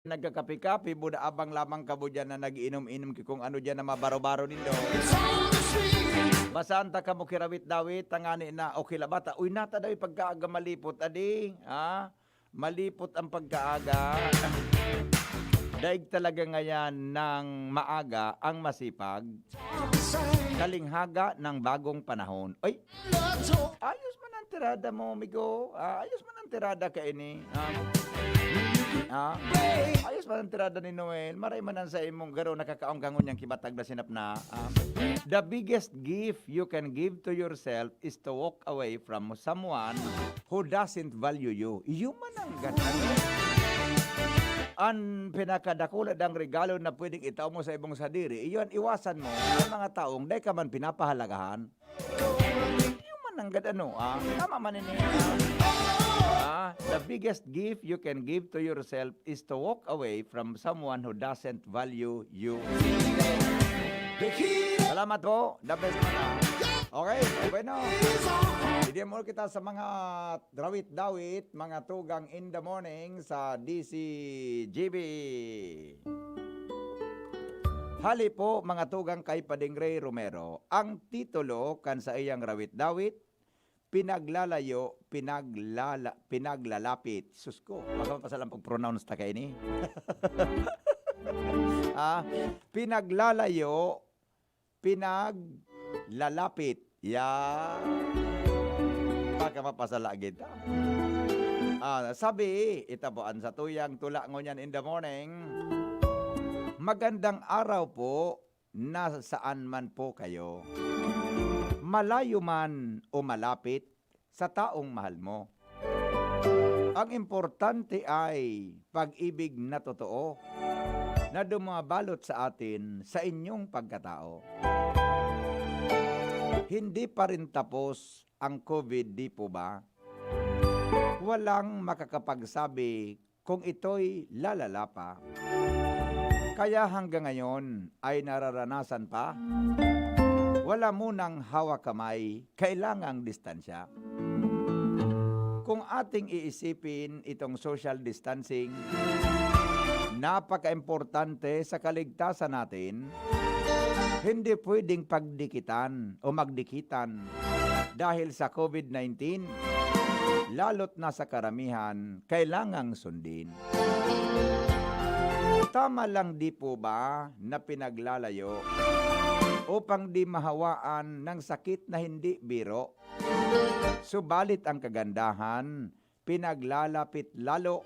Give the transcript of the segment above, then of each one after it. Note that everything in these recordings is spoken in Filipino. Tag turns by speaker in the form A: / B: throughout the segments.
A: nagkakape-kape, buda abang lamang kabo dyan na nagiinom-inom kung ano dyan na mabaro-baro nindo. Basaan ta kamo kirawit-dawit, tangani na okay la bata. Uy, nata daw pagkaaga malipot, adi. Ha? Malipot ang pagkaaga. Daig talaga ngayon ng maaga ang masipag. Kalinghaga ng bagong panahon. Ay, ayos man ang tirada mo, amigo. Ayos man ang tirada ka ini. Ayos man ang tirada ni Noel. Maray man ang sa imong garo nakakaong gangon yang kibatag na sinap na. The biggest gift you can give to yourself is to walk away from someone who doesn't value you. Iyo man ang ganun. Ang pinakadakulat ang regalo na pwedeng itaw mo sa ibong sadiri, iyon iwasan mo ang mga taong di ka man pinapahalagahan. Iyo man ang ganun. Tama man ini. The biggest gift you can give to yourself is to walk away from someone who doesn't value you. Salamat po. The best na. Okay, bueno. Bigyan mo kita sa mga drawit-dawit, mga tugang in the morning sa DCGB. Hali po mga tugang kay Padingray Romero. Ang titulo kan sa iyang rawit-dawit, pinaglalayo, pinaglalapit. Sus ko, baka mapasalang pag-pronounce ta kayo ni. Pinaglalayo, pinaglalapit. Baka mapasala kita. Sabi, itabuan sa tuyang tula ngunyan in the morning, magandang araw po, nasaan man po kayo. Malayo man o malapit sa taong mahal mo. Ang importante ay pag-ibig na totoo na dumabalot sa atin sa inyong pagkatao. Hindi pa rin tapos ang COVID, di po ba? Walang makakapagsabi kung ito'y lalala pa. Kaya hanggang ngayon ay nararanasan pa. Wala munang hawak kamay, kailangang distansya. Kung ating iisipin itong social distancing, napaka-importante sa kaligtasan natin. Hindi pwedeng pagdikitan o magdikitan dahil sa COVID-19, lalot na sa karamihan, kailangang sundin. Tama lang di po ba na pinaglalayo upang di mahawaan ng sakit na hindi biro? Subalit ang kagandahan, pinaglalapit lalo,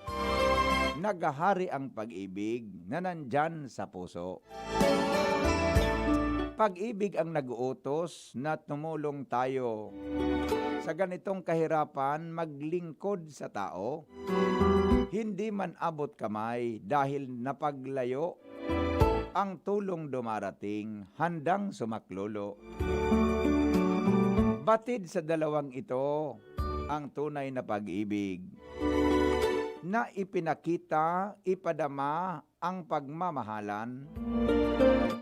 A: naghahari ang pag-ibig na nandyan sa puso. Pag-ibig ang nag-uutos na tumulong tayo sa ganitong kahirapan maglingkod sa tao. Hindi man abot kamay dahil napaglayo, ang tulong dumarating handang sumaklolo. Batid sa dalawang ito ang tunay na pag-ibig na ipinakita, ipadama ang pagmamahalan,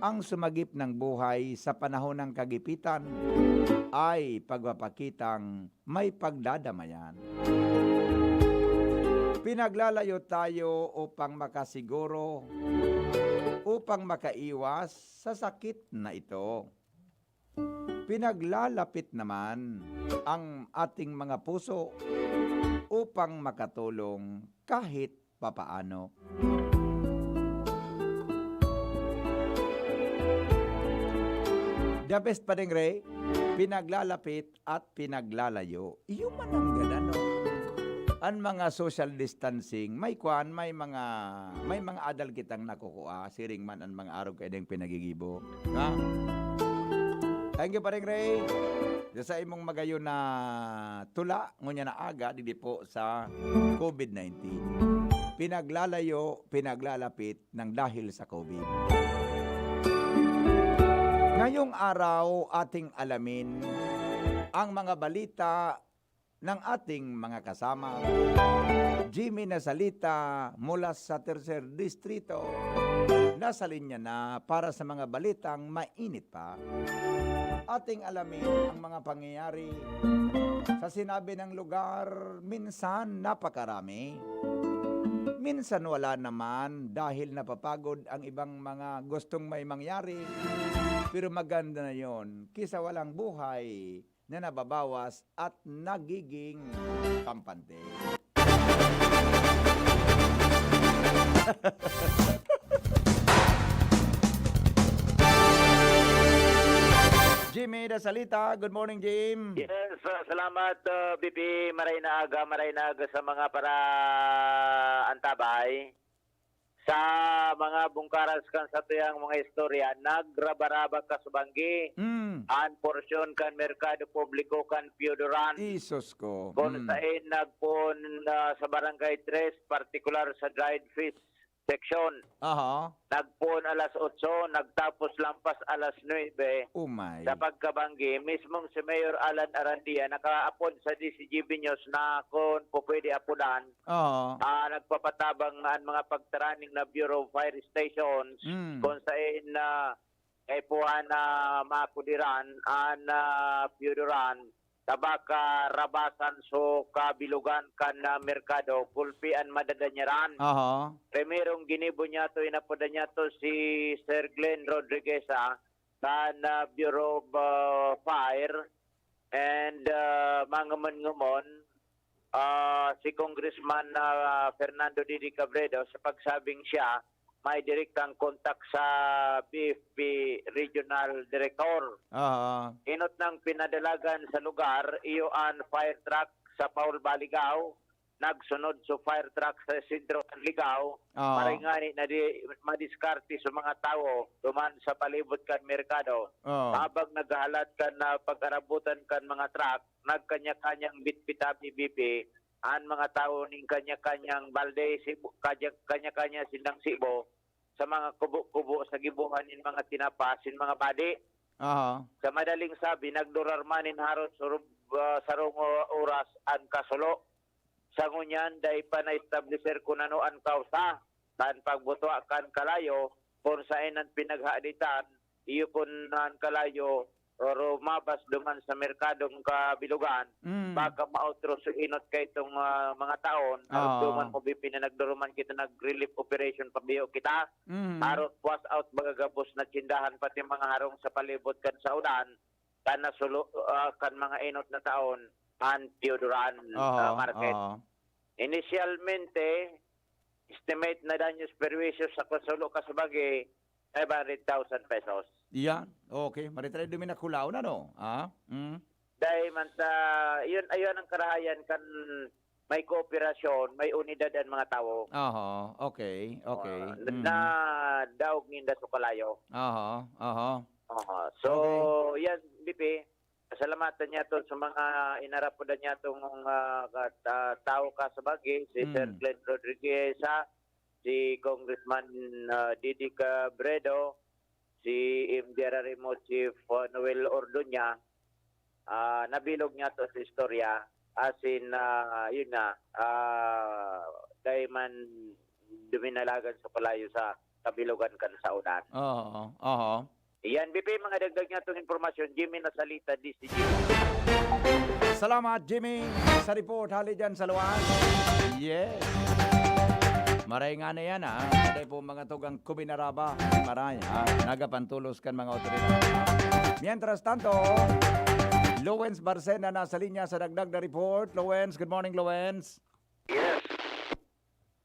A: ang sumagip ng buhay sa panahon ng kagipitan ay pagpapakitang may pagdadamayan. Pinaglalayo tayo upang makasiguro, upang makaiwas sa sakit na ito. Pinaglalapit naman ang ating mga puso upang makatulong kahit papaano. The best pa rin, Ray, pinaglalapit at pinaglalayo. Iyo man ang ganano. Ang mga social distancing, may mga adal kitang nakukuha, siring man ang mga araw kayo ng pinagigibo. Ha? Thank you pa rin, Ray. Sa imong magayon na tula, ngunya na aga, dili po sa COVID-19. Pinaglalayo, pinaglalapit ng dahil sa COVID. Ngayong araw, ating alamin ang mga balita ng ating mga kasama. Jimmy Nasalita mula sa Tercer Distrito. Nasa linya na para sa mga balitang mainit pa. Ating alamin ang mga pangyayari sa sinabi ng lugar, minsan napakarami. minsan wala naman dahil napapagod ang ibang mga gustong may mangyari. Pero maganda na yon kisa walang buhay na nababawas at nagiging kampante. Jimmy Dasalita, good morning, Jim.
B: Yes, salamat BP maray na aga sa mga para antabay. Sa mga bungkaras kan sa tuyang mga istorya, nagrabaraba ka subanggi. An porsyon kan merkado publiko kan Piodoran.
A: Isos ko.
B: Kung saan nagpon sa barangay 3, particular sa dried fish section.
A: Aha.
B: Nagpon alas 8, nagtapos lampas alas 9.
A: Umay.
B: Sa pagkabanggi, mismong si Mayor Alan Arandia nakaapod sa DCGB News na kung po pwede apudan,
A: Oo.
B: nagpapatabang ang mga pagtaraning na Bureau of Fire Stations kung saan kay puhan na makudiran an Piodoran tabaka rabasan so kabilugan kan na merkado kulpian madadanyaran.
A: Aha.
B: Primerong ginibo niya to inapoda niya to si Sir Glenn Rodriguez kan Bureau of Fire and mga ngumon si Congressman Fernando Didi Cabredo sa pagsabing siya may direktang kontak sa BFP Regional Director. Inot ng pinadalagan sa lugar, iyo an fire truck sa Paul Baligao, nagsunod sa fire truck sa Sentro Ligaw, maringani na di madiskarte sa mga tao duman sa palibot kan merkado. Habang naghahalat kan na pag-arabutan kan mga truck, nagkanya-kanyang bitbitabi BP, an mga tao ning kanya-kanyang balde, kanya-kanya silang sibo, sa mga kubo-kubo sa gibuhan in mga tinapasin mga badi. Sa madaling sabi, nagdurarmanin harot sarong oras ang kasulo. Sa ngunyan, dahil pa na-establisher kung ano ang kausa, saan pagbuto kan kalayo, kung saan ang pinaghaditan, iyo kung ang kalayo, o mabas duman sa merkadong kabilugan, baka mautro so inot kay itong mga taon, duman mo bipin na nagduruman kita nag-relief operation pabiyo kita, harot was out magagabos na tsindahan pati mga harong sa palibot kan sa udan, kan nasulo, kan mga inot na taon, an Piodoran market. Initialmente, estimate na danyos perwisyo sa kasulo kasabagi, 500,000 pesos.
A: Yan. Okay. Maritry dumi na kulaw na, no?
B: Dahil man sa, ayun ang karahayan kan may kooperasyon, may unidad ang mga tao.
A: Okay. Okay.
B: Na daog ninda sa kalayo. So, okay. Yan, BP, salamatan niya to sa mga inarapodan niya itong tao kasabagi, si Sir Glenn Rodriguez, si Congressman Didi Cabredo, si MDRRMO Chief Noel Ordoña, nabilog niya to sa istorya, as in, yun na, dahil man duminalagan sa palayo sa kabilugan kan sa unan. Yan, BP, mga dagdag niya itong informasyon, Jimmy Nasalita, DCG.
A: Salamat, Jimmy, sa report. Hali dyan sa luwan. Yes. Maray nga na yan, Maray po mga tugang kubinaraba. Maray, nagapantulos kan mga otoridad. Mientras tanto, Lowens Barcena nasa linya sa dagdag na report. Lowens, good morning, Lowens.
C: Yes.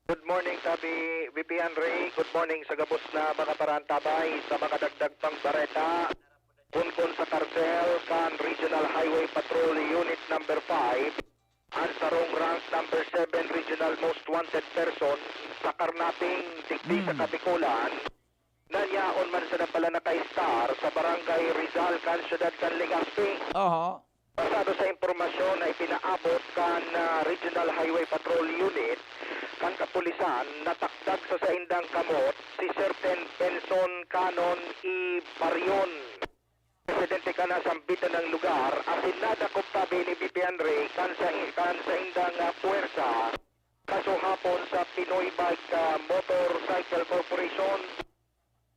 C: Good morning, Tabi VP Henry. Good morning sa gabos na mga parantabay sa mga dagdag pang bareta. Kunkun sa kartel kan Regional Highway Patrol Unit number 5. Ang sarong rank number 7 Regional Most Wanted Person sa karnaping digdi sa Katikulan. Nanyaon man sa pala naka-star sa Barangay Rizal kan Syudad kan Legazpi. Pasado sa impormasyon na ipinaabot kan Regional Highway Patrol Unit kan kapulisan natakdag sa saindang kamot si Certain Benson Canon E. Barion. Presidente ka na sambitan ng lugar asin nadakop tabi ni BP Henry kan sa indang puwersa kaso hapon sa Pinoy Bike Motorcycle Corporation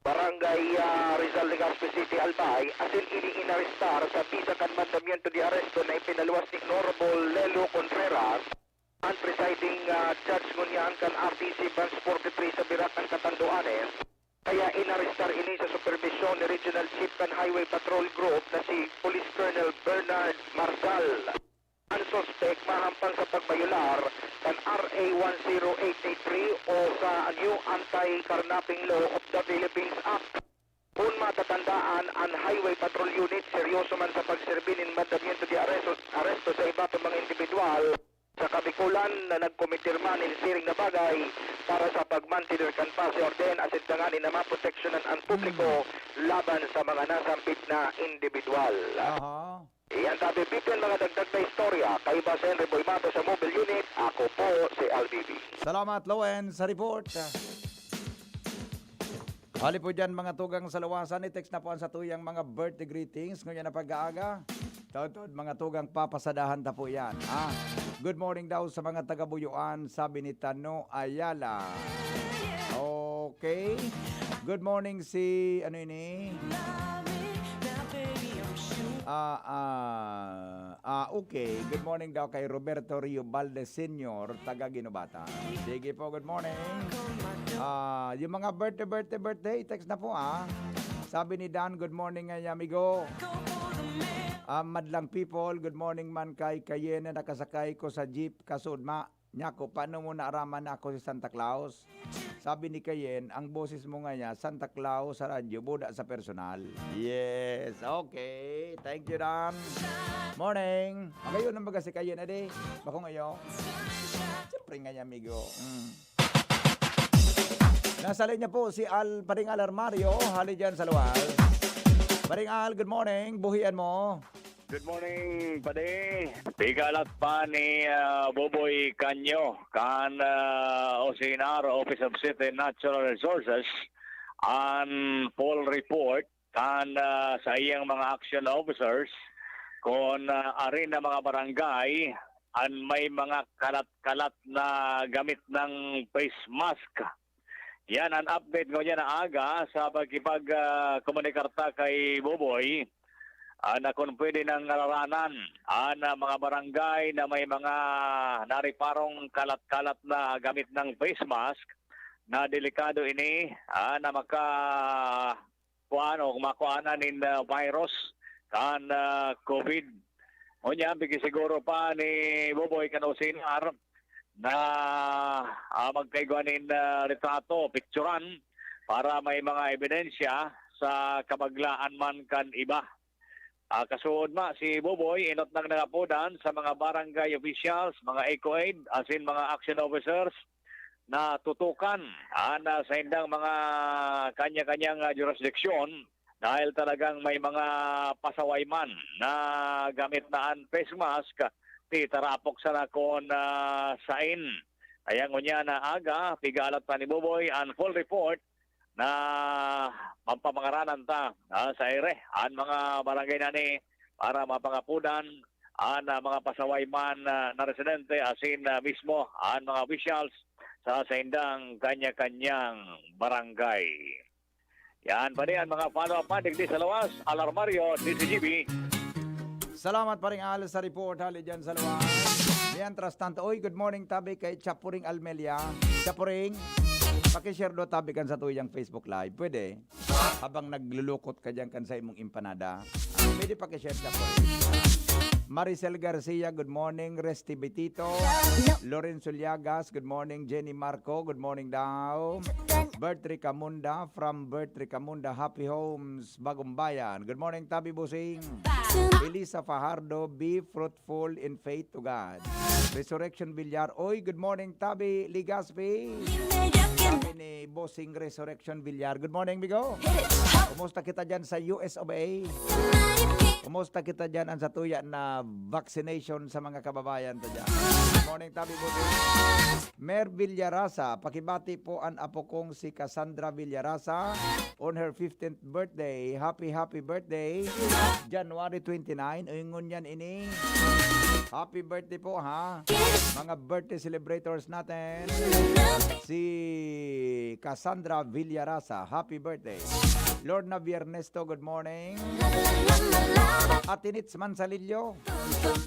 C: Barangay Rizal Legazpi City Albay asin ini-inarestar sa visa kan mandamiento de arresto na ipinaluwas ni Honorable Lelo Contreras Ang presiding judge ngunyan kan RTC Branch 43 sa Birakan, Catanduanes, kaya inarestar ini sa supervision ni Regional Chief kan Highway Patrol Group na si Police Colonel Bernard Marzal. Ang suspect mahampang sa pagbayular kan RA 10883 o sa New Anti-Carnapping Law of the Philippines Act. Kung matatandaan, ang Highway Patrol Unit seryoso man sa pagserbinin mandamiento de aresto sa iba pang mga individual sa kabikulan na nagkomitirma ng siring na bagay para sa pagmantilir kan pase orden asit na nga ni na maproteksyonan ang publiko laban sa mga nasampit na individual.
A: Aha.
C: Iyan sabi bitin mga dagdag na istorya kay Bas Henry Boymato sa Mobile Unit. Ako po si LBB.
A: Salamat, Lowen, sa report. Hali po dyan mga tugang sa lawasan. I-text na po ang sa tuyang mga birthday greetings. Ngayon na pag-aaga. Taod mga tugang papasadahan ta po yan. Good morning daw sa mga taga-Buyuan, sabi ni Tano Ayala. Okay. Good morning si, ano ini? Okay. Good morning daw kay Roberto Rio Valdez Sr., taga Ginobata. Sige po, good morning. Yung mga birthday, text na po Sabi ni Dan, good morning amigo. Madlang people, good morning man kay Kayene, nakasakay ko sa jeep kasudma. Nyako, paano mo naaraman ako si Santa Claus? Sabi ni Kayen, ang boses mo nga niya, Santa Claus sa radyo, buda sa personal. Yes, okay. Thank you, Dan. Morning. Ngayon ang baga si Kayen, ade. Bako ngayon? Siyempre nga niya, amigo. Nasa linya po si Paring Al Armario, hali dyan sa luwal. Paring Al, good morning. Buhian mo.
D: Good morning, Pade. Pigalat pa ni Boboy Canyo, kan OCNR, Office of City Natural Resources, ang full report kan sa iyang mga action officers kung arin na mga barangay ang may mga kalat-kalat na gamit ng face mask. Yan ang update ko niya na aga sa pagkipag-komunikarta kay Boboy na kung pwede nang nalaranan na mga barangay na may mga nariparong kalat-kalat na gamit ng face mask na delikado ini na makuanan ng virus kan COVID. O niya, siguro pa ni Boboy Kanosinar na magkaiguanin retrato, picturan para may mga ebidensya sa kabaglaan man kan iba. Kasuod si Boboy inot nang nangapudan sa mga barangay officials, mga EcoAid, asin mga action officers na tutukan na sa indang mga kanya-kanyang jurisdiksyon dahil talagang may mga pasaway man na gamit na ang face mask tarapok sa nakon sain. Kaya ngunya na aga, pigalat pa ni Boboy ang full report na mampamangaranan ta sa ere ang mga barangay na ni para mapangapudan ang mga pasaway man na residente asin mismo ang mga officials sa indang kanya-kanyang barangay. Yan pa rin ang mga follow-up pa digdi sa lawas. Alarmario, DCGB.
A: Salamat Paring Al sa report, hali dyan sa luwas. Mientras tanto, good morning tabi kay Chapuring Almelia. Chapuring, pakishare do tabi kan sa tuyang Facebook Live. Pwede? Habang naglulukot ka dyan kan sa imong empanada. Pwede pakishare Chapuring. Maricel Garcia, good morning. Resty Betito. Lorenzo Llagas, good morning. Jenny Marco, good morning daw. Bertri Camunda from Bertri Camunda, Happy Homes, Bagong Bayan. Good morning, Tabi Busing. Elisa Fajardo, be fruitful in faith to God. Resurrection Villar, good morning, Tabi Ligaspi. Sabi ni Bossing Resurrection Villar. Good morning, Bigo. Kumusta kita dyan sa US of A? Kumusta kita dyan ang satuya na vaccination sa mga kababayan ta dyan? Good morning, Tabi Busing. Mer Villarasa, pakibati po ang apo kong si Cassandra Villarasa on her 15th birthday. Happy birthday. January 29. Ingon yan ini. Happy birthday po ha. Mga birthday celebrators natin. Si Cassandra Villarasa, happy birthday. Lord Naviernesto, good morning. Atinits Mansalillo.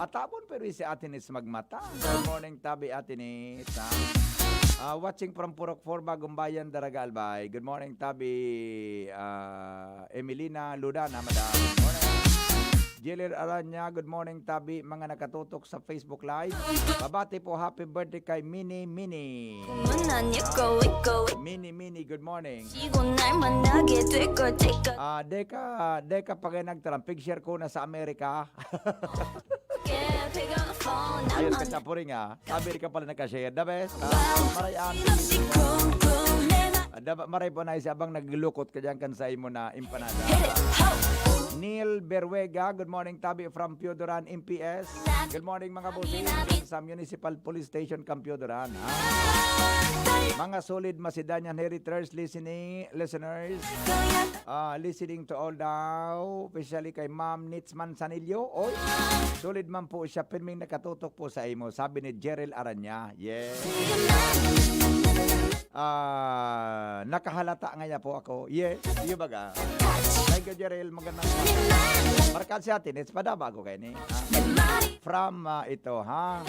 A: Atapon pero si Atinits magmata. Good morning, Tabi Atinits. Watching from Purok 4, Bagong Bayan, Daraga Albay. Good morning, Tabi Emilina Ludana, madam. Good morning. Jelir Aranya, good morning, Tabi. Mga nakatutok sa Facebook Live. Babati po, happy birthday kay Mini Mini. Mini, good morning. Deka pag nagtrampig, share ko na sa Amerika. Ayos ka chapuring Amerika pala nagka-share. The best. Marayaan. Maray po na isa abang naglulukot ka dyan kan sa imo na empanada. Neil Berwega, good morning, Tabi from Piodoran, MPS. Good morning mga bossing sa Municipal Police Station, Piodoran. Mga solid Macedonian Heritage listeners, listening to all daw, especially kay Ma'am Nitzman Sanillo. Oy, solid man po siya, pirming nakatutok po sa imo, sabi ni Jerel Aranya. Yes. Nakahalata nga po ako. Yes, iyo baga. Thank you, Jerel. Magandang markat si atin. It's padaba ko kayo ni. From ito, ha?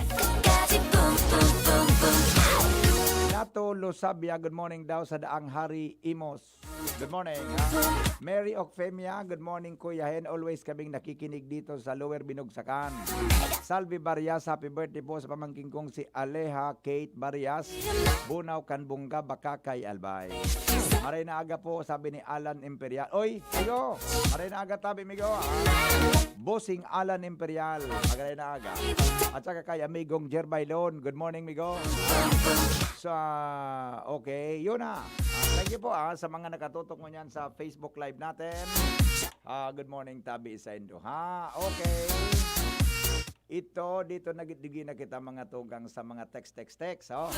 A: Nato Lusabia, good morning daw sa Daang Hari Imos. Good morning. Mary Ocfemia, good morning Kuya Hen. Always kaming nakikinig dito sa Lower Binugsakan. Salvi Barrias, happy birthday po sa pamangking kong si Aleha Kate Barrias. Bunaw Kanbungga, Bakakay Albay. Maray na aga po, sabi ni Alan Imperial. Oy, Migo! Maray na aga tabi, Migo. Bossing Alan Imperial. Maray na aga. At saka kay amigong Jerbailon. Good morning, Migo. So, okay, yun na. Thank you po sa mga nakatutok mo niyan sa Facebook Live natin. Good morning, Tabi Isaindo. Okay. Ito, dito nagitigi na kita mga tugang sa mga text. Oh.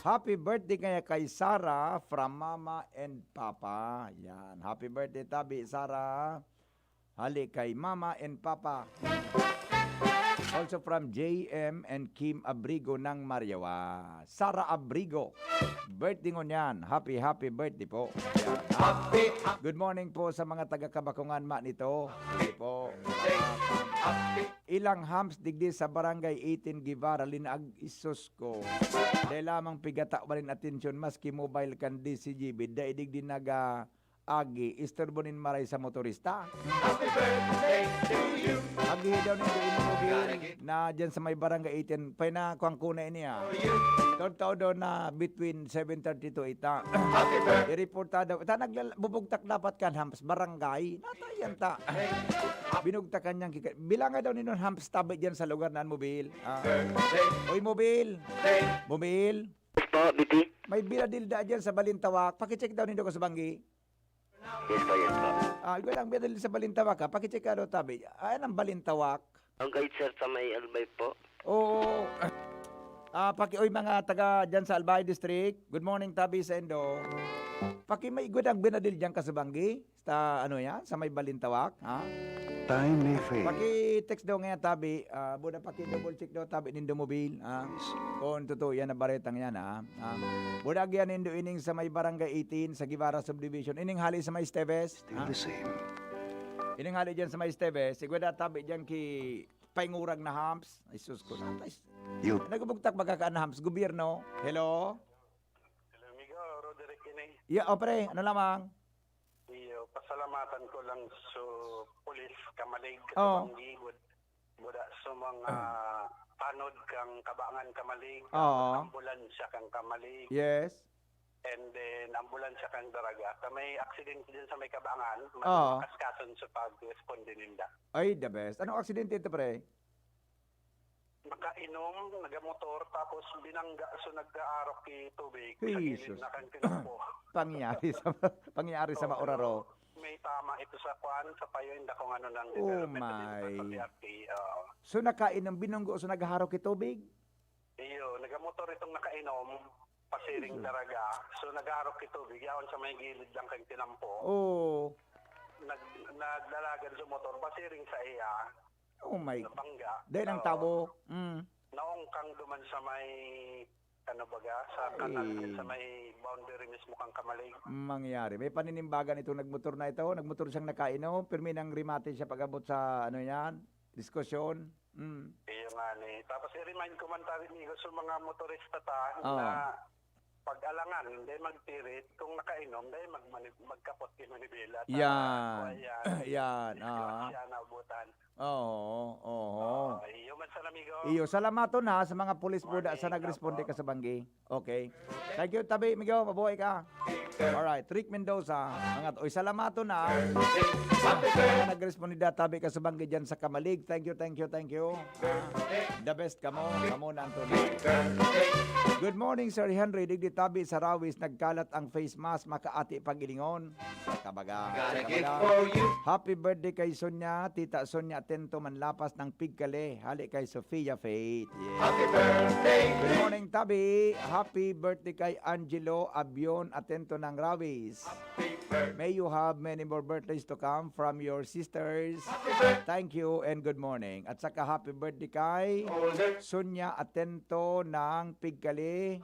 A: Happy birthday kaya kay Sarah from Mama and Papa. Yan. Happy birthday, Tabi, Sarah. Hali kay Mama and Papa. Also from JM and Kim Abrigo ng Mariawa. Sara Abrigo. Birthday ngo niyan. Happy birthday po. Yan. Good morning po sa mga taga-Kabakungan ma nito. Po. Ilang hams digdi sa barangay 18 Guevara linag isus ko. Dahil lamang pigata walin atensyon maski mobile kan DCGB. Dahil digdi naga agi isturbonin maray sa motorista. Happy birthday to you. Agi daw ninyo imobile na dyan sa may barangay 18. Pay na kuang kuna niya. Tao daw na between 7:30 to 8. I-reporta daw. Bubugtak dapat kan hams barangay. Natayan ta. Binugtakan niyang bilanga daw ninon hams tabi dyan sa lugar na mobil. Oy mobil. Mobil. May biladil da dyan sa Balintawak. Pakicheck daw nindo ko sa banggi.
C: Yes po, yes po.
A: Ikaw lang biladil sa Balintawak ha. Pakicheck ka daw tabi. Ayan ang Balintawak.
C: Ang guide sir sa may Albay po.
A: Oo. Oy mga taga dyan sa Albay District. Good morning Tabi sa Endo. May igod ang binadil dyan ka sa banggi. Sa ano yan? Sa may Balintawak. Ha?
E: Time may fade.
A: Text daw ngayon Tabi. Buda double check daw Tabi nindo mobil. Kung totoo yan na baretang yan. Buda agyan nindo ining sa may barangay 18 sa Guevara Subdivision. Ining hali sa may Esteves.
E: Still the same.
A: Ining hali dyan sa may Esteves. Sigwada Tabi dyan ki paingurag na hams. Ay sus ko na.
E: You.
A: Nagubugtak magkakaan na hams. Gobyerno. Hello?
F: Hello, amigo. Roderick ini.
A: Yeah, pre. Ano lamang?
F: Iyo, pasalamatan ko lang sa pulis Kamalig
A: Oo.
F: Kabanggi buda sa mga tanod kang Kabangan Kamalig,
A: Oo.
F: ambulansya kang Kamalig,
A: Yes.
F: and then ambulansya kang Daraga. Sa may accident din sa may Kabangan,
A: Oo.
F: kaskason sa pag-responde ninda.
A: Ay, the best. Anong aksidente ito, pre?
F: Makainom, nagamotor, tapos binangga so nag-aarok ki tubig sa
A: Jesus.
F: gilid na kang tinakbo.
A: Pangyari sa Maoraro.
F: May tama ito sa kwan, sa payo, hindi ko ano ng
A: Oh
F: development
A: my.
F: sa PRT.
A: So nakainom binunggo so nagharok ito tubig?
F: Iyo, nagamotor itong nakainom, pasiring Daraga. So nag-aarok ito, bigyawan sa may gilid lang kang tinampo.
A: Oh.
F: Nagdalagan sa motor, pasiring sa iya,
A: Oh my.
F: napangga.
A: Dahil ang tabo. Mm.
F: Naong kang duman sa may ano baga, sa kanal din sa may boundary mismo kang Kamalig.
A: Mangyari. May paninimbagan itong nagmotor na ito. Nagmotor siyang nakainom. Pirmi nang rimate siya pag-abot sa ano yan, diskusyon.
F: Iyo nga ni. Tapos i-remind ko man tayo ni sa mga motorista ta
A: Oo.
F: na pag-alangan, hindi magtirit. Kung nakainom, hindi magkapot kinunibila.
A: Yan.
F: Ayan.
A: Yan.
F: Siya na abutan.
A: Oo.
F: Iyo man sa amigo.
A: Iyo, salamaton ha sa mga pulis buda sa nagresponde ka sa banggi. Okay. Thank you, Tabi. Migo, mabuhay ka. Alright, Rick Mendoza. Mga salamaton na. Mga nagresponde da Tabi ka sa banggi dyan sa Kamalig. Thank you. The best kamo. Kamo na Antonio. Good morning, Sir Henry. Digdi Tabi sa Rawis. Nagkalat ang face mask. Makaati pagilingon. Kabaga. Happy birthday kay Sonia. Tita Sonia Atento Manlapas ng Pigkale. Hali kay Sofia Faith. Yeah. Happy birthday! Good morning, Tabi. Happy birthday kay Angelo Abion Atento ng Rawis. May you have many more birthdays to come from your sisters. Thank you and good morning. At saka happy birthday kay Sonia Atento ng Pigkale.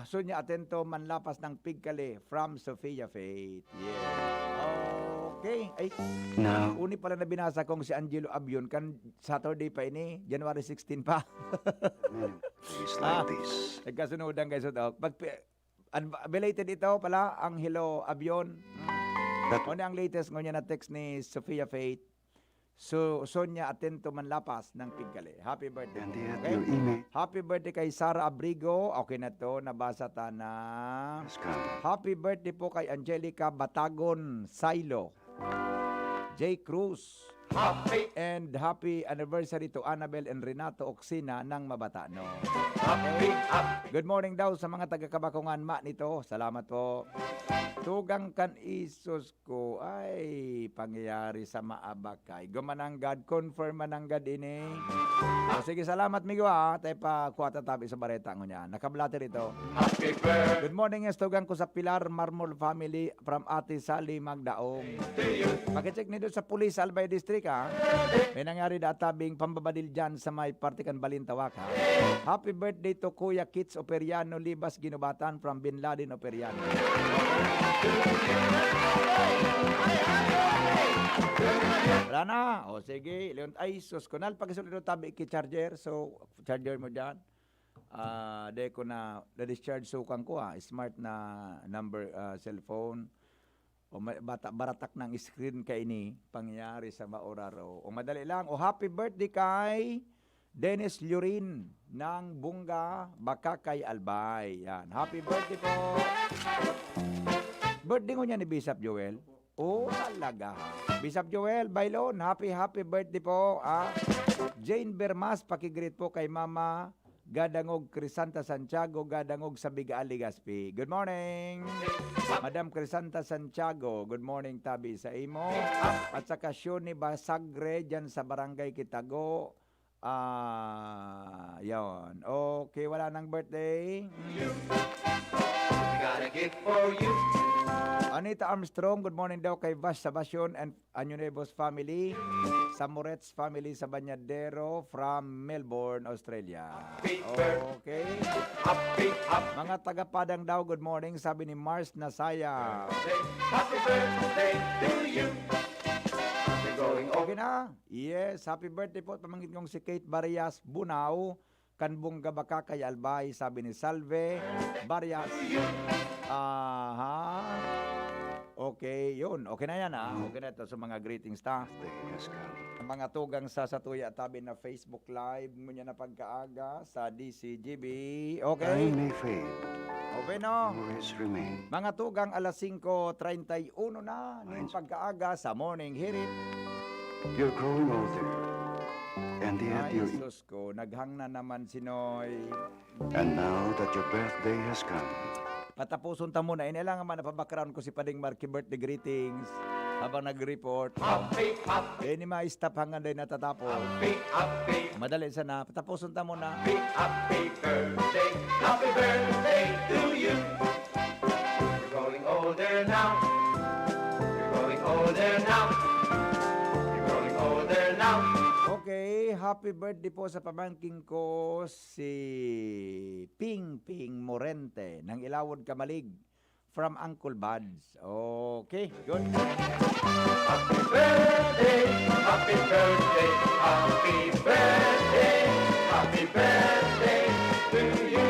A: Sonia Atento Manlapas ng Pigkale from Sofia Faith. Yeah. Okay. Ay,
E: Now,
A: uni pala na binasa kong si Angelo Abion kan Saturday pa ini, January 16 pa.
E: days like this.
A: Nagkasunodan guys ito. Belated ito pala ang Hello Abion. Una ang latest ngayon na text ni Sofia Faith. So, Sonia Atento Manlapas ng Pigkale. Happy birthday.
E: And yet
A: Okay?
E: your email
A: Happy birthday kay Sara Abrigo. Okay na to, nabasa ta na.
E: has come.
A: Happy birthday po kay Angelica Batagon Silo. J. Cruz. And happy anniversary to Annabel and Renato Oxina ng Mabatano. Okay. Good morning daw sa mga taga-Kabakungan ma nito. Salamat po. Tugang kan isus ko ay pangyayari sa maabakay. Gumananggad, confirm mananggad ini. O sige, salamat migo ha. Tayo pa kuwata tabi sa bareta ko niya. Nakablater ito. Good morning, yes, tugang ko sa Pilar Marmol family from Ate Sally Magdaong. Pakicheck nito sa Police Albay District ha. May nangyari databing pambabadil dyan sa may Partikan Balintawak ha. Happy birthday to Kuya Kits Operiano Libas Ginubatan from Bin Laden Operiano. Wala na. O sige. Leon, ay, sus. Kunal, pagkasunod tabi ki charger. So, charger mo dyan. De ko na, na-discharge sukan ko smart na number cellphone. O baratak ng screen kay ini. Pangyari sa maoraro. O madali lang. O happy birthday kay Dennis Lurin ng Bunga Bakakay Albay. Yan. Happy birthday po. Birthday ko niya ni Bishop Joel. Oh, talaga. Bishop Joel, Bailon, happy birthday po. Jane Bermas, pakigreet po kay Mama Gadangog Crisanta Santiago, Gadangog sa Bigaal, Legazpi. Good morning. Madam Crisanta Santiago, good morning tabi sa imo. At sa Kasyoni Basagre, dyan sa Barangay Kitago. Yon. Okay, wala nang birthday. Anita Armstrong, good morning daw kay Vash Sabacion and Anyonebos family, Samorets family sa Banyadero from Melbourne, Australia. Okay. Mga taga-Padang daw, good morning, sabi ni Mars Nasaya.
G: Happy birthday to you.
A: Okay na? Yes, happy birthday po. Pamangkin kong si Kate Barias Bunao, Kanbong Gabakakay Albay, sabi ni Salve Barias. Okay, yun. Okay na yan Okay na ito sa mga greetings ta.
E: Day has come.
A: Ang mga tugang sa Satuya Tabi na Facebook Live mo niya na pagkaaga sa DCGB. Okay?
E: Time may fade,
A: Okay no?
E: memories remain.
A: Mga tugang alas 5:31 na ng pagkaaga sa Morning Hirit.
E: You're growing older, and yet
A: Ay,
E: you're...
A: sus ko, naghang na naman si Noy.
E: And now that your birthday has come,
A: Patapuson ta muna. Inilangan man na pa-background ko si Pading Marky birthday greetings habang nag-report. Ini ma-stop hanggang din natatapos. Madali sana. Patapuson ta muna.
G: Happy birthday to you. You're growing older now. You're growing older now. You're growing older now.
A: Okay, happy birthday po sa pamangking ko si Ping Ping Morente ng Ilawod Kamalig from Uncle Buds. Okay, good.
G: Happy birthday, happy birthday, happy birthday, happy birthday to you.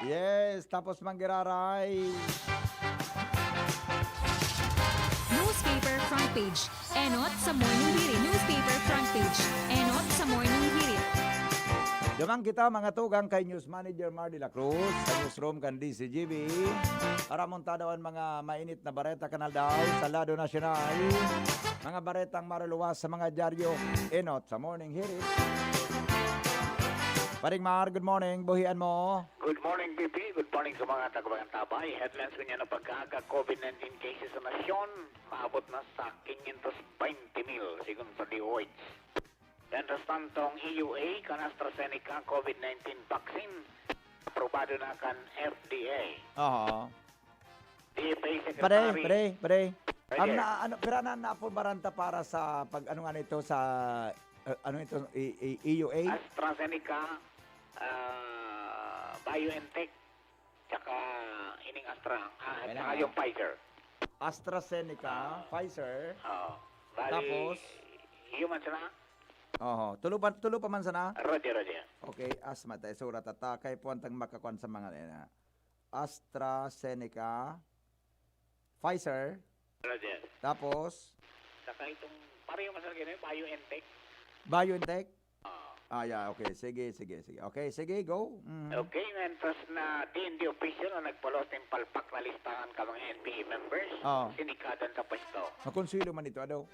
A: Yes, tapos manggiraray.
H: Newspaper front page. Enot sa morning hirit. Newspaper front page. Enot sa morning hirit.
A: Dumang kita mga tugang kay News Manager Mar de la Cruz sa newsroom kan DCGB para montadawan mga mainit na bareta kanal daw sa lado nasyonal. Mga baretang maruluwas sa mga dyaryo. Enot sa morning hirit. Paring Mar, good morning. Buhian mo.
C: Good morning, BP. Good morning sa mga taga-Bagantabay. Headlines kanya ng pagkaaga COVID-19 cases sa nasyon. Maabot na sa 520,000 sigun sa DOH. Mientras tanto, ang EUA kan AstraZeneca COVID-19 vaccine aprobado na kan FDA.
A: Oo.
C: DFA
A: Pare.
C: Secretary.
A: Ang pera na po baranta para sa pag ano nga nito sa ano ito EUA?
C: AstraZeneca, BioNTech, tsaka ining tsaka yung Pfizer.
A: AstraZeneca, Pfizer.
C: Bali,
A: Tapos?
C: Human sana?
A: Tulo pa man sana?
C: Roger.
A: Okay, asma tayo surat at kay puwantang makakuan sa mga AstraZeneca, Pfizer,
C: Roger.
A: tapos
C: Saka itong, pareho masarap yun, BioNTech.
A: BioNTech. Yeah, okay. Sige. Okay, sige, go.
C: Okay, mientras na DND official na nagpolos ng palpak na listahan ka mga NPA members, sinikadan sa pwesto.
A: Makonsuelo man ito, ano?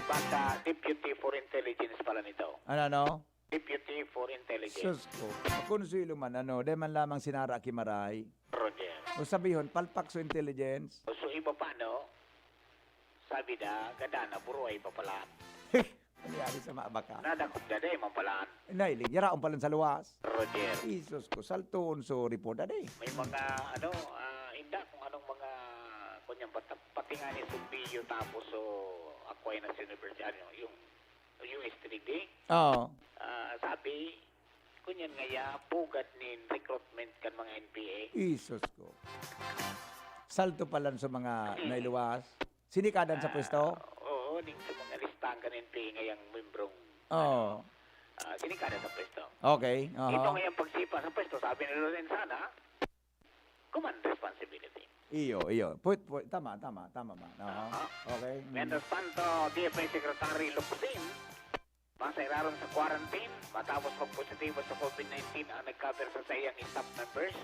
C: Basta Deputy for Intelligence pala nito.
A: Ano?
C: Deputy for Intelligence.
A: Sus ko. Makonsuelo man, ano? Di man lamang sinara kimaray.
C: Roger.
A: O sabihon, palpak so intelligence.
C: So iba pa, no? Sabi na, ganda na buruay pa pala.
A: Nangyari sa maabaka.
C: Nadakot na day, mampalaan.
A: Nailing, yaraon palang sa luwas.
C: Roger.
A: Isus ko, saltoon so report ade.
C: May mga, inda kung anong mga, kunyang pati nga ni Sumbiyo tapos so, Aquinas University, yung US 3D.
A: Oo.
C: Sabi, kunyan nga ya, pugat ni recruitment kan mga NPA.
A: Isus ko. Salto palang sa mga nailuwas. Sinikadan sa pwesto?
C: Oo, ning sa mga listahan kan NPA ngayang membrong
A: Oo.
C: sinikada sa pwesto.
A: Okay.
C: Ito ngayang pagsipa sa pwesto, sabi ni Lorenzana, command responsibility.
A: Iyo. Tama man. Okay.
C: Mientras tanto, DFA Secretary Lupsin, masairaron sa quarantine, matapos magpositibo sa COVID-19 ang nag-cover sa sayang staff members.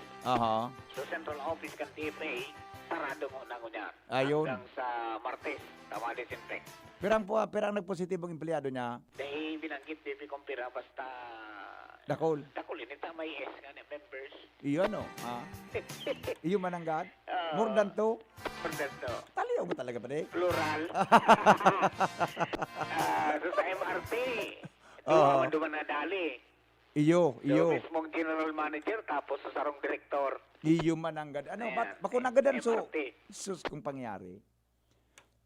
C: So Central Office kan DFA, sarado mo na ngunyan.
A: Ayun.
C: Hanggang sa Martes, tama disinfect.
A: Perang nagpositibong empleyado niya.
C: Dahil binanggit, DFA kumpira, basta
A: Dakol.
C: dakulin ita may S nga ni members.
A: Iyo ano? Iyo mananggad? More than two?
C: Perdento.
A: Taliyaw mo talaga pa de?
C: Plural. So sa MRT,
A: Oo.
C: duman na dali.
A: Iyo.
C: So mismong general manager tapos sa sarong direktor.
A: Iyo mananggad. Ano?
C: Ayan.
A: Bako nagadan so?
C: MRT.
A: Sus kung pangyari.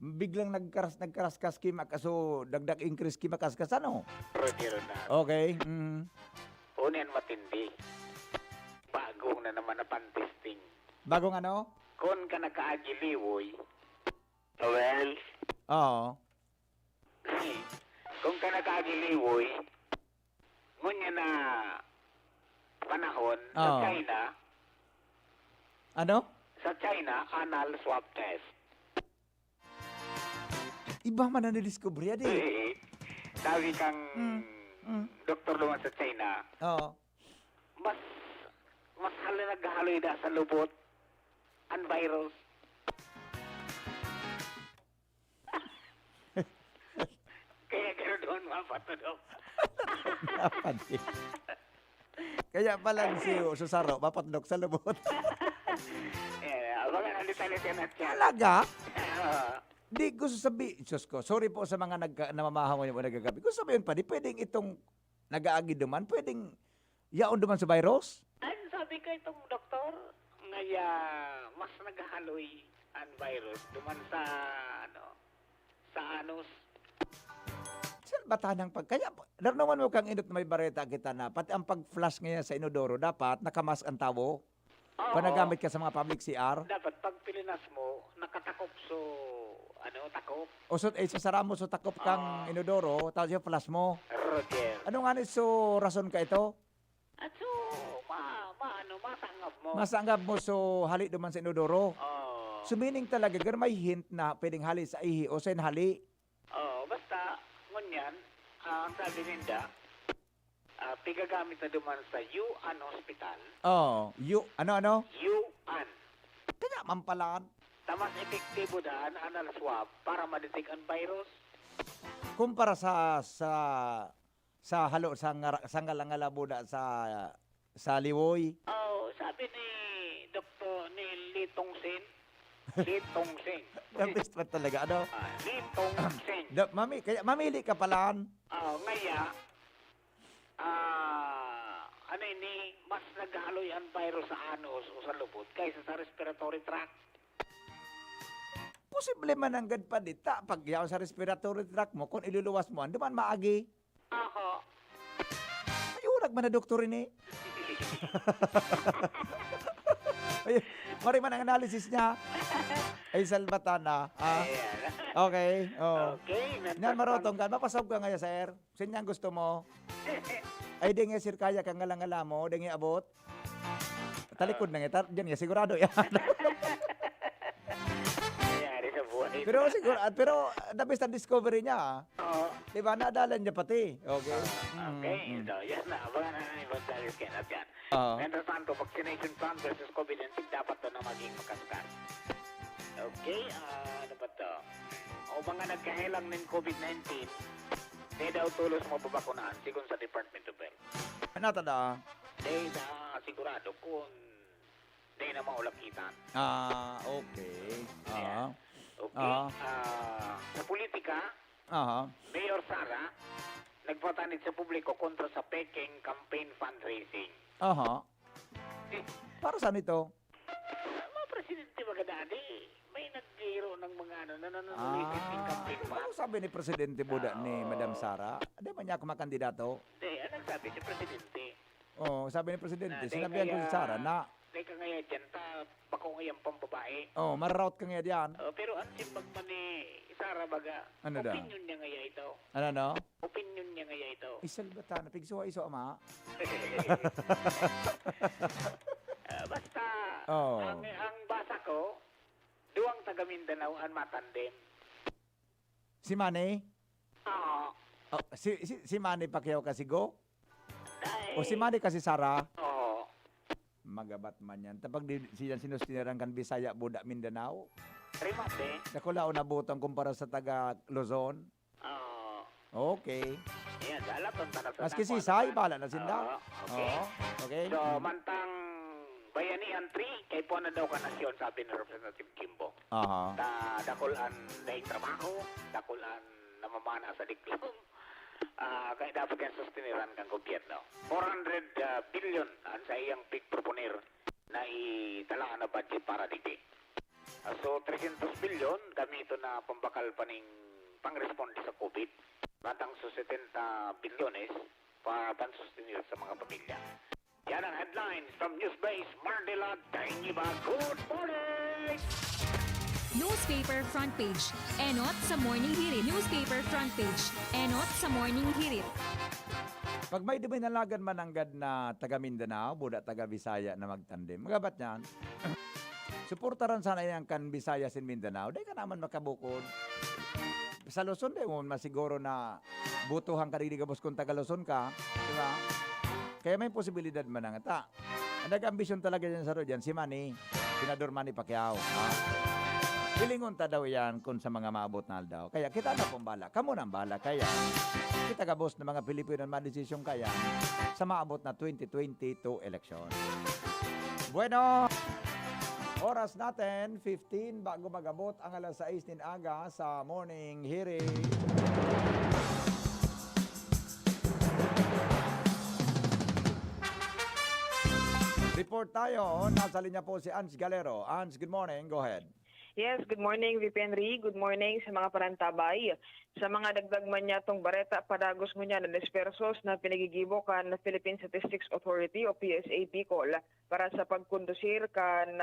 A: Biglang nagkaraskas kaso dagdag increase kaskas ano?
C: Roger na.
A: Okay.
C: Unin matindi. Bagong na naman na pan-testing.
A: Bagong ano?
C: Kung ka nakaagiliwoy, well,
A: Oo.
C: kung ka nakaagiliwoy, ngunya na panahon sa
A: Oo.
C: China,
A: Ano?
C: anal swab test.
A: Iba man na nidiscovery adi.
C: Sabi kang doktor luman sa China,
A: Oo.
C: mas naghahaloy na sa lubot ang virus. Kaya gano'n doon mapatulog.
A: Napadi. Kaya pala si Susaro, mapatlok sa lubot.
C: Mga nalita-lita na siya.
A: Talaga? Di gusto sabi, Diyos ko, sorry po sa mga namamahaw mo nagagabi. Gusto sabihin pa, di pwedeng itong nag-aagi duman, pwedeng yaon duman sa virus?
C: Ay,
I: sabi ka itong doktor, ngaya mas naghahaloy ang virus duman sa, sa anus.
A: Saan ba tanang kaya, naman mo kang inot may bareta kita na, pati ang pag-flush ngayon sa inodoro, dapat nakamask ang tao.
I: Oo.
A: Panagamit ka sa mga public CR.
I: Dapat pag pilinas mo, nakatakop so, takop.
A: O so, sasara mo, so takop kang inodoro, tapos yung flush mo.
I: Roger.
A: Ano nga ni, so rason ka ito?
I: At so, masangap mo.
A: Masanggap mo, so hali duman sa inodoro.
I: Oo.
A: So meaning talaga, may hint na pwedeng hali sa ihi o sa hali.
I: Oo, basta, ngunyan, ang sabi ninda, pigagamit na duman sa UAN Hospital.
A: Oh, ano?
I: UAN.
A: Kaya mampalaan.
I: Tamas epektibo daan anal swab para ma-detect ang virus.
A: Kumpara sa halo sa ngalangala sa liwoy.
I: Oh, sabi ni Dr. ni Lee Tong Sin. Lee Tong Sin.
A: The best pa talaga, ano?
I: Lee Tong Sin.
A: Kaya mamili ka palaan.
I: Oh, ngaya, ini, mas naghaloy ang virus sa anus o sa lubot kaysa sa respiratory tract.
A: Posible man ang pa dita pag yaw sa respiratory tract mo kung iluluwas mo, ando man maagi.
I: Ako.
A: Ay, urag man na doktor ini. Ay, mari man ang analysis niya. Ay, salbatana.
I: Ayan.
A: Okay. Oh.
I: Okay.
A: Nan marotong ka, mapasab ka ngayon, sir. Sinyang gusto mo? Ay, di nga sir, kaya kang ngala mo, di nga abot. Talikod na nga, diyan nga, sigurado yan.
I: Nangyari sa buhay.
A: pero the best ang discovery niya.
I: Oo.
A: Di ba, naadalan niya pati. Okay.
I: Okay, so yan na. Abangan na ibang dahil kinat yan.
A: Oo.
I: Mientras tanto, vaccination plan versus COVID-19 dapat to na maging makaskas. Okay, ano ba to? O mga nagkahelang ng COVID-19, di daw tulos mo babakunahan sigun sa Department of Health.
A: Ano tada?
I: Di na sigurado kung di na maulakitan.
A: Okay.
I: Okay, sa politika, Mayor Sara, nagpatanid sa publiko kontra sa peking campaign fundraising.
A: Para saan ito?
I: Mga presidente magadadi, may nagbiro ng mga nananalitin ng campaign fund.
A: Ano sabi ni Presidente Buda ni Madam Sara? Di ba niya kumakandidato?
I: Di, anong sabi si presidente?
A: Sabi ni Presidente,
I: Na,
A: sinabihan ko si Sara na,
I: di ka ngayon dyan, bako ngayong pambabae.
A: mararout ka nga diyan.
I: Pero ang simbag man ni Sara baga,
A: Ano daw?
I: opinion niya ngaya ito.
A: Ano?
I: Opinion niya ngaya ito.
A: Isalbata na, pigsuwa iso ama.
I: Basta,
A: Oh.
I: ang basa ko, duwang taga Mindanao ang matandem.
A: Si Manny?
I: Oo.
A: Si Manny Pacquiao kasi go?
I: Dahil,
A: O si Manny kasi Sara?
I: Oo.
A: Magabat man yan. Tapag siya sinustiniran kan Bisaya, Buda, Mindanao.
I: Rimate.
A: Nakulao na butang kumpara sa taga Luzon.
I: Oo.
A: Okay.
I: Yan, dalat ang tanap sa
A: Maski si
I: nakuha
A: Sai,
I: naman.
A: bala na sinda.
I: Okay.
A: Okay.
I: So, mantang bayanihan 3, kay po na daw ka nasyon, sabi ni Representative Kimbo.
A: Aha.
I: Dakulan na yung trabaho, dakulan na mamana sa diklong. Kaya dapat kang sustiniran kang gobyerno. 400 billion ang sa iyang big proponer na italaan na budget para dito. So, 300 billion, gamito na pambakal pa ning pang-responde sa COVID. Matang so 70 bilyones para pansustinir sa mga pamilya. Yan ang headlines from Newsbase Mardela, Taingiba. Good morning!
H: Newspaper front page. Enot sa Morning Hirit. Newspaper front page. Enot sa Morning Hirit.
A: Pag may duminalagan mananggad na taga Mindanao, Buda taga Bisaya na magtandem, magabat niyan. Suportaran sana yan kan Bisaya sin Mindanao. Dahil ka naman makabukod. Sa Luzon, dahil mo masiguro na butuhan ka rin kabos kung taga Luzon ka. Diba? Kaya may posibilidad manangata. Ang nag-ambisyon talaga dyan sa Rodyan, si Manny, Senador Manny Pacquiao. Pilingon ta daw yan kung sa mga maabot na daw. Kaya kita na pong bala. Kamu na ang bala. Kaya kita kabos na mga Pilipino na madesisyon kaya sa maabot na 2022 election. Bueno! Oras natin, 15 bago magabot ang alas 6 din aga sa Morning Hearing. Report tayo. Nasa linya po si Ans Galero. Ans, good morning. Go ahead.
J: Yes, good morning, VP Henry. Good morning sa mga parantabay. Sa mga dagdag man niya itong bareta, padagos mo niya na dispersos na pinagigibo kan na Philippine Statistics Authority o PSA PCOL para sa pagkondusir kan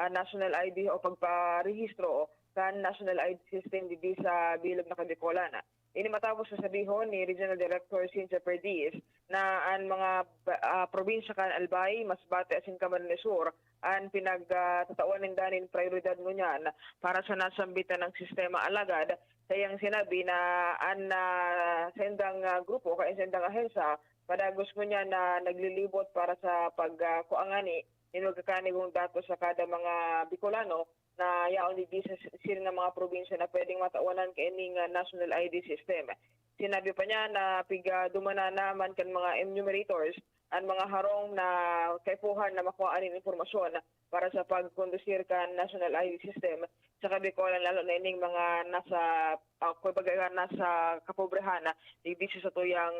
J: national ID o pagparehistro kan national ID system dito sa bilog na Kadikolan. Ini matapos sa sabihon ni Regional Director Cynthia Perdiz na ang mga probinsya kan Albay, Masbate, asin Camarines Sur ang pinagtatawanin danin prioridad mo niyan para sa nasambitan ng sistema alagad. Sayang sinabi na ang sendang grupo, kaya sendang ahensya, padagos mo niya na naglilibot para sa pagkuangani, inugkakanigong datos sa kada mga Bicolano na yaon di sa sila ng mga probinsya na pwedeng matawanan kaining national ID system. Sinabi pa niya na dumana naman kan mga enumerators ang mga harong na kaipuhan na makuhaan ng informasyon para sa pagkondusir kan national ID system sa Kabikolan, lalo na ining mga nasa nasa kapobrehan di sa tuyang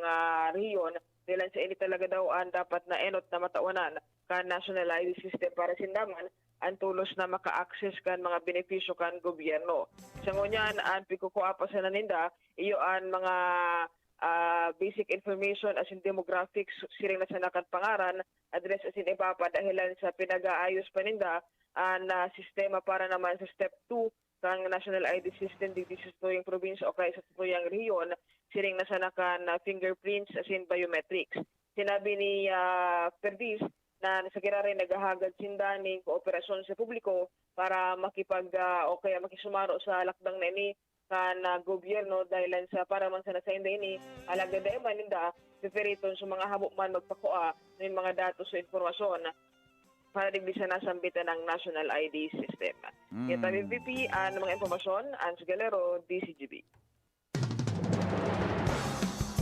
J: rehiyon. Dahil sa ini talaga daw ang dapat na enot na matawanan kan national ID system para sindaman ang tulos na maka-access kan mga benepisyo kan gobyerno. Sa ngunyan, ang pikukuha pa sa naninda, iyo ang mga basic information as in demographics, siring na sa nakat pangaran, address as in ipapa dahilan sa pinag-aayos pa ninda, ang sistema para naman sa step 2 ng national ID system dito sa tuyang probinsya o kaya sa tuyang rehiyon, siring na sa nakan fingerprints as in biometrics. Sinabi ni Perdiz na sa kirari naghahagad sinda ng kooperasyon sa publiko para o kaya makisumaro sa lakdang na ini kan gobyerno dahil sa para man sa nasainda ini alaga da man ninda preferiton sa mga habo man magpakuha ng mga datos sa informasyon para digdi sa nasambitan ng national ID system. Kaya tabi VP, ng mga informasyon, Ans Galero, DCGB.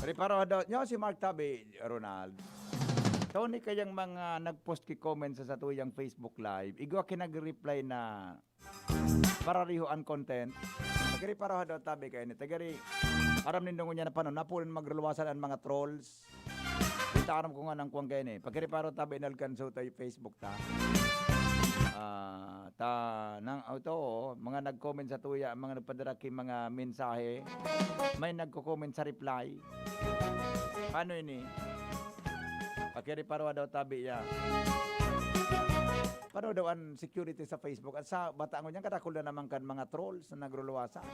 A: Reparo daw nyo si Mark Tabi, Ronald. Tony kayang mga nag-post ki comment sa tuyang Facebook Live. Igwa kinag-reply na pararihoan content. Tagari para daw tabi kayo ni. Tagari aram nindong niya na paano. Napunin magluluwasan ang mga trolls. Kita aram ko nga ng kuwang kayo ni. Pagkari para tabi inalkanso tayo Facebook ta. Mga nag-comment sa tuya, mga nagpadaraki mga mensahe. May nagko-comment sa reply. Paano ini? Pagkiri parwa daw tabi ya. Paano daw ang security sa Facebook? At sa bataan ko niyan, katakul na naman kan mga trolls na nagruluwasan.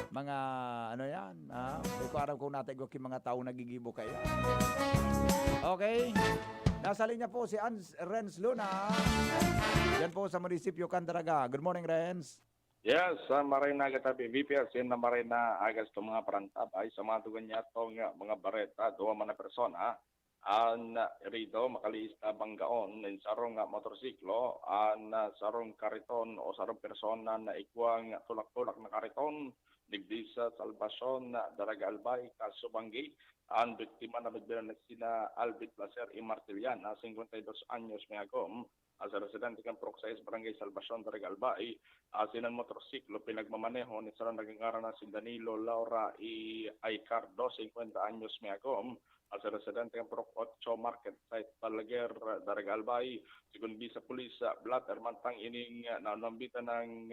A: Mga ano yan, Hindi ko aram kung natin ko mga tao nagigibo kayo. Okay. Nasa linya po si Renz Luna. Yan po sa munisipyo Candaraga. Good morning, Renz.
K: Yes, marina katabi VPS na marina agas to mga parantabay sa mga tugan niya tong mga bareta, duwa man na persona. An rito makalista banggaon ng sarong motorsiklo an sarong kariton o sarong persona na ikwang tulak-tulak na kariton digdi sa Salvacion na Daraga Albay, Kasubanggi. Ang biktima na bigbiran na sina Albit Placer y Martiliana, 52 anyos may agom, as a residente ng Proxais, Barangay Salvacion, Daraga Albay. Sinan motorsiklo pinagmamaneho ni sarang nagingara na si Danilo Laura y Aicardo, 50 anyos may agom, as a residente ng Proc 8 Market Site, Balaguer, Daraga Albay. Sigun sa pulis, Blatter, mantang ining nanambitan ng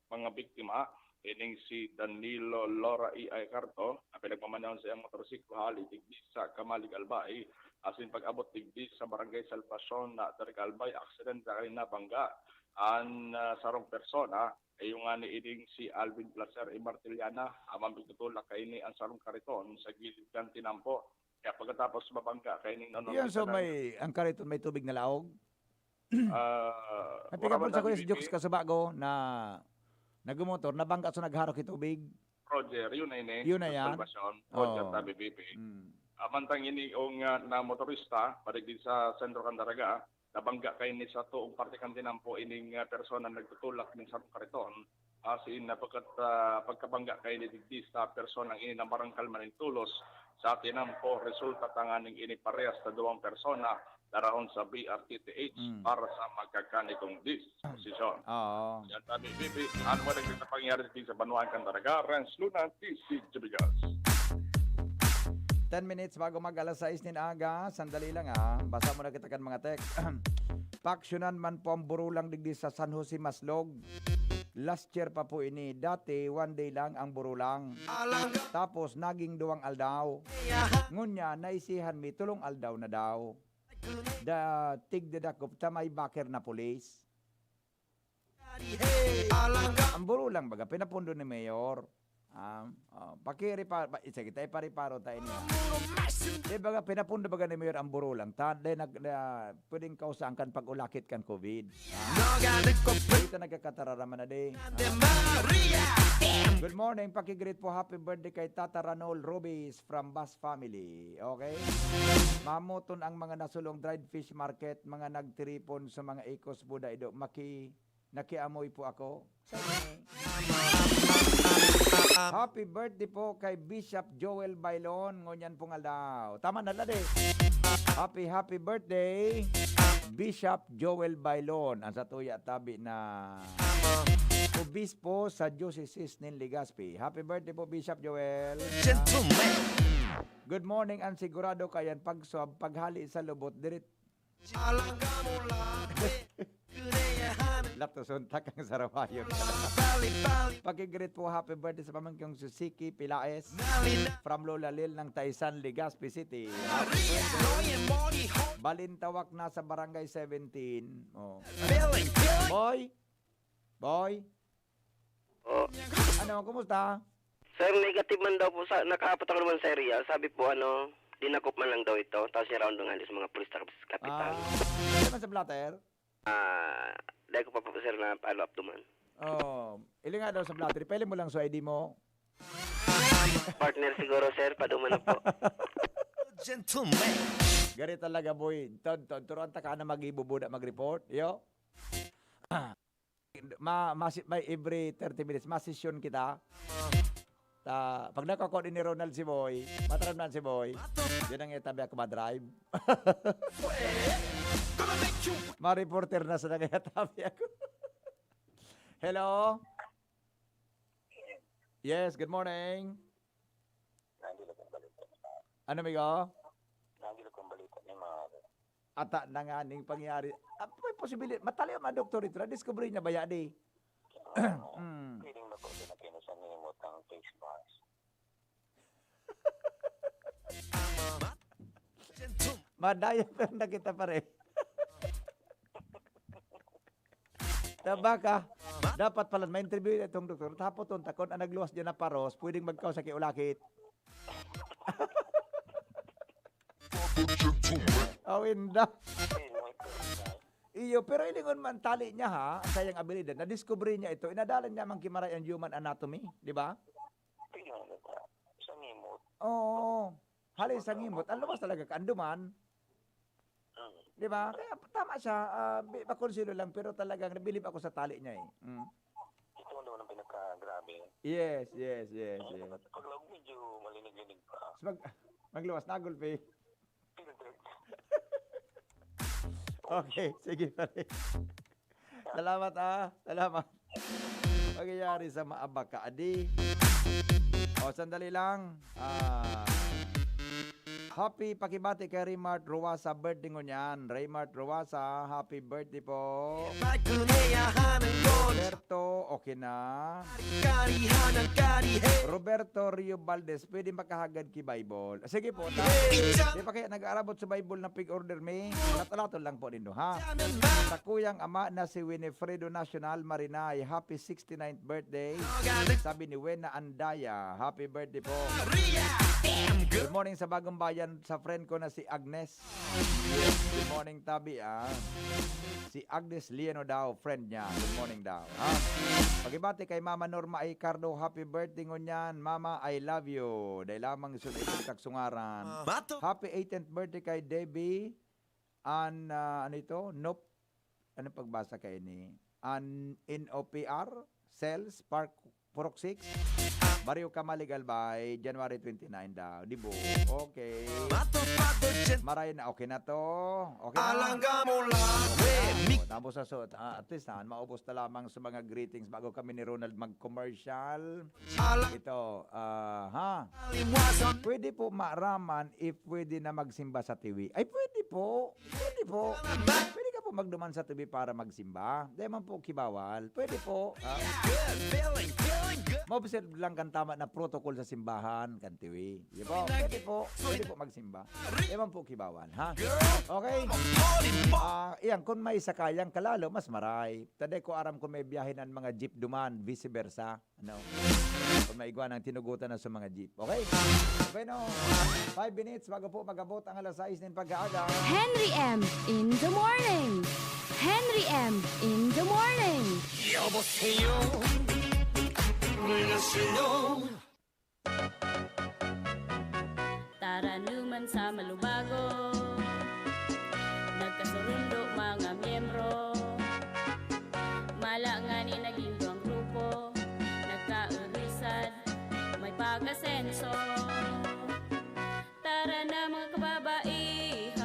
K: mga biktima, ining si Danilo Laura y Aicardo, na pinagmamanahon sa iyang motorsiklo hali digdi sa Kamalig Albay. Asin pag-abot digdi sa Barangay Salvacion na Daraga Albay, aksidente kay nabangga ang sarong persona ay yung ni ining si Alvin Placer y Martiliana, amang bigtutulak kay ni ang sarong kariton sa gilid kan Tinampo. Kaya pagkatapos mabangga kay ning
A: Yan, so ang kariton may tubig na laog. May pigapon sa kuya si Jokes Kasabago na nagmotor, nabangga so nagharok itubig.
K: Roger, yun na ini.
A: Yun na yan?
K: Roger, tabi BP. Amantang ini yung na motorista, paligid sa Sentro Candaraga, nabangga kay ni sa tuong parte kan Tinampo ining persona nagtutulak ng sarong kariton. Asin na pagkabangga kay ni digdi sa persona ini na barangkal maning tulos sa Tinampo, resulta tanganing ini parehas sa duwang persona daraon sa BRTTH para sa magkakanikong disposisyon. Yan tabi, Bibi. Ano mo nagkita pangyari din sa Banuan Candaraga? Renz Luna, TC Jibigas.
A: 10 minutes bago mag alas 6 nin aga. Sandali lang ha. Basa mo na kita kan mga text. Paksyonan man po ang burulang digdi sa San Jose Maslog. Last year pa po ini. Dati, 1 day lang ang burulang. Tapos, naging 2 aldaw. Ngunya, naisihan mi, tulong aldaw na daw. Da tigdedakop ta may baker na pulis. Ang burulang baga, pinapundo ni Mayor. Pakiri pa sige tayo pariparo tayo niya. Di baga pinapundo baga ni Mayor ang burulang ta pwedeng kausaan kan pag ulakit kan COVID. Dito nagkakatararaman na di. Good morning, pakigreet po, happy birthday kay Tata Ranol Rubis from Bas Family. Okay? Mamuton ang mga nasulong dried fish market, mga nagtiripon sa mga ikos Buda Ido. Nakiamoy po ako. Happy birthday po kay Bishop Joel Bailon. Ngunyan pong aldaw. Tama na lade. Happy birthday, Bishop Joel Bailon. Ang satuya tabi na obispo sa Diocese ng Legazpi. Happy birthday po, Bishop Joel. Gentleman. Good morning, ang sigurado kayan pagswab, paghali sa lubot, dirit. Lato suntak ang sarawayon. Pakigreet po, happy birthday sa pamangkyong Susiki Pilaes from Lola Lil ng Taisan, Legazpi City. Balintawak na sa barangay 17. Oh. Boy. Ano, kumusta?
L: Sir, negative man daw po sa nakaapot ako naman sa area. Sabi po dinakop man lang daw ito. Tapos niround ng alis mga pulis na kapitan.
A: Ano man sa blatter?
L: Dahil ko pa po sir na follow up duman.
A: Ili nga daw sa blatter. Pwede mo lang sa ID mo.
L: Partner siguro sir, paduman na po.
A: Gentleman. Gari talaga boy. Turuan ta ka na mag-ibubuda mag-report. Yo. May every 30 minutes masisyon kita. Pag nakakon ni Ronald si Boy, mataramnan si Boy, yun ang itabi ako ma-drive. Ma-reporter na sa nangayatabi ako. Hello? Yes, good morning. Ano, migo?
F: Nagilo kong balita ni mga
A: Ata na nga ning pangyari. May posibilidad. Matali ang mga doktor ito. Na-discovery niya ba yan eh?
F: feeling na po na kinusan ni mo tang face mask.
A: Madaya pa na kita pare. Baka, dapat pala may interview itong doktor. Tapos takon ang nagluwas dyan na paros, pwedeng magkaw sa kiulakit. Awinda. Iyo, pero ilingon man tali niya ha, ang sayang abilidad. Na-discovery niya ito, inadalan niya mang kimaray ang human anatomy, di ba?
F: Sa ngimot.
A: Oo. Halin sa ngimot. Ang lumas talaga, kaanduman. Di ba? Kaya tama siya. Bakonsilo lang, pero talagang nabilib ako sa tali niya eh.
F: Ito ang naman ang pinaka-grabe.
A: Yes.
F: Paglag medyo malinig-linig pa.
A: Magluwas na, Gulpi. Okay, sige pare. Salamat Salamat. Pagyayari sa maabak ka, adi. Sandali lang. Happy pakibati kay Raymart Ruasa, birthday mo niyan. Raymart Ruasa, happy birthday po. Roberto, okay na. Roberto Rio Valdez, pwede makahagad ki Bible. Sige po, di pa kaya nag-aarabot sa Bible na pig-order me? Latalato lang po nindo, ha? Sa kuyang ama na si Winifredo Nacional Marinay, happy 69th birthday. Sabi ni Wena Andaya, happy birthday po. Good morning sa Bagong Bayan, sa friend ko na si Agnes. Good morning, Tabi, Si Agnes Lieno daw, friend niya. Good morning daw, ha? Pagibati kay Mama Norma Aicardo, happy birthday ngunyan. Mama, I love you. Dahil lamang sunod itong kaksungaran. Happy 18th birthday kay Debbie. Ano ito? Nope. Ano pagbasa kay ni? NOPR, Cells, Park, Purok 6. Barrio Camaligal by January 29 daw. Di bo? Okay. Maray na. Okay na to. Okay na. Okay. Tapos sa suot. At least maubos na lamang sa mga greetings bago kami ni Ronald mag-commercial. Ito. Pwede po maaraman if pwede na magsimba sa TV. Ay, pwede po. Pwede po. Pwede ka po magduman sa TV para magsimba. Di man po kibawal. Pwede po. Ma-observe lang kan tama na protocol sa simbahan, kan TV. Di po? Pwede po. Pwede po magsimba. Di man po kibawal. Ha? Okay? Iyan, kung may sakayang kalalo, mas maray. Tade ko aram kung may biyahe ng mga jeep duman, vice versa. Ano? Kung may igwa ng tinugutan na sa mga jeep. Okay? Okay, no? 5 minutes bago po magabot ang alas 6 ng pag-aaga.
H: Henry M. in the morning. Henry M. in the morning.
M: Tara naman sa Malubago, nagkasurundo mga miyembro, malangani naging duwang grupo, nagkaurisad, may pag-asenso. Tara na mga kababaihan,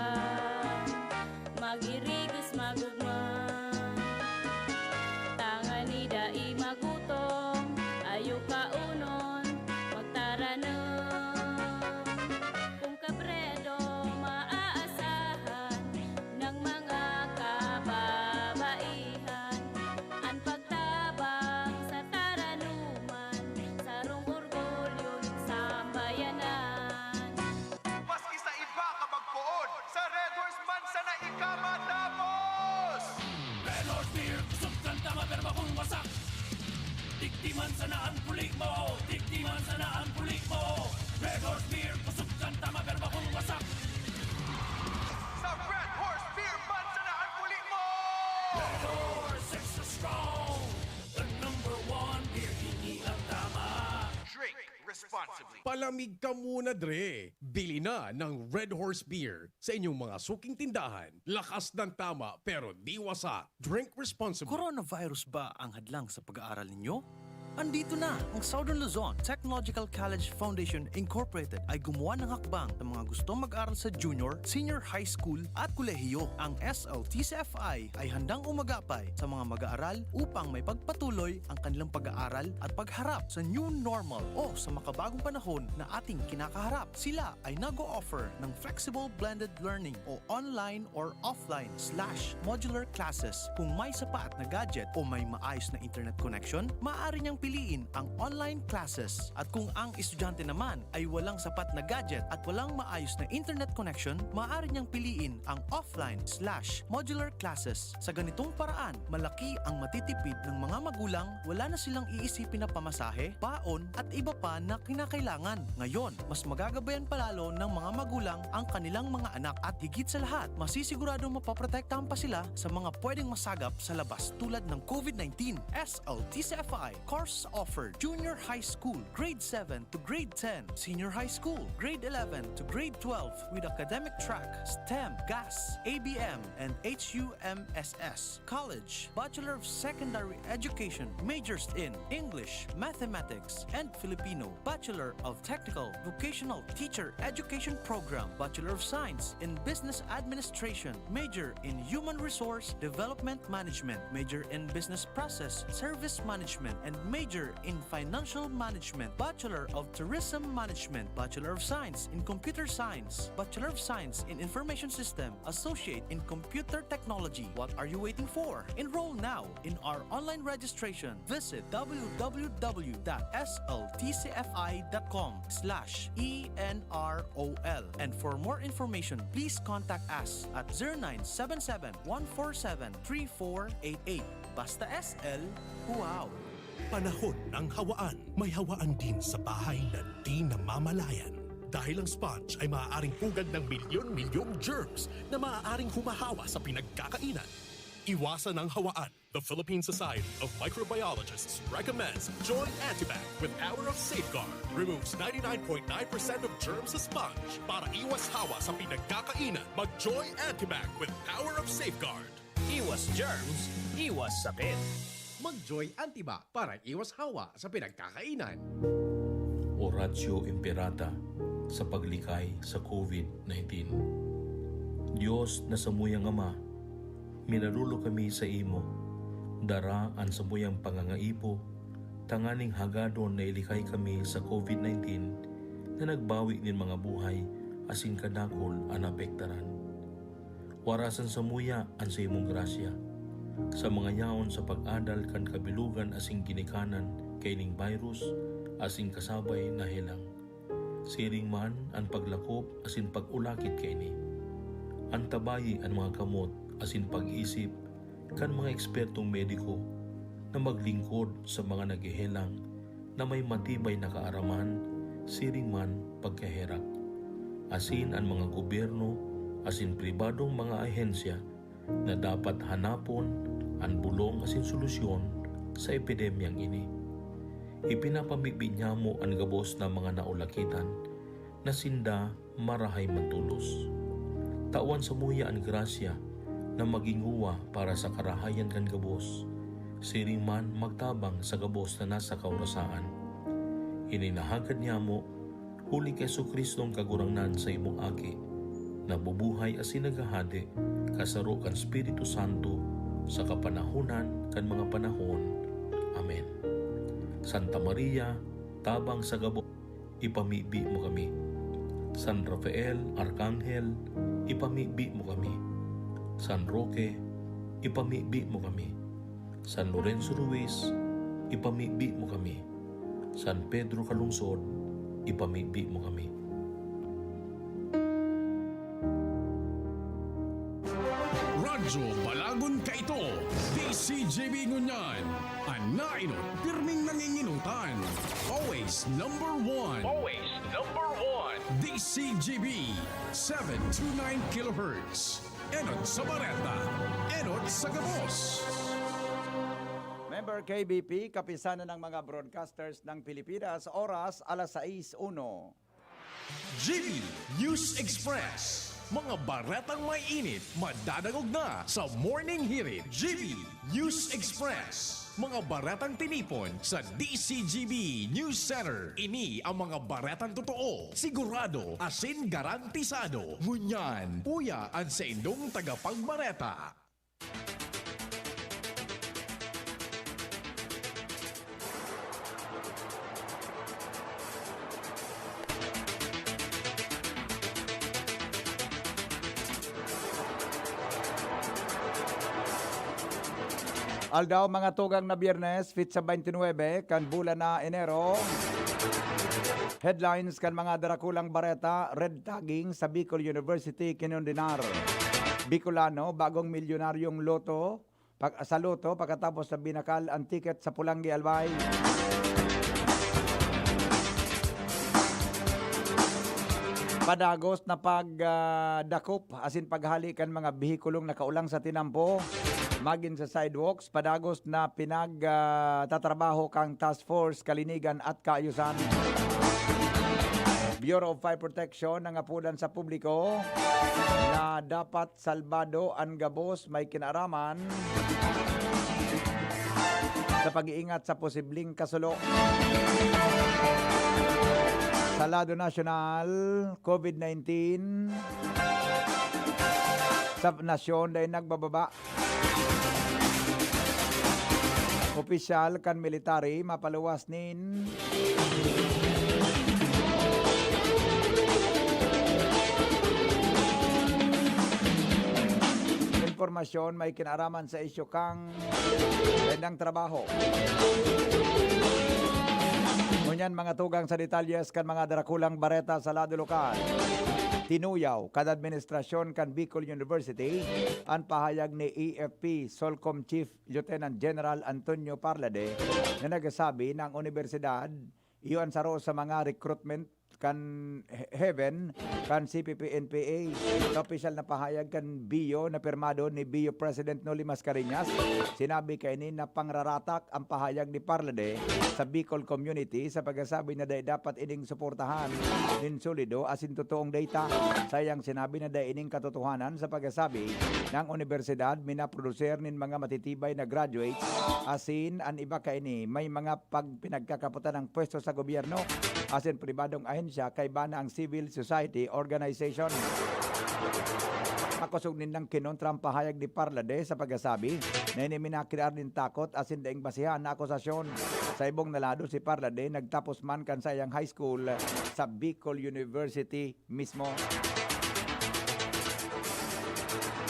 M: mag-irigis magugma, tangan ni dai magutong, ayaw kaunon, magtara na. Kung kabredo maaasahan ng mga kababaihan, ang pagtabang sa taranuman, sarong orgulyo sa bayanan.
G: Maski sa iba ka magpuon, sa Red Horse man sana ikamatapos! Red Horse Beer, kusog kanta maberba kung wasak. Tiktiman sana ang pulik mo, tiktiman sana ang pulik mo. Red Horse Beer, kusog kanta maberba kung wasak. Sa Red Horse Beer man sana ang pulik mo! Red Horse, extra strong, the #1 beer, hindi lang tama. Drink responsibly.
N: Palamig ka muna, Dre. Bili na ng Red Horse Beer sa inyong mga suking tindahan. Lakas ng tama pero di wasak. Drink responsibly.
O: Coronavirus ba ang hadlang sa pag-aaral ninyo? Andito na ang Southern Luzon Technological College Foundation Incorporated ay gumawa ng hakbang sa mga gustong mag-aral sa junior, senior high school at kolehiyo. Ang SLTCFI ay handang umagapay sa mga mag-aaral upang may pagpatuloy ang kanilang pag-aaral at pagharap sa new normal o sa makabagong panahon na ating kinakaharap. Sila ay nag-o-offer ng flexible blended learning o online or offline/modular classes. Kung may sapat na gadget o may maayos na internet connection, maaari niyang piliin ang online classes. At kung ang estudyante naman ay walang sapat na gadget at walang maayos na internet connection, maaari niyang piliin ang offline/modular classes. Sa ganitong paraan, malaki ang matitipid ng mga magulang, wala na silang iisipin na pamasahe, baon at iba pa na kinakailangan. Ngayon, mas magagabayan palalo ng mga magulang ang kanilang mga anak at higit sa lahat, masisiguradong mapaprotektahan pa sila sa mga pwedeng masagap sa labas tulad ng COVID-19. SLTCFI course offered junior high school, grade 7 to grade 10, senior high school, grade 11 to grade 12 with academic track, STEM, GAS, ABM, and HUMSS. College, Bachelor of Secondary Education, majors in English, Mathematics, and Filipino. Bachelor of Technical Vocational Teacher Education Program, Bachelor of Science in Business Administration, major in Human Resource Development Management, major in Business Process Service Management, and major in Financial Management, Bachelor of Tourism Management, Bachelor of Science in Computer Science, Bachelor of Science in Information System, Associate in Computer Technology. What are you waiting for? Enroll now in our online registration. Visit www.sltcfi.com/ENROL. And for more information, please contact us at 0977-147-3488. Basta SL, wow!
P: Panahon ng hawaan. May hawaan din sa bahay na di namamalayan. Dahil ang sponge ay maaaring pugad ng milyon-milyong germs na maaaring humahawa sa pinagkakainan. Iwasan ang hawaan. The Philippine Society of Microbiologists recommends Joy Antibac with Power of Safeguard. Removes 99.9% of germs sa sponge. Para iwas hawa sa pinagkakainan, mag-Joy Antibac with Power of Safeguard.
Q: Iwas germs, iwas sakit.
N: Mag-Joy Antibac para iwas hawa sa pinagkakainan.
Q: Oratio Imperata sa paglikay sa COVID-19. Diyos na samuyang Ama, minarulo kami sa imo, dara ang samuyang pangangaipo, tanganing hagadon na ilikay kami sa COVID-19 na nagbawi nin mga buhay asin kadakol ang apektaran. Warasan samuya ang sa imong grasya, sa mga yaon sa pag-adal kan kabilugan asing ginikanan kay ning virus asing kasabay na helang. Siring man ang paglakop asin pag-ulakit kay ni. Ang tabayi ang mga kamot asin pag-isip kan mga ekspertong mediko na maglingkod sa mga naghihelang na may matibay na kaaraman, siring man pagkaherak. Asin ang mga gobyerno asin pribadong mga ahensya na dapat hanapon ang bulong asin solusyon sa epidemyang ini. Ipinapamigbi niya mo ang gabos na mga naulakitan na sinda marahay mantulos. Tawan sa muya ang grasya na maginguwa para sa karahayan kan gabos, siring man magtabang sa gabos na nasa kaurasaan. Ininahagad niya mo, huli kay Jesucristong kagurangnan sa imong aki, na bubuhay asin nagahade kasaro kan Espiritu Santo sa kapanahunan kan mga panahon. Amen. Santa Maria, tabang sa gabos, ipamibi mo kami. San Rafael, Arkanghel, ipamibi mo kami. San Roque, ipamibi mo kami. San Lorenzo Ruiz, ipamibi mo kami. San Pedro Calungsod, ipamibi mo kami.
N: Radyo Balagon Kaito, DCGB Ngunyan, Anainot, pirming nanginginutan. Always number one.
G: Always number one.
N: DCGB, 729 kHz. Enot sa Bareta, Enot sa Gabos.
A: Member KBP, kapisanan ng mga broadcasters ng Pilipinas, oras alas 6:01.
N: GB News Express. Mga baretang may init, madadagog na sa Morning Hirit. GB News Express. Mga baretang tinipon sa DCGB News Center. Ini ang mga baretang totoo, sigurado, asin garantisado. Ngunyan, puya ang sa indong tagapagbareta.
A: Aldaw mga tugang na Biyernes, fit sa 29, kan bulan na Enero. Headlines kan mga darakulang bareta, red tagging sa Bicol University, kinundinar. Bicolano, bagong milyonaryong loto, sa loto pagkatapos na binakal ang tiket sa Pulangi Albay. Padagos na pagdakop, asin paghalikan mga bihikulong nakaulang sa tinampo. Magin sa sidewalks, padagos na pinagtatrabaho kang Task Force Kalinigan at Kaayusan. Bureau of Fire Protection nangapudan sa publiko na dapat salbado ang gabos may kinaraman sa pag-iingat sa posibleng kasulo. Sa lado nasyonal, COVID-19 sa nasyon dahil nagbababa. Opisyal kan military mapaluwas nin informasyon may kinaraman sa isyu kang gandang trabaho. Ngunyan mga tugang sa detalyes kan mga darakulang bareta sa lado lokal. Tinuyaw kad administrasyon kan Bicol University ang pahayag ni EFP Solcom Chief Lieutenant General Antonio Parlade na nagsasabi ng universidad iyon saro sa mga recruitment Heaven kan CPP-NPA. Sa opisyal na pahayag kan BIO na pirmado ni BIO President Noli Mascareñas, sinabi kaini na pangraratak ang pahayag ni Parlade sa Bicol community sa pagkasabi na dapat ining suportahan nin solido asin totoong data. Sayang sinabi na ining katotohanan sa pagkasabi ng universidad minaproducer nin mga matitibay na graduates asin an iba kaini may mga pinagkakaputan ng pwesto sa gobyerno asin pribadong ahensya kay bana ang civil society organization. Makusog nindang kinontra ang pahayag ni Parlade sa pagkasabi na iniminakriar din takot asin daing basihan na akusasyon. Sa ibong nalado si Parlade nagtapos man kan sayang high school sa Bicol University mismo.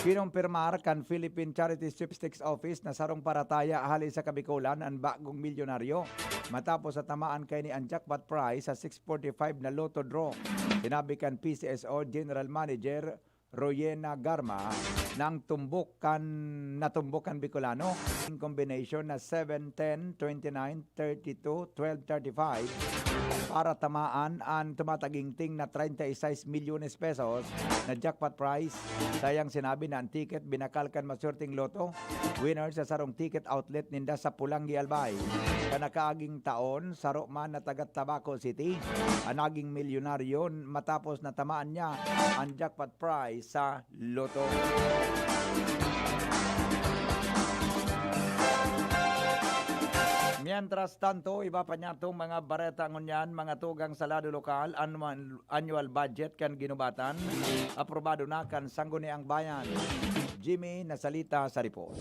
A: Kinumpirmar kan Philippine Charity Sweepstakes Office na sarong parataya ahali sa Kabikulan ang bagong milyonaryo matapos sa tamaan kay ni ang jackpot prize sa 645 na lotto draw. Sinabi kan PCSO General Manager Royena Garma nang natumbukan Bicolano in combination na 7, 10, 29, 32, 12, 35 para tamaan ang tumataginting na 36 milyones pesos na jackpot prize. Sayang sinabi na ang ticket binakalkan masurting loto winner sa sarong ticket outlet ninda sa Pulangi Albay. Kanakaaging taon saro man na taga Tabaco City ang naging milyonaryo matapos na tamaan niya ang jackpot prize sa loto. Mientras tanto, iba pa niya itong mga bareta ngunyan, mga tugang sa lado lokal, annual budget kan ginubatan, aprobado na kan Sangguniang Bayan. Jimmy Nasalita sa report.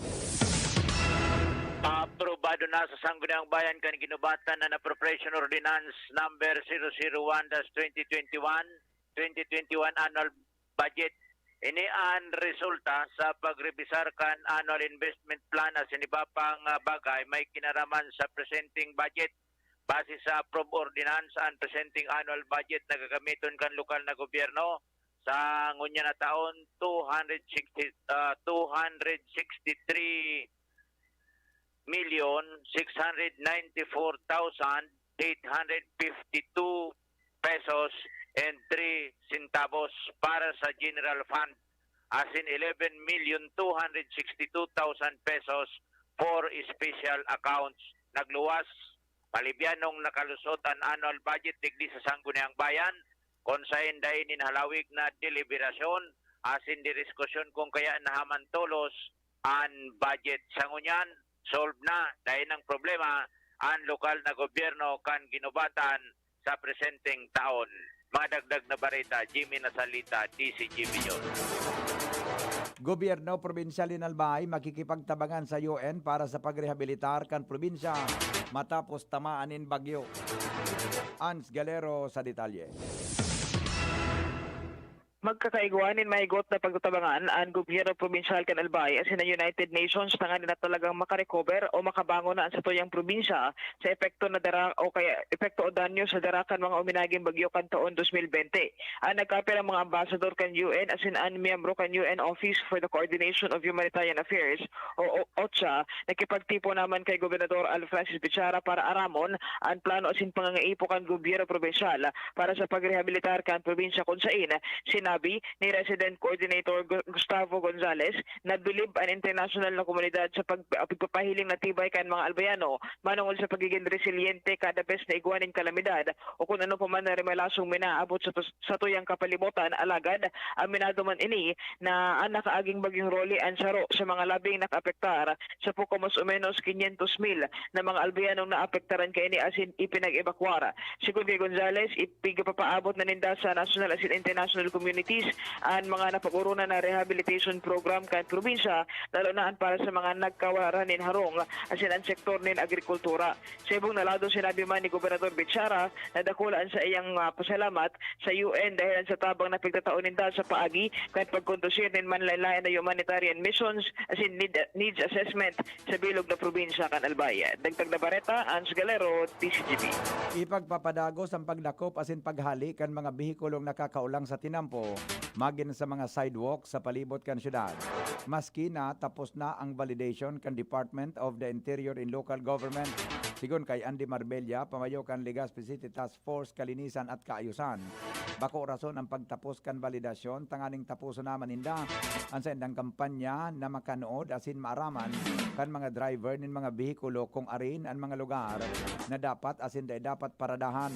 B: Aprobado na sa Sangguniang Bayan kan ginubatan na Appropriation Ordinance number 001-2021 annual budget. Ini ang resulta sa pagrebisar kan annual investment plan at sinibapang bagay may kinaraman sa presenting budget. Base sa approved ordinance ang presenting annual budget na gagamiton kan lokal na gobyerno sa ngunya na taon 263,694,852 pesos and 3 centavos para sa general fund, as in 11,262,000 pesos for special accounts. Nagluwas, palibyanong nakalusot ang annual budget digdi sa Sangguniang Bayan, kung sa inday ninhalawig na deliberasyon, as in diskusyon kung kaya nahaman tolos ang budget. Sa ngunyan, solve na dahil ng problema ang lokal na gobyerno kan ginubatan sa presenting taon. Mga dagdag na bareta, Jimmy Nasalita, DCGB News.
A: Gobyerno Probinsyal in Albay makikipagtabangan sa UN para sa pagrehabilitar kan probinsya matapos tamaanin bagyo. Ans Galero sa detalye.
J: Magkakaigwanin mahigot na pagtatabangan ang gobyerno probinsyal kan Albay as in the United Nations tangan na talagang makarecover o makabangon na ang satuyang probinsya sa epekto na o kaya epekto o danyo sa darakan mga uminaging bagyo kan taon 2020. Ang nagkapir ang mga ambassador kan UN as in ang miyembro kan UN Office for the Coordination of Humanitarian Affairs o OCHA nakipagtipo naman kay Gobernador Alfrancis Bichara para aramon ang plano as in pangangaipo kan gobyerno probinsyal para sa pagrehabilitar kan probinsya kung sain sinabi ni Resident Coordinator Gustavo Gonzales na bilib ang international na komunidad sa pagpapahiling na tibay kan mga Albayano manungol sa pagiging resiliente kada bes na igwanin kalamidad o kung ano pa man na remelasong minaabot sa tuyang kapalibutan alagad aminado man ini na ang nakaaging bagyong roli ang saro sa mga labing nakaapektar sa puko mas o menos 500,000 na mga Albayanong naapektaran kay ini asin ipinag-evakwara. Sigun kay Gonzales, ipigapapaabot na ninda sa national asin international community ang mga napag-urunan na rehabilitation program kan probinsya lalo na para sa mga nagkawaran nin harong asin ang sektor nin agrikultura. Sa ibong nalado sinabi man ni Gobernador Bichara na dakulaan sa iyang pasalamat sa UN dahil sa tabang na pagtataon ninda sa paagi kahit pagkondusir nin manlaylayan na humanitarian missions asin needs assessment sa bilog na probinsya kan Albay. Dagdag na bareta, Ans Galero, TCGB.
A: Ipagpapadagos ang pagdakop asin paghali kan mga bihikulong nakakaulang sa tinampo magin sa mga sidewalk sa palibot kan syudad. Maski na tapos na ang validation kan Department of the Interior and Local Government Sigon kay Andy Marbella, pamayo kan Legazpi City Task Force Kalinisan at Kaayusan. Bako rason ang pagtapos kan validasyon, tanganing tapuso naman inda ang sa indang kampanya na makanood asin maaraman kan mga driver nin mga behikulo kung arin ang mga lugar na dapat asin dapat paradahan.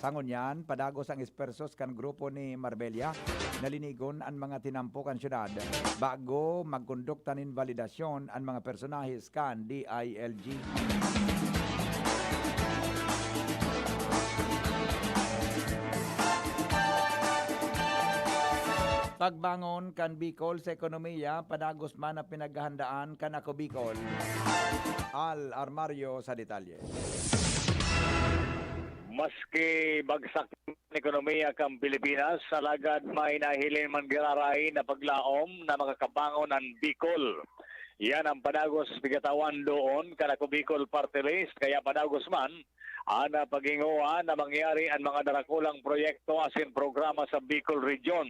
A: Sangon yan, padagos ang espersos kan grupo ni Marbella nalinigon ang mga tinampo kan syudad bago magkondukta nin validasyon ang mga personahis kan DILG. Pagbangon kan Bicol sa ekonomiya, padagos man na pinaghahandaan kan Ako Bicol. Al Armario sa detalye.
D: Maski bagsak ng ekonomiya kang Pilipinas, salagad may nahilin man giraray na paglaom na makakabangon ang Bicol. Yan ang padagos bigatawan doon kan Ako Bicol Party List, kaya padagos man ana paginguan na mangyari ang mga darakulang proyekto asin programa sa Bicol Region.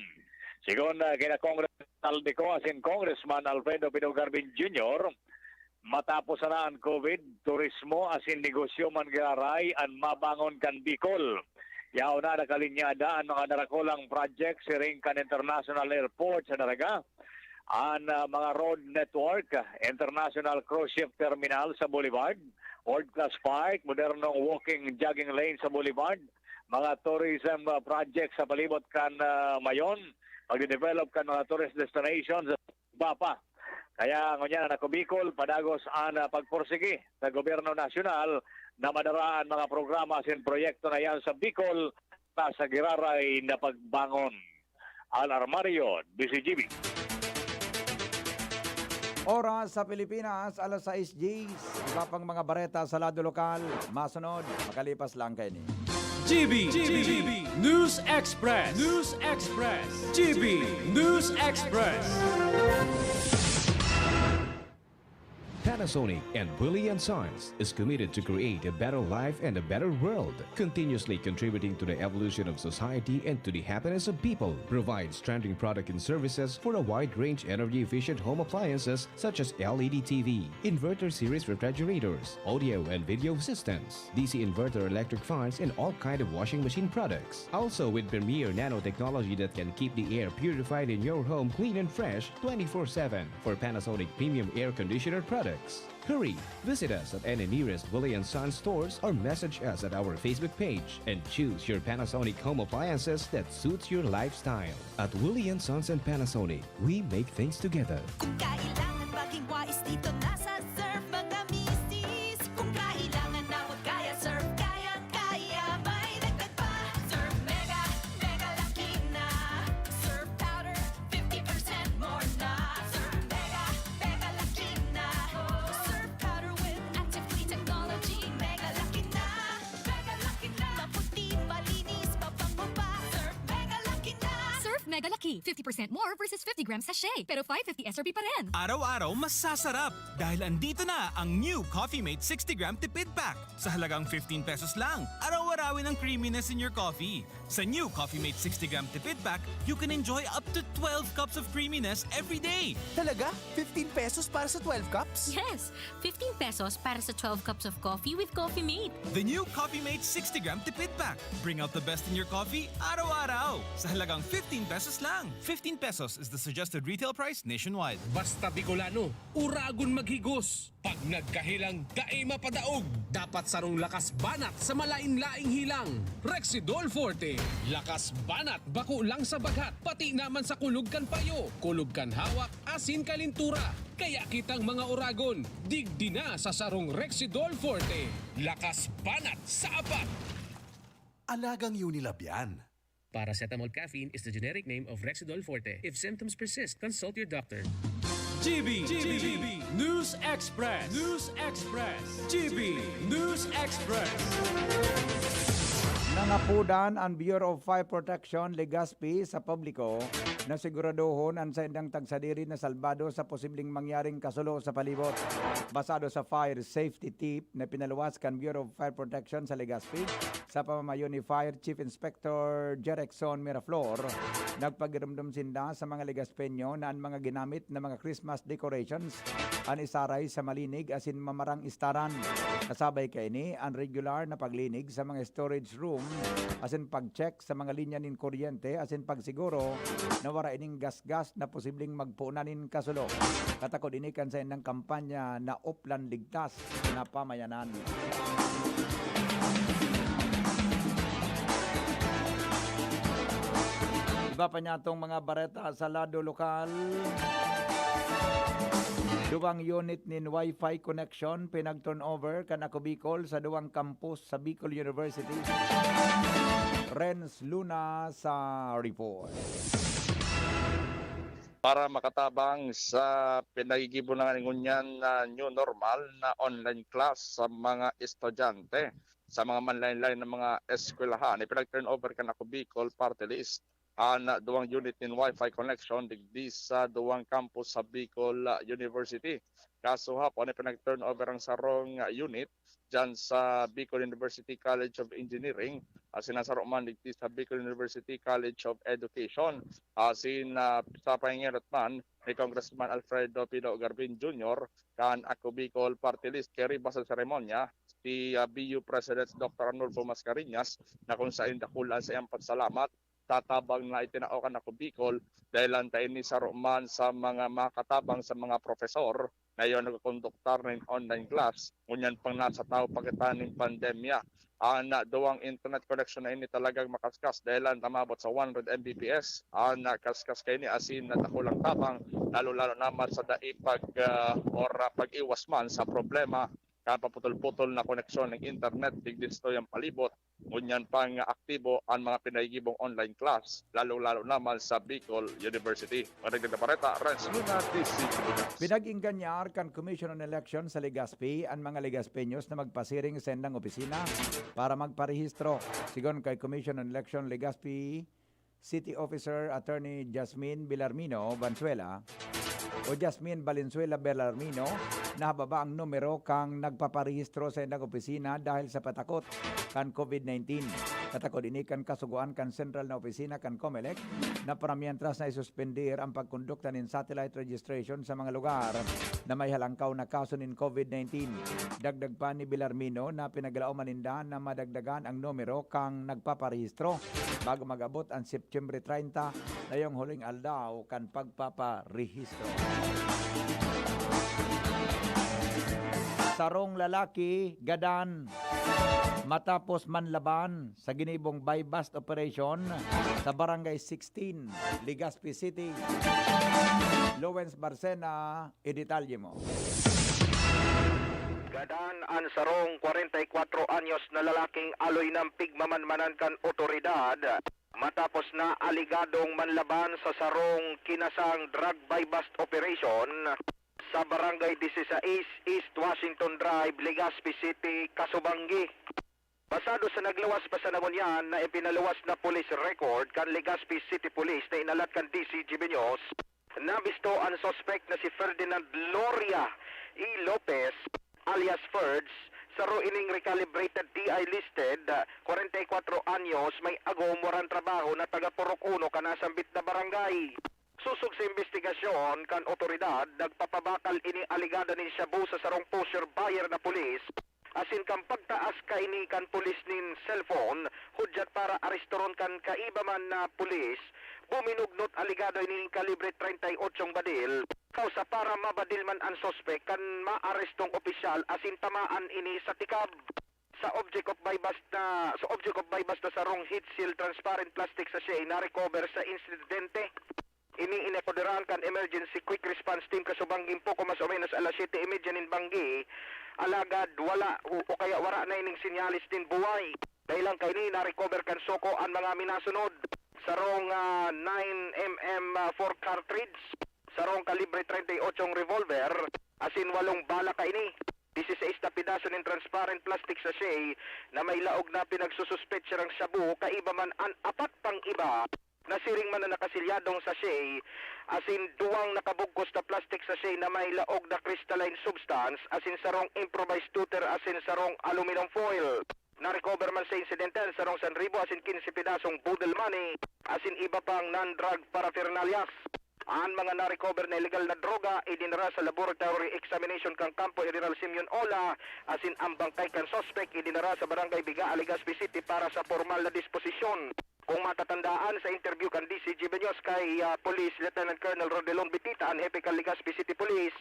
D: Sigon kina Congressman Aldeco asin Congressman Alfredo Pino Garbin Jr., matapos na ang COVID, turismo asin negosyo man garay ang mabangon kan Bicol. Yaw na nakalinyada ang mga darakulang project si Ringkan International Airport sa Daraga, ang mga road network, International Cruise Ship Terminal sa Boulevard, World Class Park, modernong walking jogging lane sa Boulevard, mga tourism project sa palibot kan Mayon, magde-develop kan mga tourist destinations sa Bapa. Kaya ngunyan na Ako Bicol, padagos ang pagporsige sa gobyerno nasyonal na madaraan mga programa sin proyekto na yan sa Bicol na sa giraray na pagbangon. Al Armario, BCGB.
A: Oras sa Pilipinas, alas 6 Gs. Iba pang mga bareta sa lado lokal. Masunod, makalipas lang kayo ni.
G: GB News Express. News Express. GB News Express.
R: Panasonic and Willie & Sons is committed to create a better life and a better world, continuously contributing to the evolution of society and to the happiness of people. Provides trending product and services for a wide range energy-efficient home appliances such as LED TV, inverter series refrigerators, audio and video systems, DC inverter electric fans, and all kind of washing machine products. Also with premier nanotechnology that can keep the air purified in your home clean and fresh 24/7 for Panasonic premium air conditioner products. Hurry! Visit us at any nearest Willie & Sons stores or message us at our Facebook page and choose your Panasonic home appliances that suits your lifestyle. At Willie & Sons and Panasonic, we make things together.
S: Kung kailangan maging wais dito nasa Surf mga misis. Kung kailangan na wag kaya Surf kaya may dagdag pa. Surf Mega, Mega Laki na. Surf Powder, 50% more na. Surf Mega, Mega Laki na. Surf Powder with active clean technology. Mega Laki na. Mega Laki na. Maputi, malinis, mabango pa. Surf Mega Laki na.
H: Surf Mega Lucky, 50% more versus 50 grams sachet, pero 550 SRP pa rin.
T: Araw-araw mas sasarap dahil andito na ang new Coffee Mate 60-gram tipid pack sa halagang 15 pesos lang. Araw-arawin ang creaminess in your coffee. Sa new Coffee Mate 60-gram tipid pack, you can enjoy up to 12 cups of creaminess every day.
U: Talaga? 15 pesos para sa 12 cups?
H: Yes, 15 pesos para sa 12 cups of coffee with Coffee Mate.
T: The new Coffee Mate 60-gram tipid pack. Bring out the best in your coffee araw-araw sa halagang 15 pesos lang. 15 pesos is the suggested retail price nationwide.
N: Basta Bicolano, uragon maghigos. Pag nagkahilang, dae mapadaog. Dapat sarong lakas banat sa malain-laing hilang. Rexidol Forte. Lakas banat, bako lang sa bagat. Pati naman sa kulog kan payo. Kulog kan hawak, asin kalintura. Kaya kitang mga uragon, digdi na sa sarong Rexidol Forte. Lakas banat sa apat.
P: Alagang Unilab yan.
V: Paracetamol caffeine is the generic name of Rexidol Forte. If symptoms persist, consult your doctor.
G: GB News Express. News Express. GB News Express.
A: Nangapudan ang Bureau of Fire Protection Legazpi sa publiko na siguraduhon ang sa indang tagsadiri na salbado sa posibleng mangyaring kasulo sa palibot. Basado sa fire safety tip na pinaluwas kan Bureau of Fire Protection sa Legazpi sa pamamayo ni Fire Chief Inspector Jerickson Miraflor, nagpagirumdum sinda sa mga Legazpeño na ang mga ginamit na mga Christmas decorations an isaray sa malinig asin mamarang istaran. Kasabay kay ni ang regular na paglinig sa mga storage room asin pag-check sa mga linya nin kuryente asin pagsiguro na wara ining gas-gas na posibleng magpuunanin kasulo. Katakod ini kan sa inang kampanya na Uplan Ligtas na pamayanan. Iba pa niya itong mga bareta sa lado lokal. Duwang unit nin Wi-Fi connection pinag-turnover kan ako Bicol sa duwang campus sa Bicol University. Renz Luna sa report.
K: Para makatabang sa pinagigibo ng ngunyan na new normal na online class sa mga estudyante sa mga manlain-lain ng mga eskwelahan, ipinag-turnover kan ako Bicol Party List ang duwang unit in Wi-Fi connection digdi sa duwang campus sa Bicol University. Kaso hapon ay pinag-turnover ang sarong unit dyan sa Bicol University College of Engineering, sinasaro man digdi sa Bicol University College of Education. Sa pahingirot man ni Congressman Alfredo Pino Garbin Jr. kan ako Bicol Party List kay sa seremonya si BU President Dr. Arnulfo Mascareñas na kung saan dakulan sa iyang pagsalamat tatabang na itinaokan ako Bicol dahil antay ni saruman sa mga makatabang sa mga profesor na yon nagkonduktar ng online class ngunyan pang nasa tao pagitan ng pandemya. Duwang internet connection na ini talagang makaskas dahil tamabot sa 100 Mbps. Kaskas kay ni asin na takulang tabang lalo-lalo naman sa daipag pag-iwas man sa problema kapaputol-putol na koneksyon ng internet digdisto yung palibot ngunyan pang aktibo ang mga pinahigibong online class lalo-lalo naman sa Bicol University. Marigdag na pareta, Renz Luna, DC.
A: Pinag-inganyar kan Commission on Election sa Legazpi ang mga Legazpeños na magpasiring sa endang opisina para magparehistro. Sigon kay Commission on Election Legazpi City Officer Attorney Jasmine Villarmino Valenzuela o Jasmine Valenzuela Bellarmino, nahababa ang numero kang nagpaparehistro sa endang opisina dahil sa patakot kan COVID-19. Katakod ini kan kasuguan kan sentral na opisina kan COMELEC na para mientras na isuspendir ang pagkondukta nin satellite registration sa mga lugar na may halangkaw na kaso nin COVID-19. Dagdag pa ni Villarmino na pinagalaw maninda na madagdagan ang numero kang nagpaparehistro bago magabot ang September 30 na yung huling aldaw kan pagpaparehistro. Sarong lalaki, gadan, matapos manlaban sa ginibong buy-bust operation sa Barangay 16, Legazpi City. Lawrence Barcena, idetalye mo.
C: Gadan ang sarong 44 anyos na lalaking aloy ng pigmamanmanan kan otoridad matapos na aligadong manlaban sa sarong kinasang drug buy-bust operation sa Barangay 16 East Washington Drive, Legazpi City, Kasubangi. Basado sa naglawas pa sa namunyan na ipinaluwas na police record kan Legazpi City Police na inalat kan DCG Beños, nabisto ang suspect na si Ferdinand Loria E. Lopez alias Ferds, saro ining recalibrated DI listed, 44 anyos, may agom warang trabaho na taga Purok 1 kanasambit na barangay. Susog sa investigasyon kan otoridad, nagpapabakal ini aligada ni Shabu sa sarong pusher buyer na pulis, asin kang pagtaas ka ini kan pulis nin cellphone, hudyat para arestoron kan kaiba man na pulis, buminugnot aligado ini kalibre 38 badil, kausa para mabadil man ang sospek kan maarestong opisyal asin tamaan ini sa tikab. Sa object of buy-bust na sarong heat seal transparent plastic sachet na recover sa insidente. Ini inapoderan kan emergency quick response team Kasubangin po mas o menos alas 7:30 nin Banggi. Alagad wala o kaya wara na ining sinyalis din buhay. Dahil lang kay ni na-recover kan soko ang mga minasunod. Sarong 9mm 4 cartridge, sarong kalibre 38 revolver, asin 8 bala ka ini. 16 na pidaso ng transparent plastic sachet na may laog na pinagsususpetsya ng Shabu, kaiba man ang apat pang iba. Nasiring man na nakasilyadong sachet, asin duwang nakabugkos na plastic sachet na may laog na crystalline substance, asin sarong improvised tutor, asin sarong aluminum foil. Na-recover man sa incidental sarong 1,000 asin 15 pidasong budel money, asin iba pang non-drug paraphernalias. Ang mga na-recover na illegal na droga idinara sa laboratory examination kang Campo General Simeon Ola, asin ang bangkay kan suspect idinara sa Barangay Biga, Legazpi City para sa formal na disposisyon. Kung matatandaan sa interview kan DCG Benyos kay Police Lieutenant Colonel Rodelon Bitita, ang hepe kan Legazpi City Police,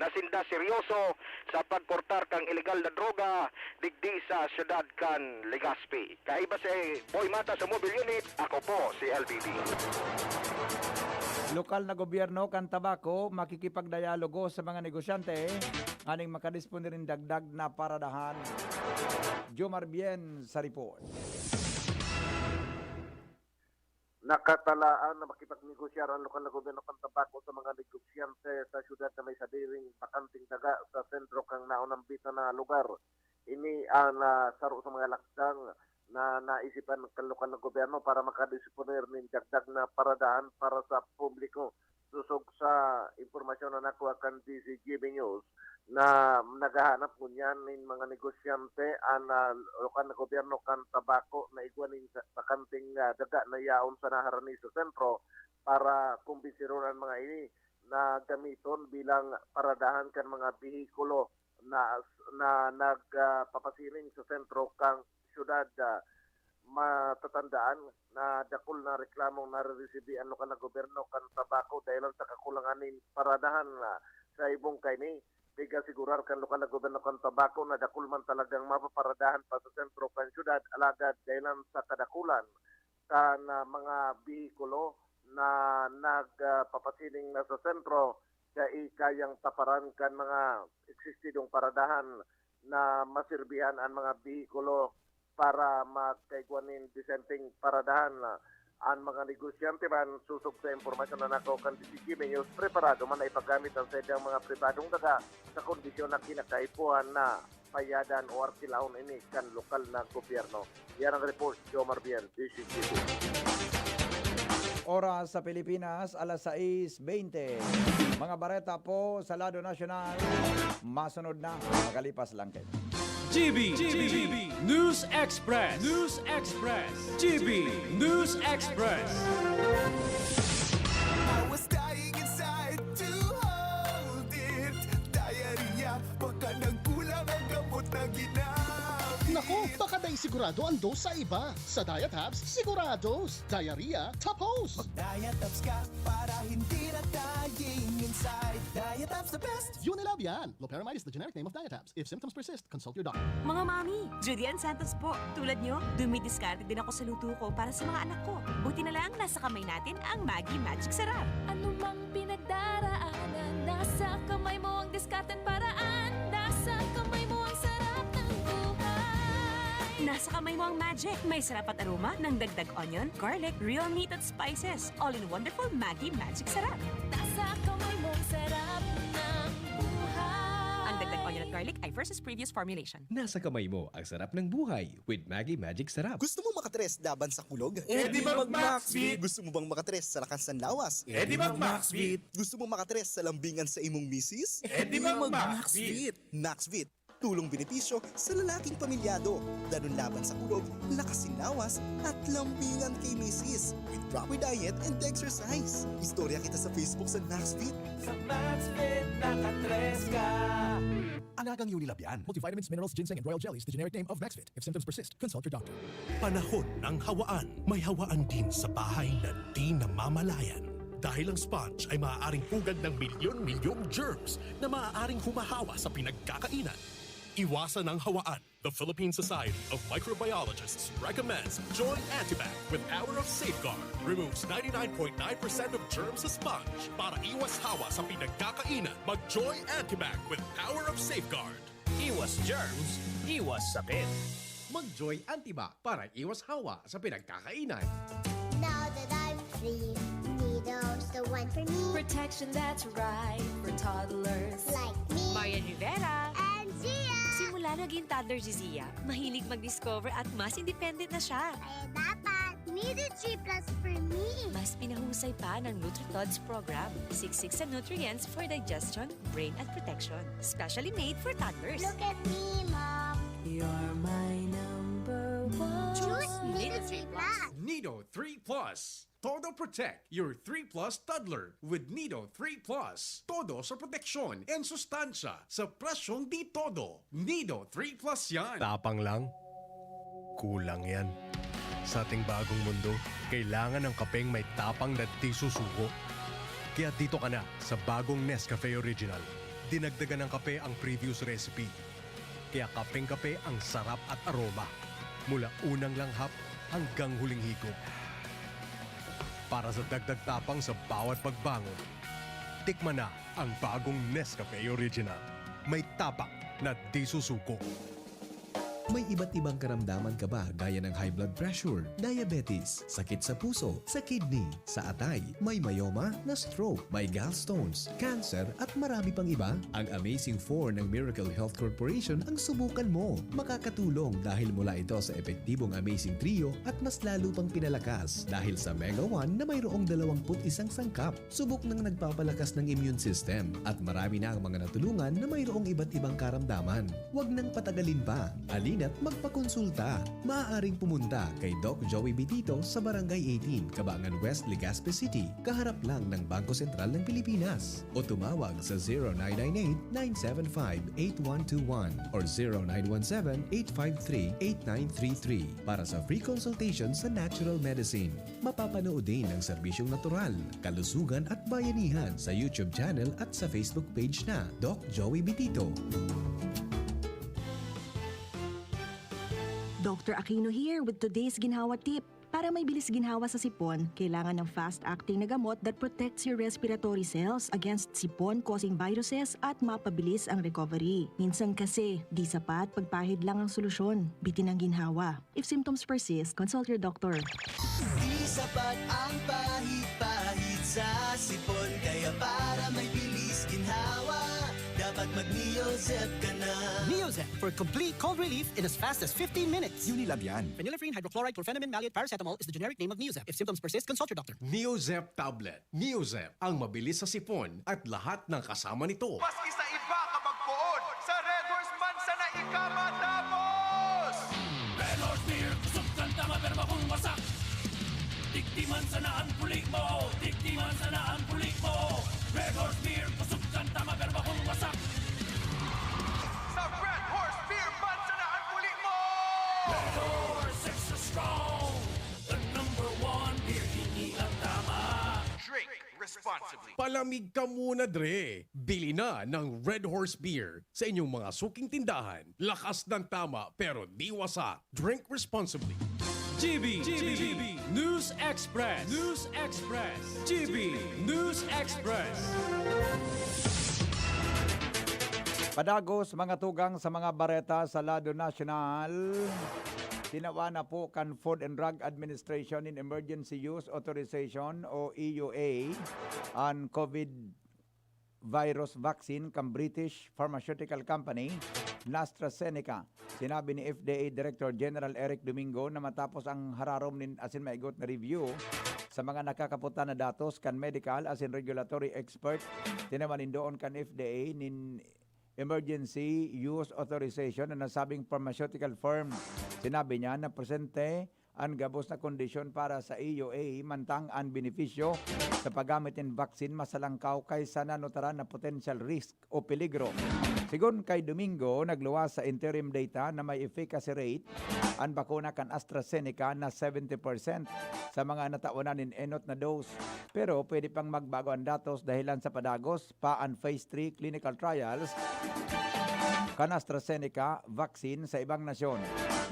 C: nasinda seryoso sa pagportar kang illegal na droga digdi sa syudad kan Legazpi. Kaiba si Boy Mata sa Mobile Unit, ako po si LBB.
A: Lokal na gobyerno kan tabako makikipagdialogo sa mga negosyante aning makadispone rin dagdag na paradahan. Jomar Bien sa report.
E: Nakatalaan na makipagnegosya ang lokal na gobyerno kan tabako sa mga negosyante sa syudad na may sadiring bakanting daga sa sentro kang naunang bita na lugar. Ini ang saro sa mga lakdang na naisipan ng lokal na gobyerno para makadisponer ng dagdag na paradahan para sa publiko. Susog sa impormasyon na nakuha kan DCGB News na naghahanap mo niyan ng mga negosyante ang lokal na gobyerno kan tabako na igwanin sa kanting daga na yaon sa naharani sa sentro para kumbinsiron ang mga ini na gamiton bilang paradahan kan mga bihikulo na nagpapasiling sa sentro kang syudad. Matatandaan na dakul na reklamong nare-resibi ang lokal na gobyerno kan tabako dahil sa kakulanganin paradahan sa ibong kaini. Biga sigurar kan lokal na gobyerno kan tabako na dakul man talagang mapaparadahan pa sa sentro kan syudad alagad dahil sa kadakulan kan mga bihikulo na nagpapasiling na sa sentro kayang taparan kan mga eksistidong paradahan na masirbihan ang mga bihikulo para magkaigwanin disenteng paradahan. Ang mga negosyante man susog sa impormasyon na nakaw kan DCGB News, preparado man na ipagamit ang sadyang mga pribadong daga sa kondisyon na kinakaipuhan na payadan o arkilaon ini kan lokal na gobyerno. Yan ang report, Jomar Bien, DCGB.
A: Oras sa Pilipinas, alas 6:20. Mga bareta po sa lado nasyonal, masunod na, makalipas lang kayo.
I: GB News Express. News Express. GB News Express.
G: I was dying inside to hold it. Diarrhea, baka nagkulang ang gamot na ginamit.
W: Nako, baka dahil sigurado ang dose sa iba. Sa Diet Hubs, sigurados. Diarrhea, tapos.
G: Mag-Diet Hubs ka para hindi na dying inside. Diet Hubs the best.
W: Unilab yan. Loperamide is the generic name of Diet Hubs. If symptoms persist, consult your doctor.
X: Mga mami, Julian Santos po. Tulad nyo, dumidiskarte din ako sa luto ko para sa mga anak ko. Buti na lang nasa kamay natin ang Maggi Magic Sarap.
M: Ano mang pinagdaraanan, nasa kamay mo ang diskarte at paraan. Nasa kamay mo ang sarap ng buhay.
X: Nasa kamay mo ang magic. May sarap at aroma ng dagdag onion, garlic, real meat at spices. All in wonderful Maggi Magic Sarap.
M: Nasa kamay mo ang sarap ng buhay.
X: Ang dagdag onion at garlic ay versus previous formulation.
R: Nasa kamay mo ang sarap ng buhay with Maggi Magic Sarap.
U: Gusto mo makatres laban sa kulog?
G: Eh di mag-Maxvit!
U: Gusto mo bang makatres sa lakas ng lawas?
G: Eh di mag-Maxvit!
U: Gusto mo makatres sa lambingan sa imong misis?
G: Eh di mag-Maxvit!
U: Maxvit! Tulong benepisyo sa lalaking pamilyado. Ganun laban sa kulog, lakas ng lawas, at lambingan kay misis. With proper diet and exercise. Istorya kita sa Facebook sa Maxvit.
G: Sa Maxvit, nakatres ka!
P: Alagang Unilab yan. Multivitamins, minerals, ginseng, and royal jellies, the generic name of Maxvit. If symptoms persist, consult your doctor. Panahon ng hawaan. May hawaan din sa bahay na di namamalayan. Dahil ang sponge ay maaaring pugad ng milyon-milyong germs na maaaring humahawa sa pinagkakainan. Iwasan ang hawaan. The Philippine Society of Microbiologists recommends Joy Antibac with Power of Safeguard. Removes 99.9% of germs sa sponge. Para iwas hawa sa pinagkakainan, mag-Joy Antibac with Power of Safeguard.
I: Iwas germs, iwas sakit.
R: Mag-Joy Antibac para iwas hawa sa pinagkakainan.
Y: Now that I'm free, Nido's the one for me.
M: Protection that's right for toddlers
Y: Like me
X: Marian Rivera.
Y: and Zia.
X: Simula naging toddler si Zia, mahilig mag-discover at mas independent na siya.
Y: Kaya dapat Nido G Plus for me.
X: Mas pinahusay pa ng NutriTods program. Siksik sa nutrients for digestion, brain at protection. Specially made for toddlers.
Y: Look at me, Mom.
M: You're my number one.
Y: Choose Nido G Plus.
I: Nido
N: Nido 3 Plus. Todo protect your 3 Plus toddler with Nido 3 Plus. Todo sa proteksyon and sustansya sa presyong di todo. Nido 3 Plus yan.
P: Tapang lang? Kulang yan. Sa ating bagong mundo, kailangan ng kapeng may tapang na di susuko. Kaya dito ka na sa bagong Nescafe Original. Dinagdagan ng kape ang previous recipe. Kaya kapeng-kape ang sarap at aroma. Mula unang langhap hanggang huling higop. Para sa dagdag tapang sa bawat pagbangon, tikman na ang bagong Nescafe Original. May tapak na di susuko.
R: May iba't ibang karamdaman ka ba gaya ng high blood pressure, diabetes, sakit sa puso, sa kidney, sa atay, may myoma na stroke, may gallstones, cancer at marami pang iba? Ang Amazing 4 ng Miracle Health Corporation ang subukan mo. Makakatulong dahil mula ito sa epektibong Amazing Trio at mas lalo pang pinalakas dahil sa Mega 1 na mayroong 21 sangkap. Subok ng nagpapalakas ng immune system at marami na ang mga natulungan na mayroong iba't ibang karamdaman. Huwag nang patagalin pa. Alina't magpakonsulta. Maaaring pumunta kay Doc Joey Bitito sa Barangay 18, Cabangan West, Legazpi City, kaharap lang ng Bangko Sentral ng Pilipinas. O tumawag sa 0998-975-8121 or 0917-853-8933 para sa free consultation sa natural medicine. Mapapanood din ang serbisyong natural, kalusugan at bayanihan sa YouTube channel at sa Facebook page na Doc Joey Bitito.
B: Dr. Aquino here with today's ginhawa tip. Para may bilis ginhawa sa sipon, kailangan ng fast-acting na gamot that protects your respiratory cells against sipon-causing viruses at mapabilis ang recovery. Minsan kasi, di sapat pagpahid lang ang solusyon. Bitin ang ginhawa. If symptoms persist, consult your doctor.
F: Di sapat ang pahid-pahid sa sipon, kaya para may bilis ginhawa, dapat mag-Neozep ka na.
W: Neozep for complete cold relief in as fast as 15 minutes.
L: Unilab yan.
W: Phenylephrine, hydrochloride, chlorpheniramine, maleate, paracetamol is the generic name of Neozep. If symptoms persist, consult your doctor.
N: Neozep Tablet. Neozep, ang mabilis sa sipon at lahat ng kasama nito.
G: Maski sa iba ka magpuod, sa Red Horse man sana ika matapos!
I: Red Horse Beer, kusog kanta maperma kung wasak. Diktiman sana ang pulik mo, diktiman sana ang pulik mo. Red Horse Beer, kusog kanta maperma kung wasak.
G: Sa Red Horse Beer man sana ang pulik mo!
I: Red Horse extra strong, the #1 beer, hindi lang tama.
G: Drink responsibly.
N: Palamig ka muna, Dre. Bili na ng Red Horse Beer sa inyong mga suking tindahan. Lakas ng tama pero di wasak. Drink responsibly.
I: GB News Express. News Express. GB News Express.
A: Padagos mga tugang sa mga bareta sa lado nasyonal. Tinawa na po kan Food and Drug Administration in Emergency Use Authorization o EUA ang COVID virus vaccine kan British pharmaceutical company AstraZeneca. Sinabi ni FDA Director General Eric Domingo na matapos ang hararom nin asin maigot na review sa mga nakakaputa na datos kan medical asin regulatory expert, tinawanin doon kan FDA nin emergency use authorization na nasabing pharmaceutical firm. Sinabi niya na presente ang gabos na kondisyon para sa EUA mantang ang benepisyo sa paggamit ng vaccine masalangkaw kaysa nanotaran na potential risk o peligro. Sigon kay Domingo, nagluwas sa interim data na may efficacy rate ang bakuna kan AstraZeneca na 70% sa mga nataunan in enot na dose. Pero pwede pang magbago ang datos dahilan sa padagos pa ang phase 3 clinical trials kan AstraZeneca vaccine sa ibang nasyon.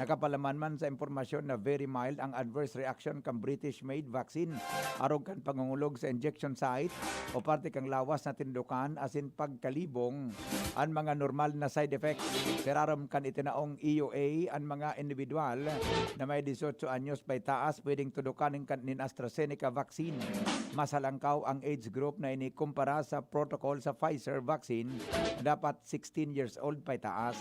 A: Nakapalaman man sa impormasyon na very mild ang adverse reaction kan British-made vaccine arog kan pangungulog sa injection site o parte kang lawas na tindukan asin pagkalibong ang mga normal na side effects. Teraram kan itinaong EUA ang mga individual na may 18 anyos pay taas pwedeng tudukanin kan nin AstraZeneca vaccine. Masalangkaw ang age group na inikumpara sa protocol sa Pfizer vaccine dapat 16 years old pay taas.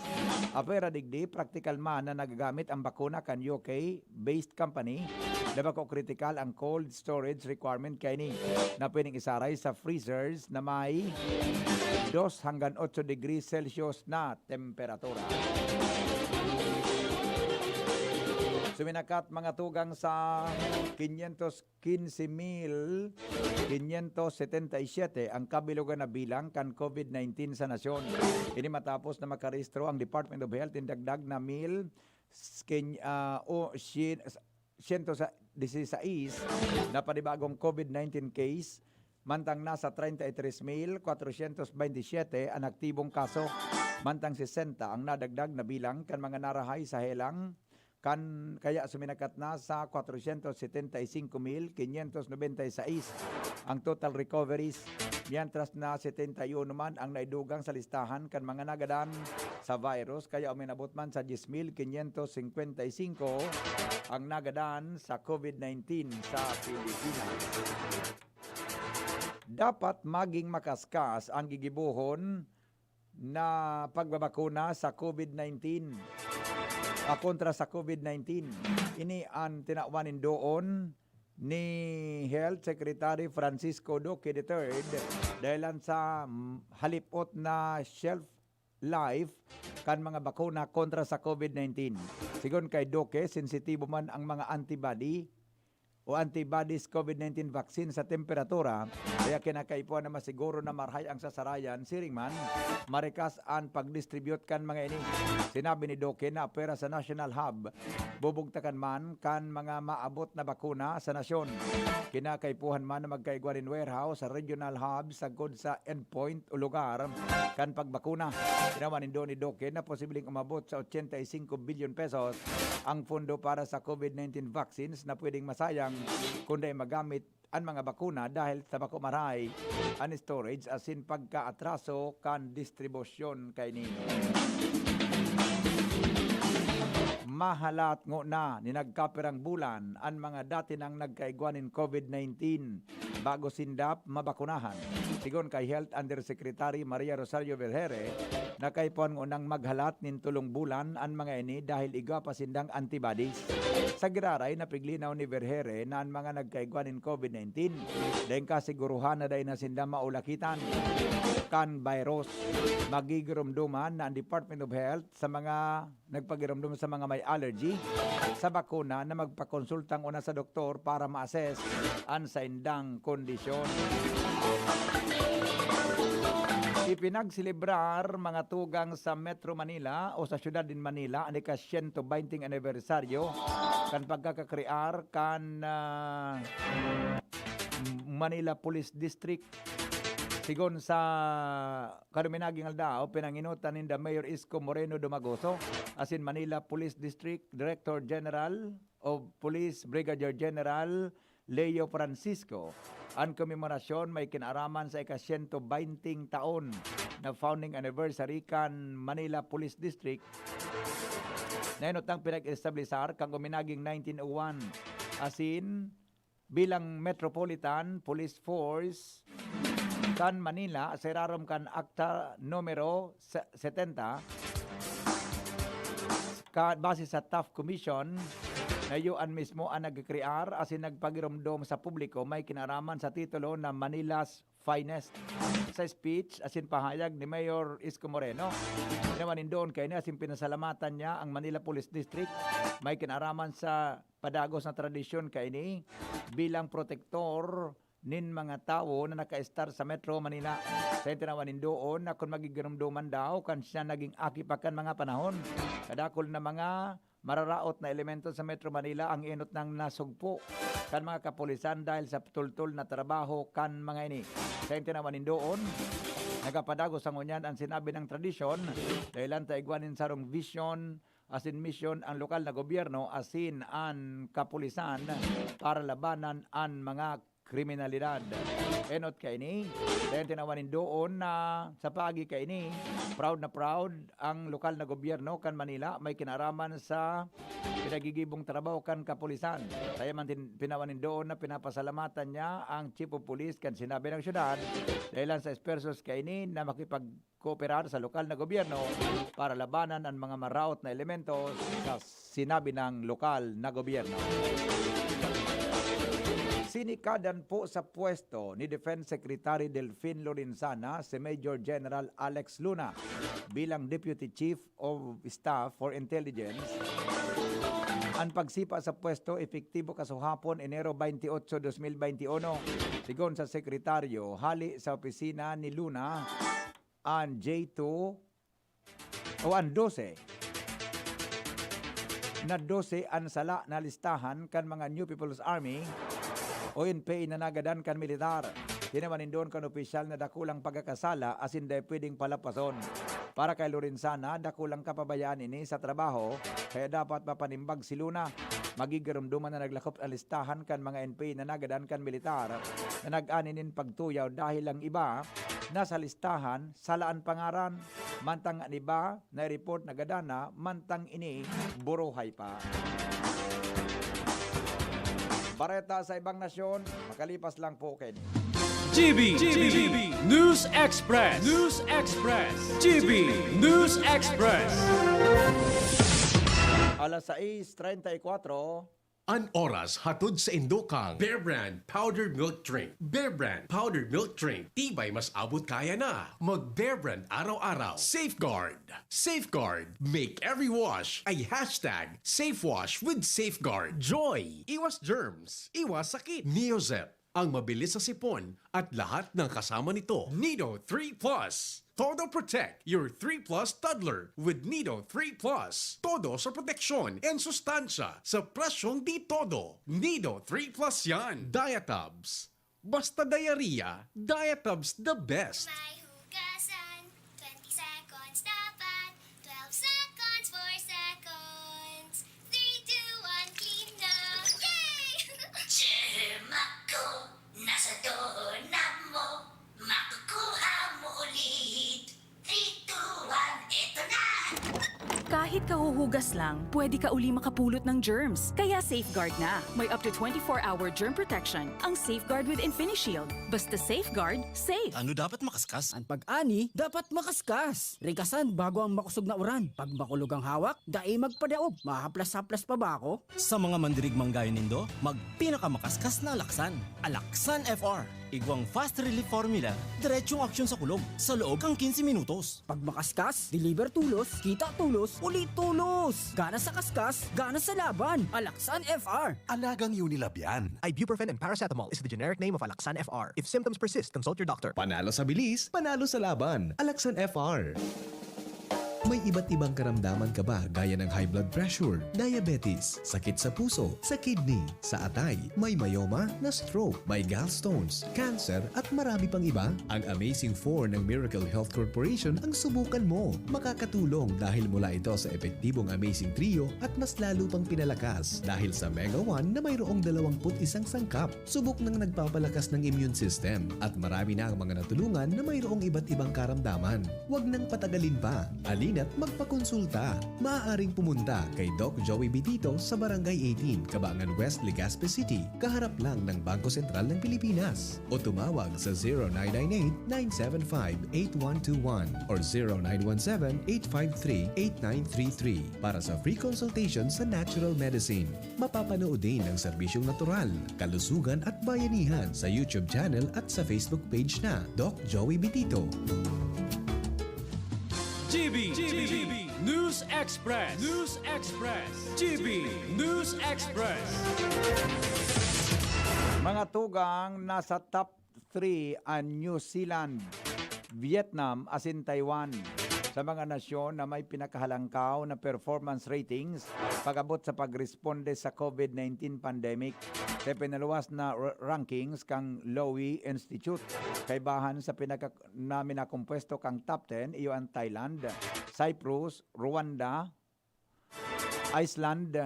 A: Apera digdi practical man na nagagamit ang bakuna kan UK-based company. Dapat ko critical ang cold storage requirement kay ni na pwedeng isaray sa freezers na may 2 hanggang 8 degrees Celsius na temperatura. Suminakat mga tugang sa 515,577 ang kabilugan na bilang kan COVID-19 sa nasyon. Ini matapos na makarehistro ang Department of Health in dagdag na 116 na panibagong COVID-19 case, mantang nasa 33,427 ang aktibong kaso, mantang 60 ang nadagdag na bilang kan mga narahay sa helang, kan kaya suminakat na sa 475,596 ang total recoveries, mientras na 71 man ang naidugang sa listahan kan mga nagadan sa virus, kaya uminabot man sa 10,555 ang nagadan sa COVID-19 sa Pilipinas. Dapat maging makaskas ang gigibuhon na pagbabakuna sa COVID-19 kontra sa COVID-19. Ini ang tinawanin doon ni Health Secretary Francisco Duque III dahilan sa halipot na shelf life kan mga bakuna kontra sa COVID-19. Sigon kay Duque, sensitibo man ang mga antibodies COVID-19 vaccine sa temperatura, kaya kinakaipuan na masiguro na marhay ang sasarayan, siring man, marikas ang pag-distribute kan mga ini. Sinabi ni Duque na pera sa National Hub, bubugtakan man kan mga maabot na bakuna sa nasyon. Kinakaipuhan man na magkaigwarin warehouse sa regional hub sagod sa endpoint o lugar kan pagbakuna. Tinawan ni Duque na posibleng umabot sa 85 billion pesos ang pondo para sa COVID-19 vaccines na pwedeng masayang kundi magamit ang mga bakuna dahil sa bakumaray ang storage asin pagkaatraso kan distribusyon kay nino. Mahalat ngo na ni nagkapirang bulan ang mga dati nang nagkaigwanin COVID-19 bago sindap mabakunahan. Sigon kay Health Undersecretary Maria Rosario Vergere, nakaipuan ngo nang maghalat nin tulong bulan ang mga ini dahil iga pa sindang antibodies. Sa giraray, napiglinaw ni Vergere na ang mga nagkaigwanin COVID-19 dahil kasiguruhan na dahil na sindang maulakitan kan virus. Magigirumduman na ang Department of Health sa mga nagpagirumdum sa mga may allergy sa bakuna na magpakonsultang una sa doktor para ma-assess ang sa indang kondisyon. Ipinagsilibrar mga tugang sa Metro Manila o sa syudad din Manila ang ika-120 anibersaryo kan pagkakakrear kan Manila Police District. Sigon sa karuminaging aldao, pinanginutan ni Mayor Isko Moreno Dumagoso, asin Manila Police District Director General of Police Brigadier General Leo Francisco. Ang komemorasyon may kinaraman sa ika-120 taon na founding anniversary kan Manila Police District. Nainotang pinag-establisar kang uminaging 1901 asin bilang Metropolitan Police Force kan Manila sa irarom kan Akta numero 70 base sa TAF Commission na yuan mismo ang nagkrear asin nagpagiromdom sa publiko may kinaraman sa titulo na Manila's Finest. Sa speech asin pahayag ni Mayor Isko Moreno, naman doon kay niya asin pinasalamatan niya ang Manila Police District may kinaraman sa padagos na tradisyon kay ni bilang protektor nin mga tao na naka-star sa Metro Manila. Sa tinawanin doon na kung magigirumduman daw kan siya naging akipakan mga panahon. Kadakol na mga mararaot na elemento sa Metro Manila ang inot ng nasugpo kan mga kapulisan dahil sa tultul na trabaho kan mga ini. Sa tinawanin doon, nagapadagos ang unyan ang sinabi ng tradisyon dahilan taigwanin sarong vision asin mission ang lokal na gobyerno asin ang kapulisan para labanan ang mga kriminalidad. Enot kay ni, dahil tinawanin doon na sa pagi kay ni, proud na proud ang lokal na gobyerno kan Manila may kinaraman sa pinagigibong trabaho kan kapulisan. Kaya man pinawanin doon na pinapasalamatan niya ang Chief of Police kan sinabi ng syudad dahil sa espersos kay ni na makipagkooperar sa lokal na gobyerno para labanan ang mga maraot na elementos sa sinabi ng lokal na gobyerno. Sinikadan po sa pwesto ni Defense Secretary Delfin Lorenzana si Major General Alex Luna bilang Deputy Chief of Staff for Intelligence Ang pagsipa sa pwesto epektibo kasuhapon Enero 28, 2021. Sigon sa sekretaryo, hali sa opisina ni Luna ang J2 o ang 12 na 12 ang sala na listahan kan mga New People's Army o NPA na nagadan kan militar. Tinaman doon kan opisyal na dakulang pagkakasala as hindi pwedeng palapason. Para kay Lorenzana, dakulang kapabayaan ini sa trabaho, kaya dapat mapanimbag si Luna. Magigarumduman na naglakop ang listahan kan mga NPA na nagadan kan militar na nag-aninin pagtuyaw dahil ang iba nasa listahan, salaan pangaran, mantang ang iba na report na gadana, mantang ini buruhay pa. Bareta sa ibang nasyon, makalipas lang po kayo.
I: GB News Express. News Express. GB News Express.
A: Alas 6:34.
N: An oras hatod sa Indokang Bear Brand Powdered Milk Drink. Bear Brand Powdered Milk Drink. Tibay mas abot kaya na. Mag Bear Brand araw-araw. Safeguard. Safeguard. Make every wash ay hashtag SafeWash with Safeguard. Joy. Iwas germs. Iwas sakit. Neozep. Ang mabilis sa sipon at lahat ng kasama nito. Nido 3 Plus. Todo protect your 3 Plus toddler with Nido 3 Plus. Todo sa proteksyon and sustansya sa presyong di todo. Nido 3 Plus yan. Diatabs. Basta diarrhea, Diatabs the best.
Y: May hugasan, 20 seconds dapat, 12 seconds, 4 seconds, 3, 2, 1, clean na! Yay!
F: Ako, nasa doorknob mo, makukuha mo ulit. 3, 2, 1, eto na!
X: Kahit kahuhugas lang, pwede ka uli makapulot ng germs. Kaya Safeguard na. May up to 24-hour germ protection ang Safeguard with InfiniShield. Basta Safeguard, safe.
D: Ano dapat makaskas?
J: Ang pag-ani, dapat makaskas. Rikasan bago ang makusog na uran. Pag makulog ang hawak, dai magpadaog. Mahaplas-haplas pa ba ako?
D: Sa mga mandirigmang gaya nindo, magpinakamakaskas na Alaksan. Alaksan FR. Igwang fast relief formula, diretsong aksyon sa kulog sa loob ng 15 minutos.
J: Pag makaskas, deliver tulos, kita tulos, ulit tulos. Gana sa kaskas, gana sa laban. Alaksan FR.
L: Alagang Unilab yan.
O: Ibuprofen and paracetamol is the generic name of Alaksan FR. If symptoms persist, consult your doctor.
R: Panalo sa bilis, panalo sa laban. Alaksan FR. May iba't ibang karamdaman ka ba gaya ng high blood pressure, diabetes, sakit sa puso, sa kidney, sa atay, may myoma, na stroke, may gallstones, cancer at marami pang iba? Ang Amazing 4 ng Miracle Health Corporation ang subukan mo. Makakatulong dahil mula ito sa epektibong Amazing Trio at mas lalo pang pinalakas dahil sa Mega 1 na mayroong 21 sangkap. Subok ng nagpapalakas ng immune system at marami na ang mga natulungan na mayroong iba't ibang karamdaman. Huwag nang patagalin pa. At magpakonsulta. Maaaring pumunta kay Doc Joey Bitito sa Barangay 18, Cabangan West, Legazpi City, kaharap lang ng Bangko Sentral ng Pilipinas. O tumawag sa 0998-975-8121 or 0917-853-8933 para sa free consultation sa natural medicine. Mapapanood din ang serbisyong natural, kalusugan at bayanihan sa YouTube channel at sa Facebook page na Doc Joey Bitito.
I: GB News Express. News Express. GB News Express.
A: Mga tugang nasa top 3 ang New Zealand, Vietnam as in Taiwan sa mga nasyon na may pinakahalangkaw na performance ratings pag-abot sa pagresponde sa COVID-19 pandemic. Sa pinaluwas na rankings kang Lowy Institute, kaibahan sa namin na kumpuesto kang top 10, iyo ang Thailand, Cyprus, Rwanda, Iceland,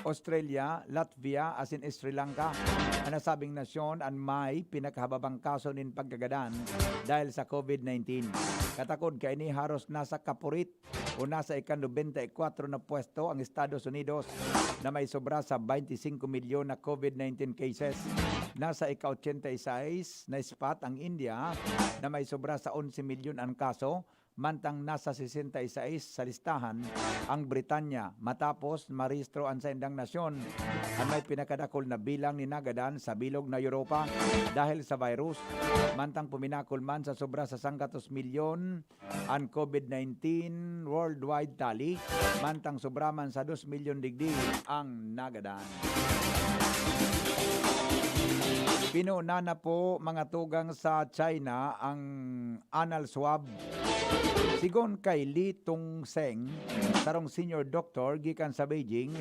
A: Australia, Latvia, as in Sri Lanka. Ang nasabing nasyon ang may pinakahababang kaso nin pagkagadan dahil sa COVID-19. Katakod kay ni haros nasa kapurit o nasa ika-94 na pwesto ang Estados Unidos na may sobra sa 25 milyon na COVID-19 cases. Nasa ika-86 na spot ang India na may sobra sa 11 milyon ang kaso. mantang nasa 66 sa listahan ang Britanya matapos marehistro ang sa indang nasyon ang may pinakadakol na bilang ni nagadan sa bilog na Europa dahil sa virus, mantang puminakol man sa sobra sa 100 milyon ang COVID-19 worldwide tally, mantang sobra man sa 2 milyon digdi ang nagadan. Pinuna na po mga tugang sa China ang anal swab. Sigon kay Li Tung-seng, sarong senior doctor gikan sa Beijing,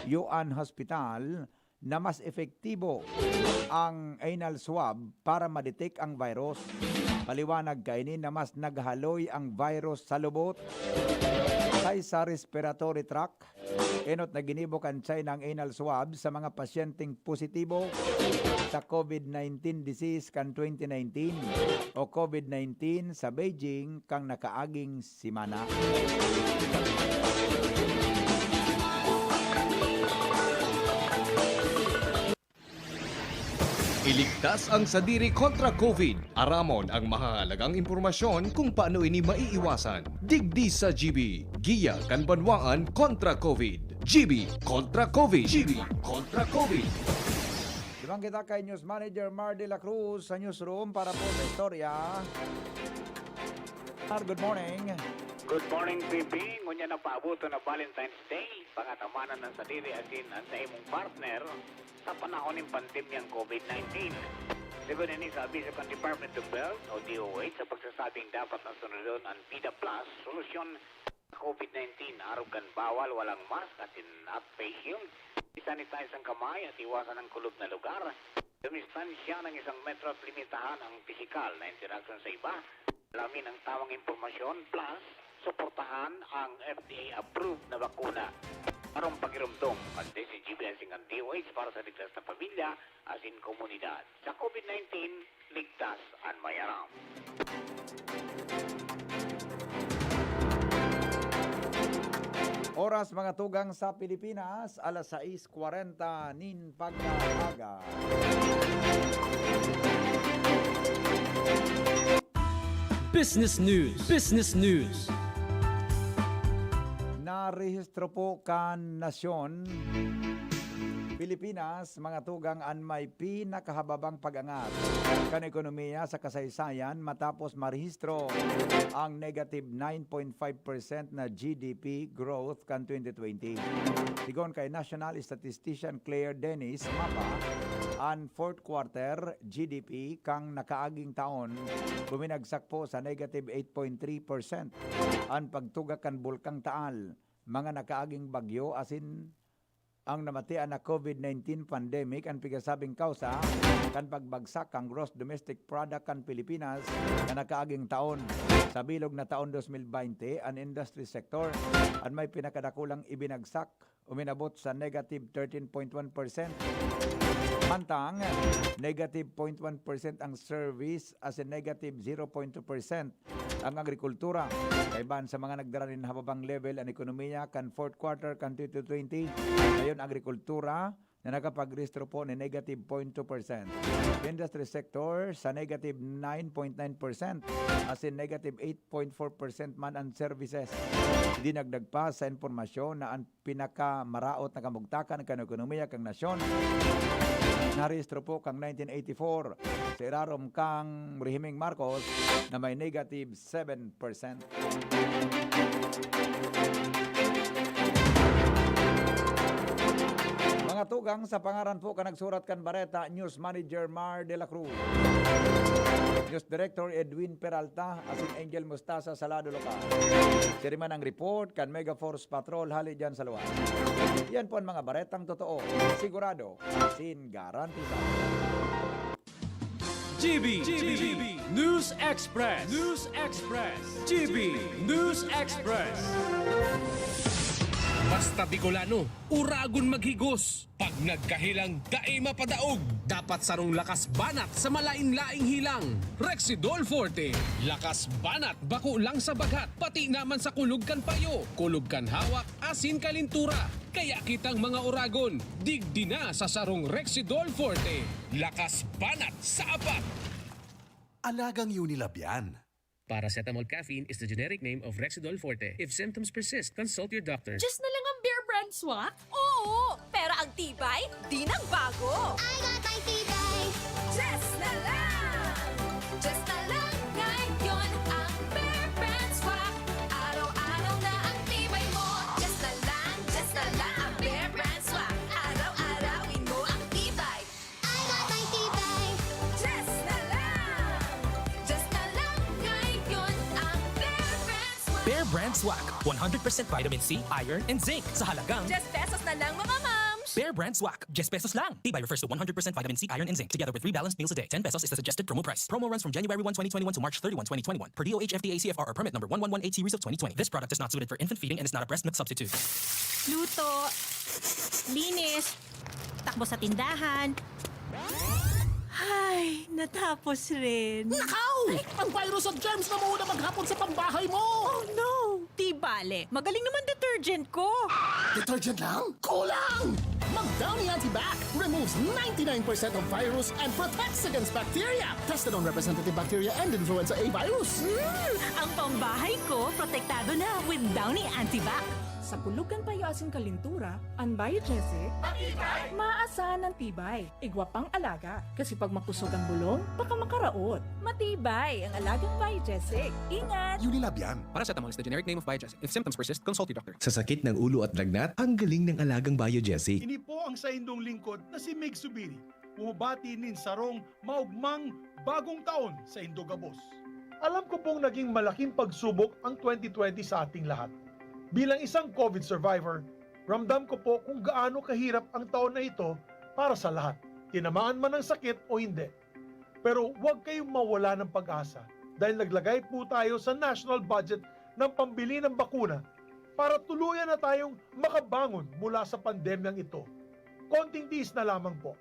A: Yuan Hospital, na mas efektibo ang anal swab para ma-detect ang virus. Paliwanag kay ni na mas naghaloy ang virus sa lubot sa respiratory tract. Enot na ginibok ang China ang anal swab sa mga pasyenteng positibo sa COVID-19 disease kan 2019 o COVID-19 sa Beijing kang nakaaging simana.
R: Iligtas ang sadiri kontra COVID. Aramon ang mahalagang impormasyon kung paano ini maiiwasan. Digdi sa GB. Giya kan banwaan kontra COVID. GB kontra COVID. GB kontra COVID.
A: Dimang kita kay News Manager Mar de la Cruz sa newsroom para po sa istorya. Mar, good morning.
H: Good morning, Pipi. Ngunya na paabuto na Valentine's Day. Pangatamanan ng sadiri atin ang sa imong partner sa panahon ng pandemyang COVID-19. Sigon ini sabi sa Department of Health o DOH sa pagsasabing dapat na sunodon ang PIDA Plus solusyon sa COVID-19. Arugan bawal, walang mask at at face shield. Isanitize ang kamay at iwasan ang kulob na lugar. Dumistansya ng 1 metro at limitahan ang pisikal na interaction sa iba. Alamin ang tamang impormasyon plus suportahan ang FDA-approved na bakuna. Parang pagirumdong ang DCGB ang DOH para sa ligtas na pamilya as in komunidad. Sa COVID-19, ligtas ang mayaram.
A: Oras mga tugang sa Pilipinas, alas 6:40 nin pagkaaga.
D: Business News. Business News.
A: Narehistro po kan nasyon Pilipinas, mga tugang an may pinakahababang pag-angat kan ekonomiya sa kasaysayan matapos marehistro ang negative 9.5% na GDP growth kan 2020. Sigon kay National Statistician Claire Dennis Mapa, ang fourth quarter GDP kang nakaaging taon buminagsak po sa negative 8.3%. Ang pagtugak kan Bulkang Taal, mga nakaaging bagyo asin ang namatian na COVID-19 pandemic ang pigasabing kausa kan pagbagsak ang gross domestic product kan Pilipinas na nakaaging taon. Sa bilog na taon 2020, ang industry sector ang may pinakadakulang ibinagsak, uminabot sa negative 13.1%. Mantang, negative 0.1% ang service as in negative 0.2% ang agrikultura. Kaiban sa mga nagdaranin hababang level ang ekonomiya kan fourth quarter kan 2020, ngayon agrikultura na nakapag-restro po ni negative 0.2%. Industry sector sa negative 9.9% as in negative 8.4% man ang services. Dinagdag pa sa impormasyon na ang pinakamaraot na kamugtakan kan ekonomiya kang nasyon narehistro po kang 1984 sa irarom kang Rehimeng Marcos na may negative 7%. Mga tugang sa pangaran po ka nagsurat kan Bareta, News Manager Mar de la Cruz. News Director Edwin Peralta, asin Angel Mustasa sa Lado Lokal. Siriman ang report kan Mega Force Patrol hali dyan sa luwan. Yan po ang mga baretang totoo, sigurado, asin garantisa.
I: GB News Express. News Express. GB News Express.
L: Basta Bicolano, uragon maghigos. Pag nagkahilang, dae mapadaog. Dapat sarong lakas banat sa malain-laing hilang. Rexidol Forte. Lakas banat, bako lang sa bagat. Pati naman sa kulog kan payo. Kulog kan hawak, asin kalintura. Kaya kitang mga uragon, digdi na sa sarong Rexidol Forte. Lakas banat sa apat.
P: Alagang Unilab yan.
L: Paracetamol caffeine is the generic name of Rexidol Forte. If symptoms persist, consult your doctor.
X: Just na lang ang Bear Brand swak? Oo, pero ang tibay, di nang bago.
Y: I got my tibay.
X: Just na lang!
M: Just na lang ngayon ang Bear Brand swak. Araw-araw na ang tibay mo. Just na lang ang Bear Brand swak. Araw-arawin mo ang tibay.
Y: I got my tibay.
M: Just na lang ngayon ang Bear Brand swak.
O: Bear Brand Swak. 100% vitamin C, iron, and zinc sa halagang
X: Just pesos na lang mga moms!
O: Bear Brand Swak. Just pesos lang. Tibay refers to 100% vitamin C, iron, and zinc together with 3 balanced meals a day. 10 pesos is the suggested promo price. Promo runs from January 1, 2021 to March 31, 2021 per DOH FDA CFR or permit number 1118 series of 2020. This product is not suited for infant feeding and is not a breast milk substitute.
K: Luto, linis, takbo sa tindahan. Ay, natapos rin.
W: Nakaw! Ang virus at germs na muna maghapon sa pambahay mo!
K: Oh no! Di bale, magaling naman detergent ko.
W: Detergent lang? Kulang! Mag-Downy Antibac removes 99% of virus and protects against bacteria. Tested on representative bacteria and influenza A virus.
K: Ang pambahay ko, protektado na with Downy Antibac.
Q: Sa pulugan payasin kalintura, ang Biogesic, maasahan ng tibay, igwapang alaga. Kasi pag makusog ang bulong, baka makaraot. Matibay ang alagang Biogesic. Ingat!
O: Unilab yan. Paracetamol is the generic name of Biogesic. If symptoms persist, consult your doctor.
R: Sa sakit ng ulo at lagnat, ang galing ng alagang Biogesic.
S: Ini po ang sa indong lingkod na si Meg Subiri. Bumabati nin sarong maugmang bagong taon sa Indogabos. Alam ko pong naging malaking pagsubok ang 2020 sa ating lahat. Bilang isang COVID survivor, ramdam ko po kung gaano kahirap ang taon na ito para sa lahat, tinamaan man ng sakit o hindi. Pero huwag kayong mawala ng pag-asa dahil naglagay po tayo sa national budget ng pambili ng bakuna para tuluyan na tayong makabangon mula sa pandemyang ito. Konting tiis na lamang po.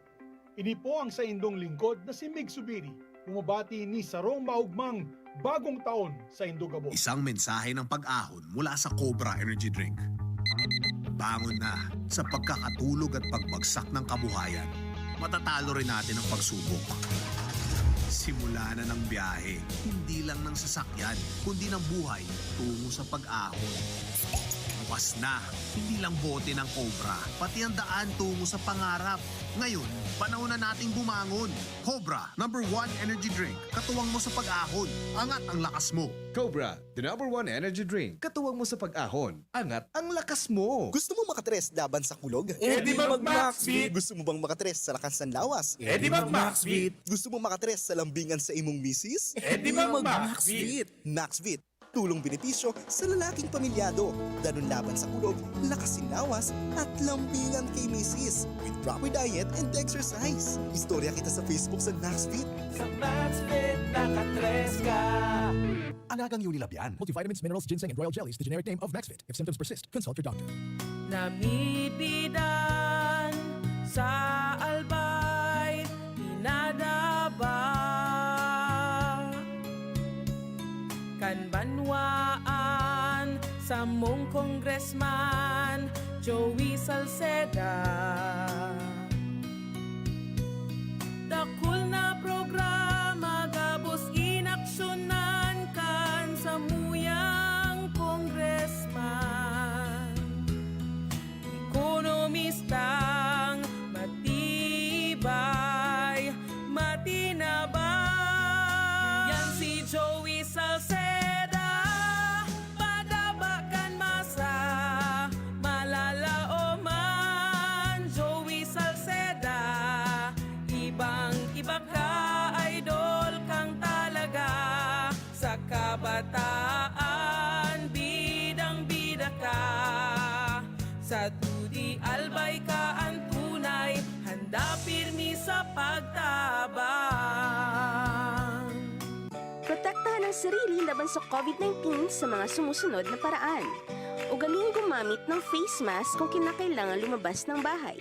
S: Ini po ang sa indong lingkod na si Mig Subiri, bumabati ni Sarong Maugmang bagong taon sa Indogabos.
T: Isang mensahe ng pag-ahon mula sa Cobra Energy Drink. Bangon na sa pagkakatulog at pagbagsak ng kabuhayan. Matatalo rin natin ang pagsubok. Simula na ng biyahe, hindi lang ng sasakyan, kundi ng buhay tungo sa pag-ahon. Bukas na, hindi lang bote ng Cobra, pati ang daan tungo sa pangarap. Ngayon, panahon na nating bumangon. Cobra, #1 energy drink. Katuwang mo sa pag-ahon. Angat ang lakas mo.
R: Cobra, the #1 energy drink. Katuwang mo sa pag-ahon. Angat ang lakas mo.
U: Gusto mo makatres laban sa kulog?
R: di mag-Maxbeat.
U: Gusto mo bang makatres sa lakas ng lawas?
R: di mag-Maxbeat.
U: Gusto mo makatres sa lambingan sa imong misis?
R: di mag-Maxbeat.
U: Maxbeat. Tulong benepisyo sa lalaking pamilyado. Danon laban sa kulog, lakas sinawas, at lambingan kay misis. With proper diet and exercise. Istorya kita sa Facebook sa Maxfit.
F: Sa Maxfit, nakatres ka.
O: Alagang Unilab yan. Multivitamins, minerals, ginseng, and royal jellies, the generic name of Maxfit. If symptoms persist, consult your doctor.
Q: Namibidan sa albay, inadaba. Kanbanwaan sa mong congressman, Joey Salceda. Dakul na programa, gabos inaksyonan kan sa muyang congressman. Ekonomistang matibay, matinabay. Yan si Joey Salceda. Kabataan, bidang-bida ka. Sa tudi albay ka ang tunay, handa pirmi sa pagtabang.
V: Protektahan ang sarili laban sa COVID-19 sa mga sumusunod na paraan. Ugaling gumamit ng face mask kung kinakailangan lumabas ng bahay.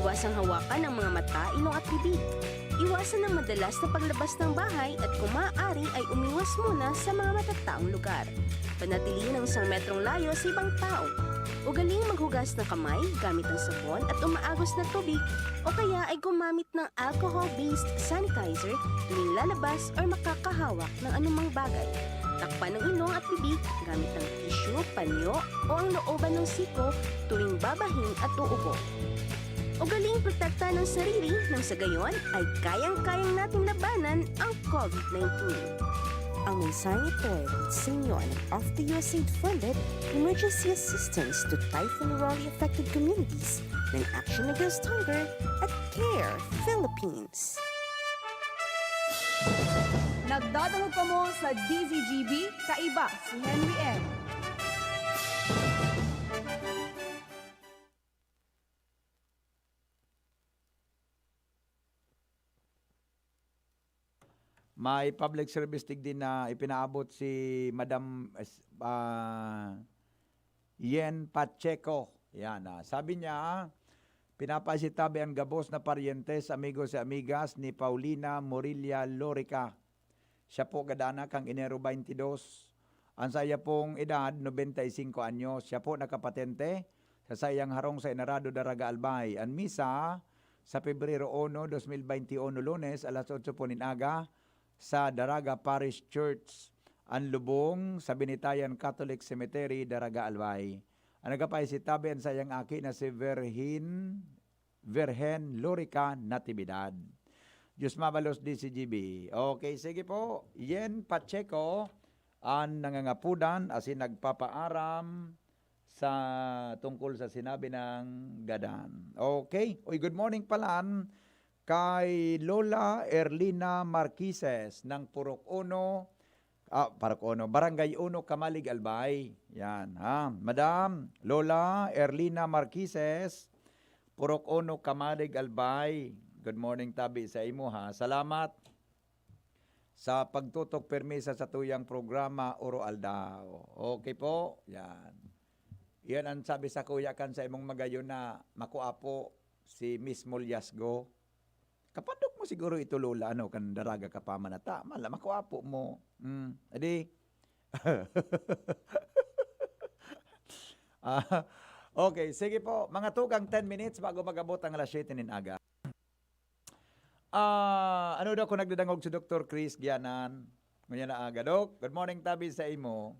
V: Iwasang hawakan ang mga mata, ilong at bibig. Iwasan ang madalas na paglabas ng bahay at kung maaari ay umiwas muna sa mga matataong lugar. Panatilihin ang 1 metrong layo sa ibang tao. Ugaling maghugas ng kamay gamit ang sabon at umaagos na tubig o kaya ay gumamit ng alcohol-based sanitizer tuwing lalabas o makakahawak ng anumang bagay. Takpan ng ilong at bibig gamit ng tissue, panyo o ang looban ng siko tuwing babahin at uubo. Ugaling protekta ng sarili nang sa gayon ay kayang-kayang nating labanan ang COVID-19. Ang mensaheng ito ay sa inyo ng of the USAID-funded Emergency Assistance to Typhoon-affected communities ng Action Against Hunger at CARE Philippines.
B: Nagdadangog pa mo sa DZGB, kaiba si Henry M.
A: May public service dig din na ipinaabot si Madam Yen Pacheco. Yan, sabi niya, pinapasitabi ang gabos na paryentes, amigos at amigas ni Paulina Morilla Lorica. Siya po gadana kang Enero 22. Ang saya pong edad, 95 anyos. Siya po nakapatente sa sayang harong sa Enarado Daraga Albay. Ang misa sa Pebrero 1, 2021, Lunes, alas 8 po ninaga sa Daraga Parish Church. Ang lubong sa Binitayan Catholic Cemetery, Daraga Albay. Ang nagapay-sitabi ang sayang aki na si Virgen Lorica Natividad. Diyos mabalos DCGB. Okay, sige po. Yen Pacheco ang nangangapudan asin nagpapaaram sa tungkol sa sinabi ng gadan. Okay. Uy, good morning palan kay Lola Erlina Marquises ng Purok 1, Barangay 1, Kamalig, Albay. Yan, ha. Madam Lola Erlina Marquises, Purok 1, Kamalig, Albay. Good morning tabi sa imo, ha. Salamat sa pagtutok permisa sa tuyang programa Oro Aldao. Okay po. Yan. Yan ang sabi sa kuya kan sa imong magayon na makuapo si Miss Molyasgo. Kapadok mo siguro ito, Lola, kan daraga ka pa manata. Mala, makuapo mo. Adi. Okay, sige po. Mga tugang 10 minutes bago magabot ang alas 7 nin aga. Ano daw kung nagdadangog si Dr. Chris Gianan? Ngayon na aga, Dok. Good morning, tabi sa imo.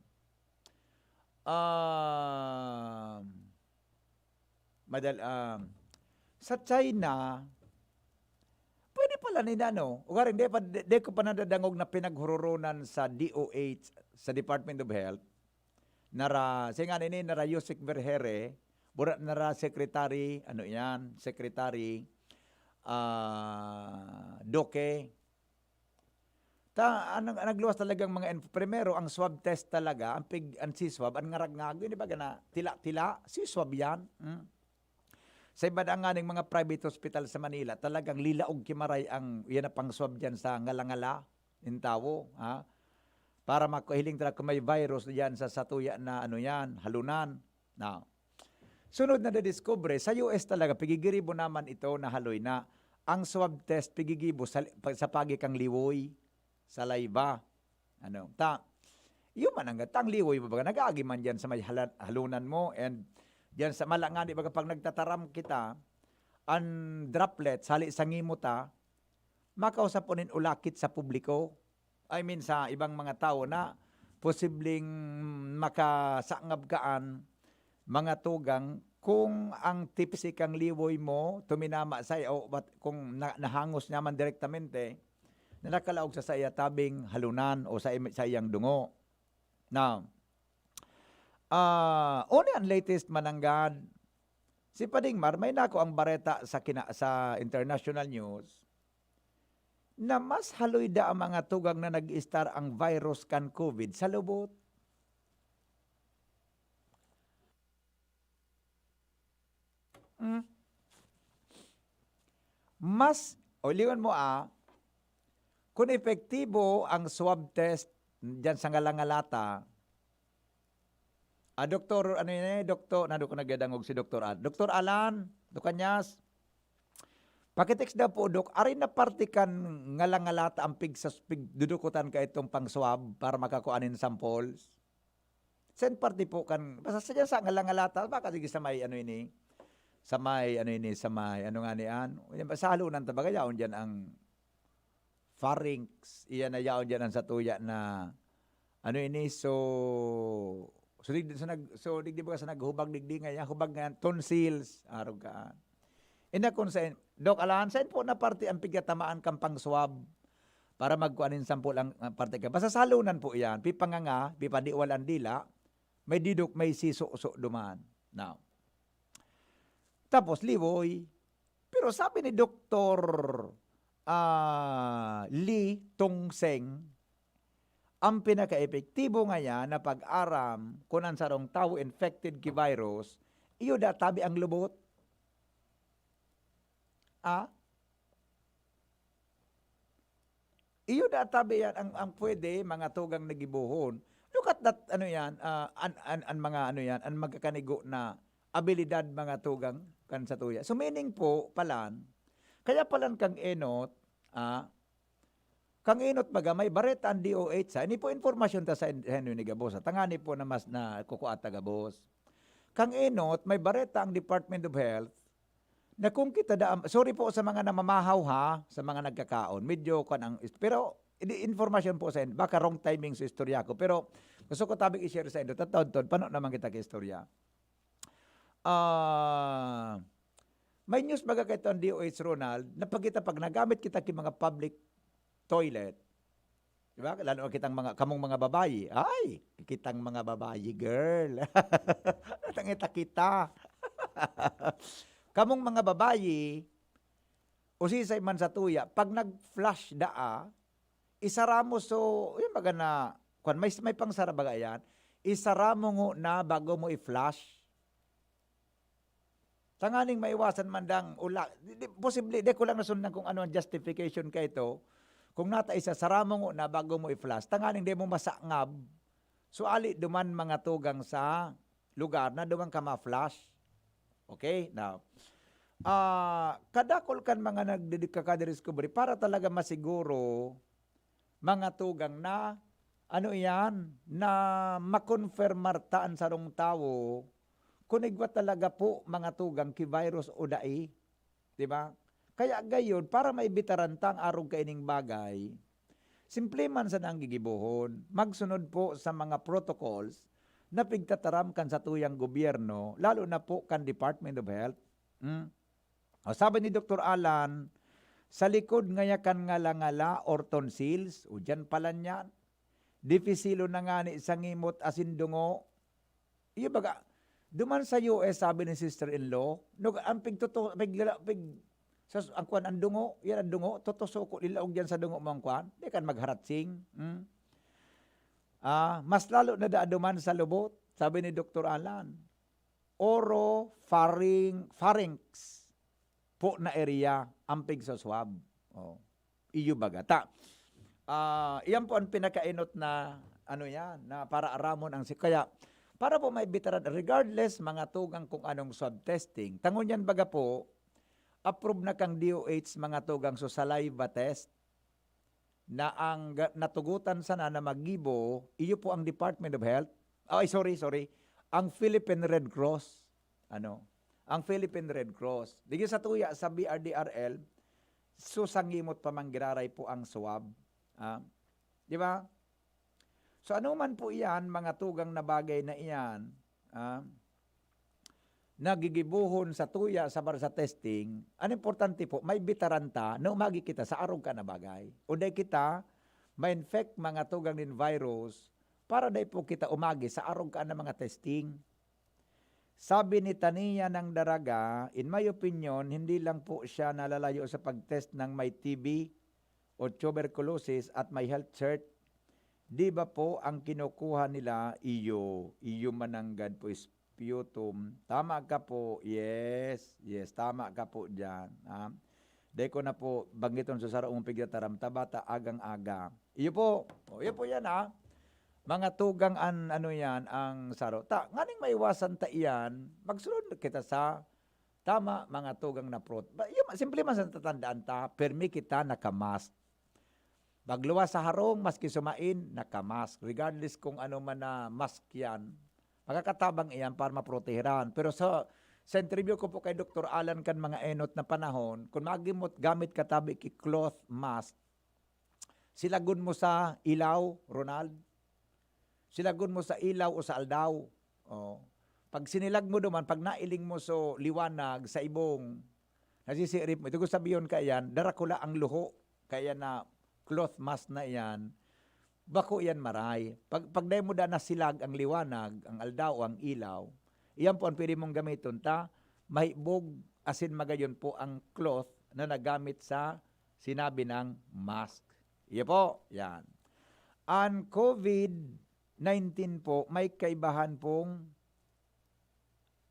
A: Sa China, pwede pala nila, no? Ugaring, di ko pa nadadangog na pinaghururunan sa DOH, sa Department of Health, nara Yusik Vergere, nara Secretary, Secretary, Doke. Nagluwas talagang primero, ang swab test talaga, ang si-swab, ang ngarag-ngago, di ba gana, tila, si-swab yan. Sa iba nga ng mga private hospital sa Manila, talagang lilaog kimaray ang yan na pang swab dyan sa ngalangala, intawo, ha? Para makuhiling talaga kung may virus diyan sa satuya na halunan. Now, sunod na na-discover, sa US talaga, pigigiribo naman ito na haloy na ang swab test, pigigibo sa pagi kang liwoy, sa layba. Yung man ang liwoy, nag-aagi man dyan sa may halunan mo, and diyan sa malangan, di ba kapag nagtataram kita, ang droplet, sali sa ngimuta, makausapunin ulakit sa publiko. I mean, sa ibang mga tao na posibleng makasangab kaan mga tugang kung ang tipsikang liwoy mo tuminama sa iyo, kung nahangos naman direktamente, na nakalaog sa saya tabing halunan o sa iyang dungo. Now, ang latest mananggad, si Padingmar, may nako ang bareta sa international news na mas haloy da ang mga tugang na nag-star ang virus kan COVID sa lubot. Liwan mo kung epektibo ang swab test dyan sa ngalangalata, Doktor, nado ko nagdadangog si Dr. Dr. Alan, Dukanyas, pakitext daw po, Dok, arin na partikan ngalangalata ang dudukutan ka itong pang swab para makakuanin samples. Send party po kan, basta sadya sa ngalangalata, baka sige sa may sa may sa halunan tabaga yaon dyan ang pharynx, iyan na yaon dyan ang satuya na Ano ini digdi ba sa naghubag digdi nga hubag nga tonsils araw ka. Ina kun sa Dok alahan sa po na parte ang pigatamaan kang pang swab para magkuanin sample ang parte ka. Basta salunan po yan. Pipanganga, pipadiwalan dila, may didok, may siso-so duman. Now, tapos liwoy. Pero sabi ni Dr. Lee Tongseng, ang pinaka-epektibo nga yan na pag-aram kung ang sarong tao infected ki virus, iyo tabi ang lubot. Iyo tabi yan ang pwede mga tugang nagibuhon. Look at that ano yan, an mga ano yan, ang magkakanigo na abilidad mga tugang kan sa tuya. So meaning po palan, kaya palan kang enot, kang inot baga may bareta ang DOH sa ini po informasyon ta sa Henry ni Gabos. Tangani po na mas na kukuata Gabos. Kang inot may bareta ang Department of Health na kung kita sorry po sa mga namamahaw ha, sa mga nagkakaon. Medyo kan ang pero informasyon po sa inyo. Baka wrong timing sa istorya ko. Pero gusto ko tabing i-share sa inyo. Tatawad-tawad, paano naman kita ka-istorya? May news baga kay itong DOH Ronald na pag nagamit kita ki mga public toilet, diba? Lalo kitang kamong mga babayi. Ay, kitang mga babayi, girl. Natangita kita. Kamong mga babayi, usisay man sa tuya, pag nag-flush daa, isaramo so, yung baga na, may pangsara baga yan, isaramo ngo na bago mo i-flush. Tanganing maiwasan man dang ula. Posible, di ko lang nasundan kung ano ang justification ka ito. Kung nata isa, saramo ngo na bago mo i-flush. Tanganing di mo masangab. So ali duman mga tugang sa lugar na duman ka ma-flush. Okay? Now, kadakol kan mga nagdidikakadiscovery para talaga masiguro mga tugang na ano yan, na makonfirmar taan sa rong tao kung igwa talaga po mga tugang ki virus o dai. Diba? Kaya gayon, para maibitaran tang arog kaining bagay, simple man sa nang gigibuhon, magsunod po sa mga protocols na pigtataram kan sa tuyang gobyerno, lalo na po kan Department of Health. Sabi ni Dr. Alan, sa likod ngaya kan ngala-ngala or tonsils, o dyan pala niyan, difisilo na nga ni isang imot asin dungo. Iyo baga, duman sa US, sabi ni sister-in-law, ang ang kuan ang dungo, yan ang dungo, totoso ko ilaog diyan sa dungo mo ang kuan, di kan magharatsing. Mas lalo na daaduman sa lubot, sabi ni Dr. Alan. Pharynx po na area, ampig sa swab. Iyo baga. Iyan po ang pinakainot na ano yan, na para aramon ang kaya para po may bitaran, regardless mga tugang kung anong swab testing, tangon yan baga po, approve na kang DOH mga tugang so saliva test na ang natugutan sana na magibo, iyo po ang Department of Health. Sorry. Ang Philippine Red Cross. Ang Philippine Red Cross. Digi sa tuya sa BRDRL, susangimot pa manggiraray po ang swab. Di ba? So ano man po iyan, mga tugang na bagay na iyan, nagigibuhon sa tuya sa testing, ang importante po, may bitaranta na umagi kita sa arog ka na bagay. O day kita, ma-infect mga tugang din virus, para day po kita umagi sa arog ka na mga testing. Sabi ni Tania ng Daraga, in my opinion, hindi lang po siya nalalayo sa pag-test ng may TB o tuberculosis at may health cert. Di ba po ang kinukuha nila iyo mananggad po sputum. Tama ka po. Yes, tama ka po dyan. Dahil ko na po banggiton sa saraong pigataram tabata agang-aga. Iyo po yan Mga tugang ang saro. Nganing maiwasan ta iyan, magsunod kita sa tama mga tugang na simple man sa tatandaan ta, permi kita nakamask. Pagluwas sa harong, maski sumain, nakamask. Regardless kung ano man na mask yan, magkakatabang iyan para maproteheran. Pero sa interview ko po kay Dr. Alan kan mga enot na panahon, kung magimot gamit katabi ki cloth mask, silagun mo sa ilaw, Ronald, Silagon mo sa ilaw o sa aldaw. Oh. Pag sinilag mo duman, pag nailing mo so liwanag sa ibong, nasisirip mo. Ito ko sabihin ka yan, darakula ang luho. Kaya na cloth mask na yan, bako yan maray. Pag dahil mo da nasilag ang liwanag, ang aldaw, ang ilaw, iyan po ang pwede mong gamiton ta, mahibog asin magayon po ang cloth na nagamit sa sinabi ng mask. Iyan po, yan. Ang COVID-19 po, may kaibahan pong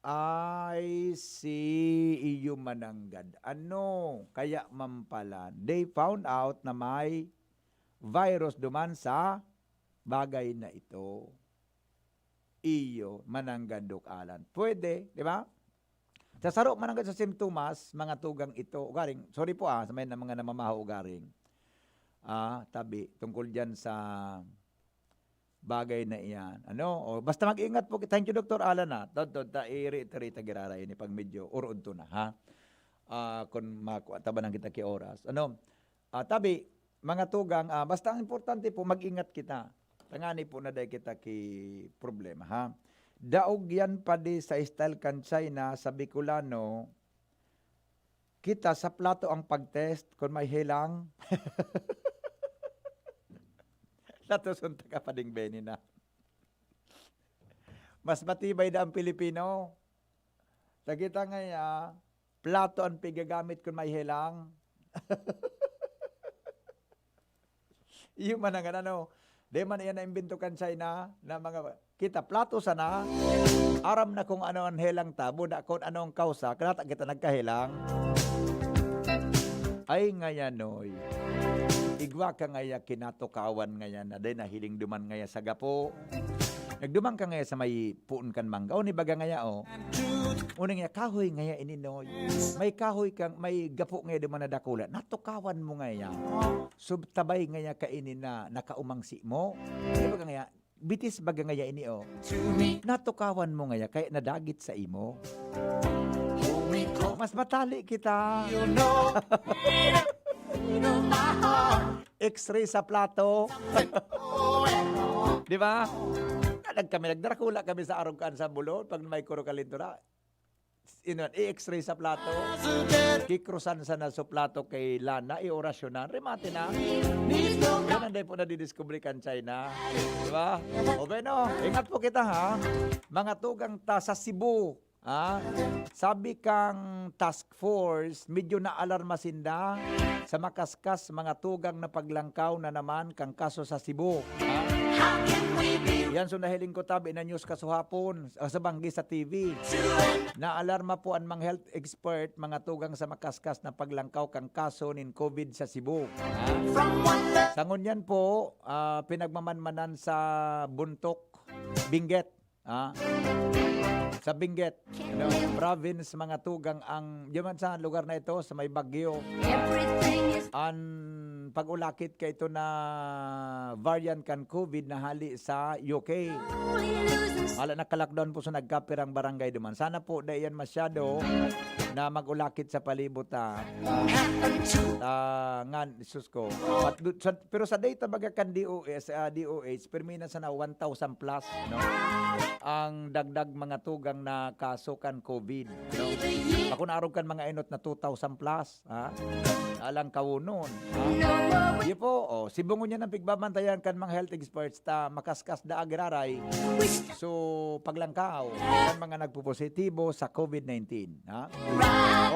A: I see iyo mananggad. Ano? Kaya mampala. They found out na may virus duman sa bagay na ito. Iyo mananggad dukalan. Pwede, di ba? Sa saro mananggad sa simptomas, mga tugang ito. Ugaring, sorry po sa may mga namamahaw ugaring. Tabi, tungkol dyan sa bagay na iyan. Ano? Basta mag-ingat po. Thank you, Dr. Alan, i-reiterate girara ini pag medyo urod to na, ha? Kung makatabanan kita ki oras. Tabi, mga tugang, basta ang importante po, mag-ingat kita. Tangani po na dahil kita ki problema, ha? Daog yan pa di sa style kan China, sa Bicolano, kita sa plato ang pag-test kung may hilang. Natusunta ka pa ding Benny na. Mas matibay na ang Pilipino. Tagita nga plato ang pigagamit kung may hilang. Iyo man ang di man yan na-imbento kan China na mga kita plato sana aram na kung ano ang hilang tabo na kung ano ang kausa kanata kita nagkahilang. Ay ngayon noy. Igwa ka ngaya kinatukawan ngaya na day nahiling duman ngaya sa gapo. Nagduman ka ngaya sa may puun kan mangga. O ni baga ngaya Unang ngaya kahoy ngaya ininoy. May kahoy kang may gapo ngaya duman na dakula. Natukawan mo ngaya. Subtabay ngaya kainin na nakaumangsi mo. Di baga ngaya bitis baga ngaya ini Natukawan mo ngaya kaya nadagit sa imo. Mas matali kita. X-ray sa plato. Di ba? Nagdarakula kami sa arungkan sa bulon pag may kuro kalintura. I-X-ray sa plato. Kikrusan sa na sa plato kay Lana. I-orasyonan. Remate na. Yan ang po na didiscovery kan China. Di ba? O bueno, ingat po kita ha. Mga tugang ta sa Cebu. Sabi kang task force, medyo na-alarma sinda sa makaskas mga tugang na paglangkaw na naman kang kaso sa Cebu. Yan so nahiling ko tabi na news kasuhapon sa banggi sa TV. Na-alarma po ang mga health expert mga tugang sa makaskas na paglangkaw kang kaso nin COVID sa Cebu. Sa ngunyan po, pinagmamanmanan sa Buntok, Benguet. Sa Benguet, province mga tugang ang yaman sa lugar na ito sa may bagyo. Ang pag-ulakit kay ito na variant kan COVID na hali sa UK. Wala naka-lockdown po sa nagkapirang barangay duman. Sana po da yan masyado na mag-ulakit sa palibot ngan isus ko. Pero sa data baga kan DOH permina sana 1,000 plus ang dagdag mga tugang na kaso kan COVID. Ako naarog kan mga inot na 2,000 plus. Alang kawunon. Di po, sibungon niya ng pigbabantayan kan mga health experts ta makaskas da agraray. So, paglangkaw kan mga nagpupositibo sa COVID-19.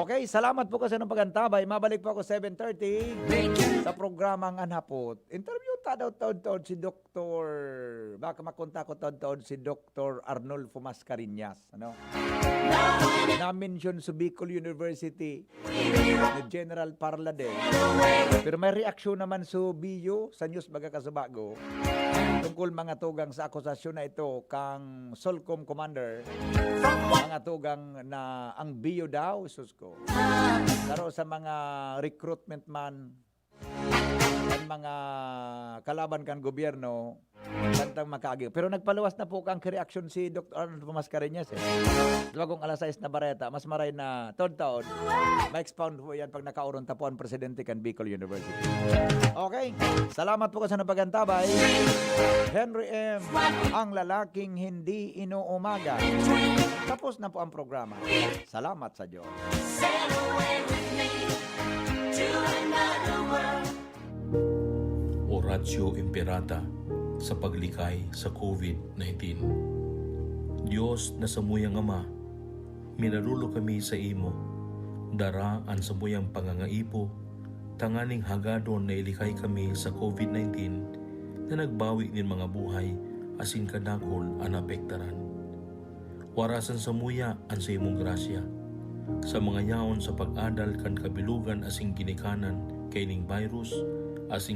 A: Okay, salamat po kasi ng pagantabay. Mabalik po ako 7:30 sa programang Anhapot. Interview ta daw taon-taon si Dr. Baka makunta ko taon-taon si Dr. Arnulfo Mascareñas. Na-mention sa Bicol University ni General Parlade. Pero may reaksyon naman sa BU sa news baga kasubago tungkol mga tugang sa akusasyon na ito kang Solcom Commander mga tugang na ang BU daw susko. Pero sa mga recruitment man kan mga kalaban kan gobyerno kantang makagi. Pero nagpaluwas na po kang reaction si Dr. Arnold Mascareñas eh. Diba kung alas 6 na bareta, mas maray na taon, ma-expound po yan pag nakauron tapuan presidente kan Bicol University. Okay, salamat po sa napagantabay. Henry M., ang lalaking hindi inuumaga. Tapos na po ang programa. Salamat sa Diyos.
C: Oratio Imperata sa paglikay sa COVID-19. Diyos na samuyang Ama, minalulo kami sa imo, dara ang samuyang pangangaipo, tanganing hagadon na ilikay kami sa COVID-19 na nagbawi nin mga buhay asin kadakol ang apektaran. Warasan samuya ang sa imong grasya, sa mga yaon sa pag-adal kan kabilugan asing ginikanan kay ning virus, asing